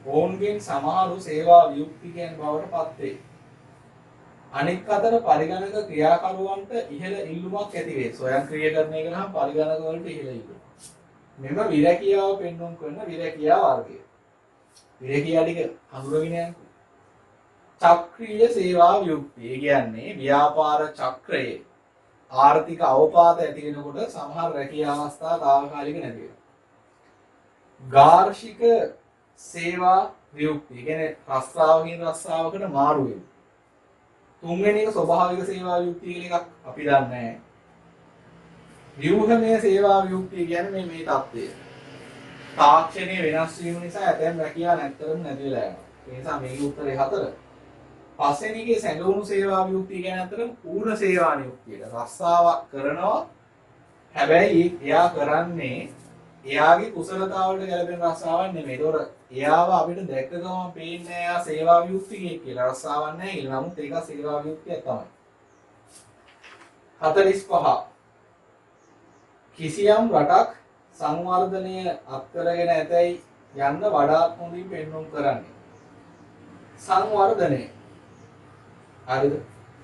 ඔවුන්ගෙන් සමහරු සේවා වියුක්තිකයන් බවට පත් වේ. අනෙක් අතර පරිගණක ක්‍රියාකරුවන්ට ඉහළ ඉල්ලුමක් ඇති වේ. ස්වයංක්‍රීයකරණය කරනහම පරිගණක වලට ඉහළ ඉල්ලුම. මෙම විරැකියාව පෙන්වුම් කරන විරැකියා වර්ගය. විරැකියා ටික හඳුනගෙන යන්න. චක්‍රීය සේවා වියුක්තිය කියන්නේ ව්‍යාපාර චක්‍රයේ ආර්ථික අවපාත ඇති වෙනකොට සමහර රැකියා අවස්ථා తాවකාලික නැති වෙනවා. ගාර්ෂික සේවා වියුක්තිය කියන්නේ රස්සාවකින් රස්සාවකට මාරු වෙනවා. තුන්වෙනි එක ස්වභාවික සේවා වියුක්තිය කියන එකක් අපි දන්නේ නැහැ. ව්‍යුහමය සේවා වියුක්තිය කියන්නේ මේ தත්ත්වය. තාක්ෂණයේ වෙනස් වීම නිසා ඇතැම් රැකියා නැත්තරම නැති වෙලා යනවා. ඒ නිසා මේකේ උත්තරේ 4. පස්වෙනි එකේ සැඟවුණු සේවා වියුක්තිය කියන අතර පූර්ණ සේවා නියුක්තියට රස්සාවක් කරනවා. හැබැයි එයා කරන්නේ එයාගේ කුසලතාවලට ගැලපෙන රස්සාවක් නෙමෙයි. ඒතොර එයාව අපිට දැක්ක ගමන් පේන්නේ එයා සේවා වියුක්තිකයෙක් කියලා. රස්සාවක් නැහැ කියලා. නමුත් ඒක සේවා වියුක්තියක් තමයි. 45 කිසියම් රටක් සංවර්ධනය අත්කරගෙන ඇතැයි යන්න වඩාත් හොඳින් පෙන්වුම් කරන්නේ. සංවර්ධනය. හරිද?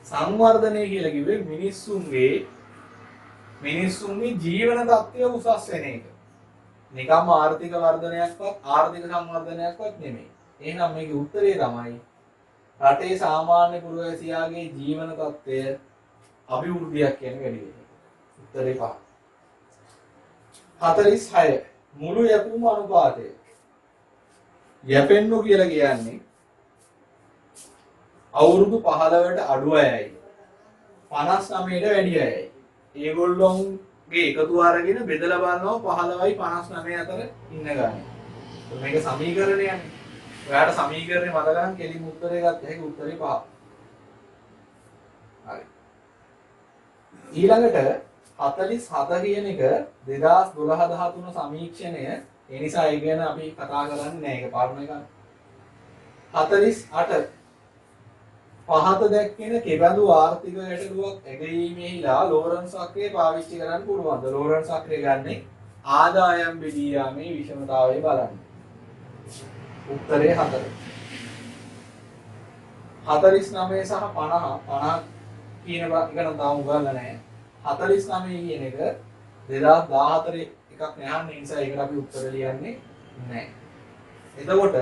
සංවර්ධනය කියලා කිව්වේ මිනිස්සුන්ගේ ජීවන තත්ත්වය උසස් වෙන එක. නිකම්ම ආර්ථික වර්ධනයක්වත් ආර්ථික සංවර්ධනයක්වත් නෙමෙයි. එහෙනම් මේකේ උත්තරේ තමයි රටේ සාමාන්‍ය පුරවැසියාගේ ජීවන තත්ත්වය අභිවෘද්ධියක් කියන්නේ වැඩි වෙනවා. උත්තරේ 5. 46 මුළු යැපුම් අනුපාතය. යැපෙන්නු කියලා කියන්නේ අවුරුදු 15ට අඩු අයයි 59ට වැඩි අයයි. ඒගොල්ලොන්ගේ එකතු අරගෙන බෙදලා බලනවා 15යි 59 අතර ඉන්න ගානේ. මේක සමීකරණයනේ. ඔයාලට සමීකරණය මතක නම් කෙලින් උත්තරේ ගත්ත හැකි උත්තරේ 5. හරි. ඊළඟට 47 කියන එක 2012-13 සමීක්ෂණය. ඒ නිසා ඒ ගැන අපි කතා කරන්නේ නැහැ. ඒක පාරම එකක්. 48 පහත දැක්කෙන කෙබඳු ආර්ථික ගැටලුවක් ඇගීමේලා ලෝරන්ස් වක්‍රය පාවිච්චි කරන්න පුළුවන්ද? ලෝරන්ස් වක්‍රය ගන්නේ ආදායම් බෙදී යාමේ විෂමතාවය බලන්න. උත්තරේ 4. 49 සහ 50 කියන එක නම් තාම උගන්ලා නැහැ. 49 කියන එක 2014 එකක් නැහන්නේ නිසා ඒකට අපි උත්තර ලියන්නේ නැහැ. එතකොට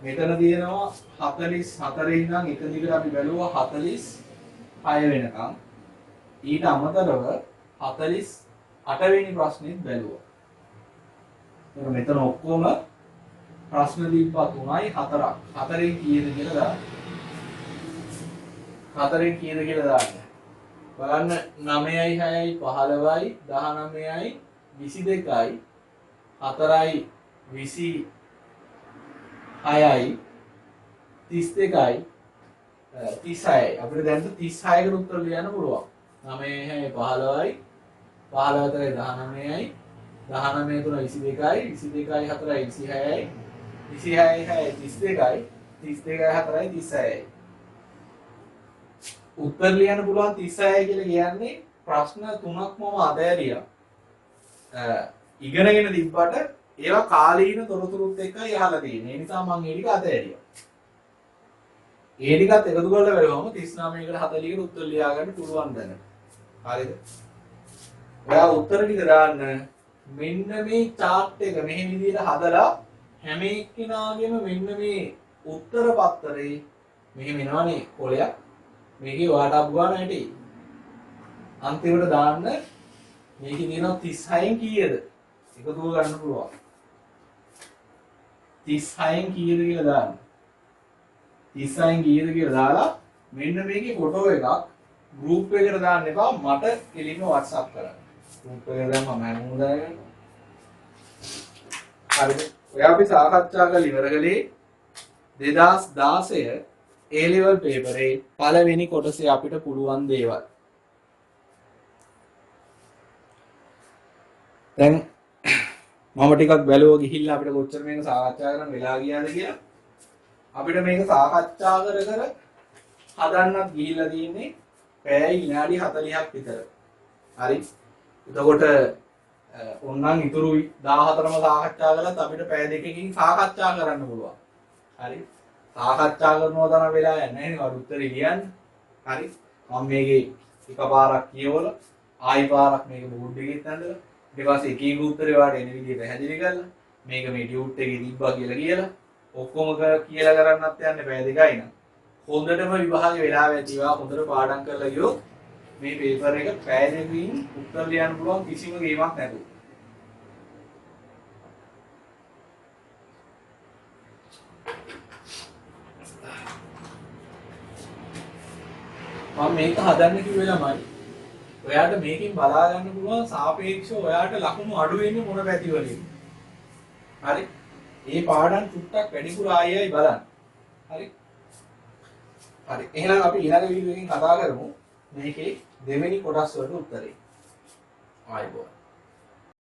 මෙතන තියෙනවා 44 ඉඳන් එක දිගට අපි බැලුවා 46 වෙනකම්. ඊට අමතරව 48 වෙනි ප්‍රශ්නෙත් බැලුවා. එතකොට මෙතන ඔක්කොම ප්‍රශ්න දීපා 3යි 4ක්. 4න් කීයද කියලා දාන්න. 4න් කීයද කියලා දාන්න. බලන්න 9යි 6යි 15යි 19යි 22යි 4යි 26යි 32යි 36යි අපිට දැන් 36කට උත්තර ලියන්න පුළුවන්. 9යි 6යි 15යි 15 3යි 19යි 19 3 22යි 22යි 4යි 26යි 26යි 6යි 32යි 32යි 4යි 36යි උත්තර ලියන්න පුළුවන් 36 කියලා කියන්නේ ප්‍රශ්න 3ක් මම අතෑරියා. ඉගෙනගෙන තිබ්බට ඒවා කාලීන තොරතුරුත් එක්කයි අහලා තියෙන්නේ. ඒ නිසා මම ඒ ටික අතෑරියා. ඒ ටිකත් එකතු කරලා බලුවම 39කට 40කට උත්තර ලියා ගන්න පුළුවන් දැනට. හරිද? ඔයා උත්තර ටික දාන්න මෙන්න මේ chart එක මෙහි විදිහට හදලා හැම එක්කිනාගෙම මෙන්න මේ උත්තර පත්‍රේ මෙහි වෙනවනේ කොලයක්. මේකේ ඔයාට අබ් ගන්න හැටි. අන්තිමට දාන්න මේකේ තියෙනවා 36න් කීයද? එකතු කරගන්න පුළුවන්. 36න් කීයද කියලා දාන්න. 36න් කීයද කියලා දාලා මෙන්න මේකේ ෆොටෝ එකක් ගෲප් එකකට දාන්න එපා මට කෙලින්ම WhatsApp කරන්න. ගෲප් එකට දැම්මම මම නෝන දාගන්න. හරිද? ඔය අපි සාකච්ඡා කරලා ඉවර කළේ 2016 A level පේපරේ පළවෙනි කොටසේ අපිට පුළුවන් දේවල්. දැන් මම ටිකක් බැලුවා ගිහිල්ලා අපිට කොච්චර මේක සාකච්ඡා කරන්න වෙලා ගියාද කියලා. අපිට මේක සාකච්ඡා කර හදන්නත් ගිහිල්ලා තියෙන්නේ පැය විනාඩි 40ක් විතර. හරි. එතකොට ඕනනම් ඉතුරු 14ම සාකච්ඡා කළත් අපිට පැය දෙකකින් සාකච්ඡා කරන්න පුළුවන්. හරි. සාකච්ඡා කරනවා තරම් වෙලා යන්නේ නැහැ නේ උත්තරේ ලියන්න. හරි. මම මේකේ එකපාරක් කියවලා ආයි පාරක් මේක බෝඩ් එකේ තැන්දලා ඊට පස්සේ එක එක උත්තරේ වාට එන විදිහ පැහැදිලි කරලා මේක මේ ටියුට් එකේ තිබ්බා කියලා ඔක්කොම කියලා කරන්නත් යන්නේ පැය දෙකයි නම් හොඳටම විභාගේ වෙලාව ඇතිවා හොඳට පාඩම් කරලා ගියොත් මේ පේපර් එක පැය දෙකකින් උත්තර ලියන්න පුළුවන් කිසිම ගේමක් නැතුව. මම මේක හදන්න කිව්වේ ළමයි. ඔයාට මේකෙන් බලා ගන්න පුළුවන් සාපේක්ෂව ඔයාට ලකුණු අඩු වෙන්නේ මොන පැති වලින්ද? හරි. මේ පාඩම් චුට්ටක් වැඩිපුර ආයෙයි බලන්න. හරි. හරි. එහෙනම් අපි ඊළඟ වීඩියෝ එකකින් කතා කරමු මේකේ දෙවෙනි කොටස් වලට උත්තරේ. ආයෙත්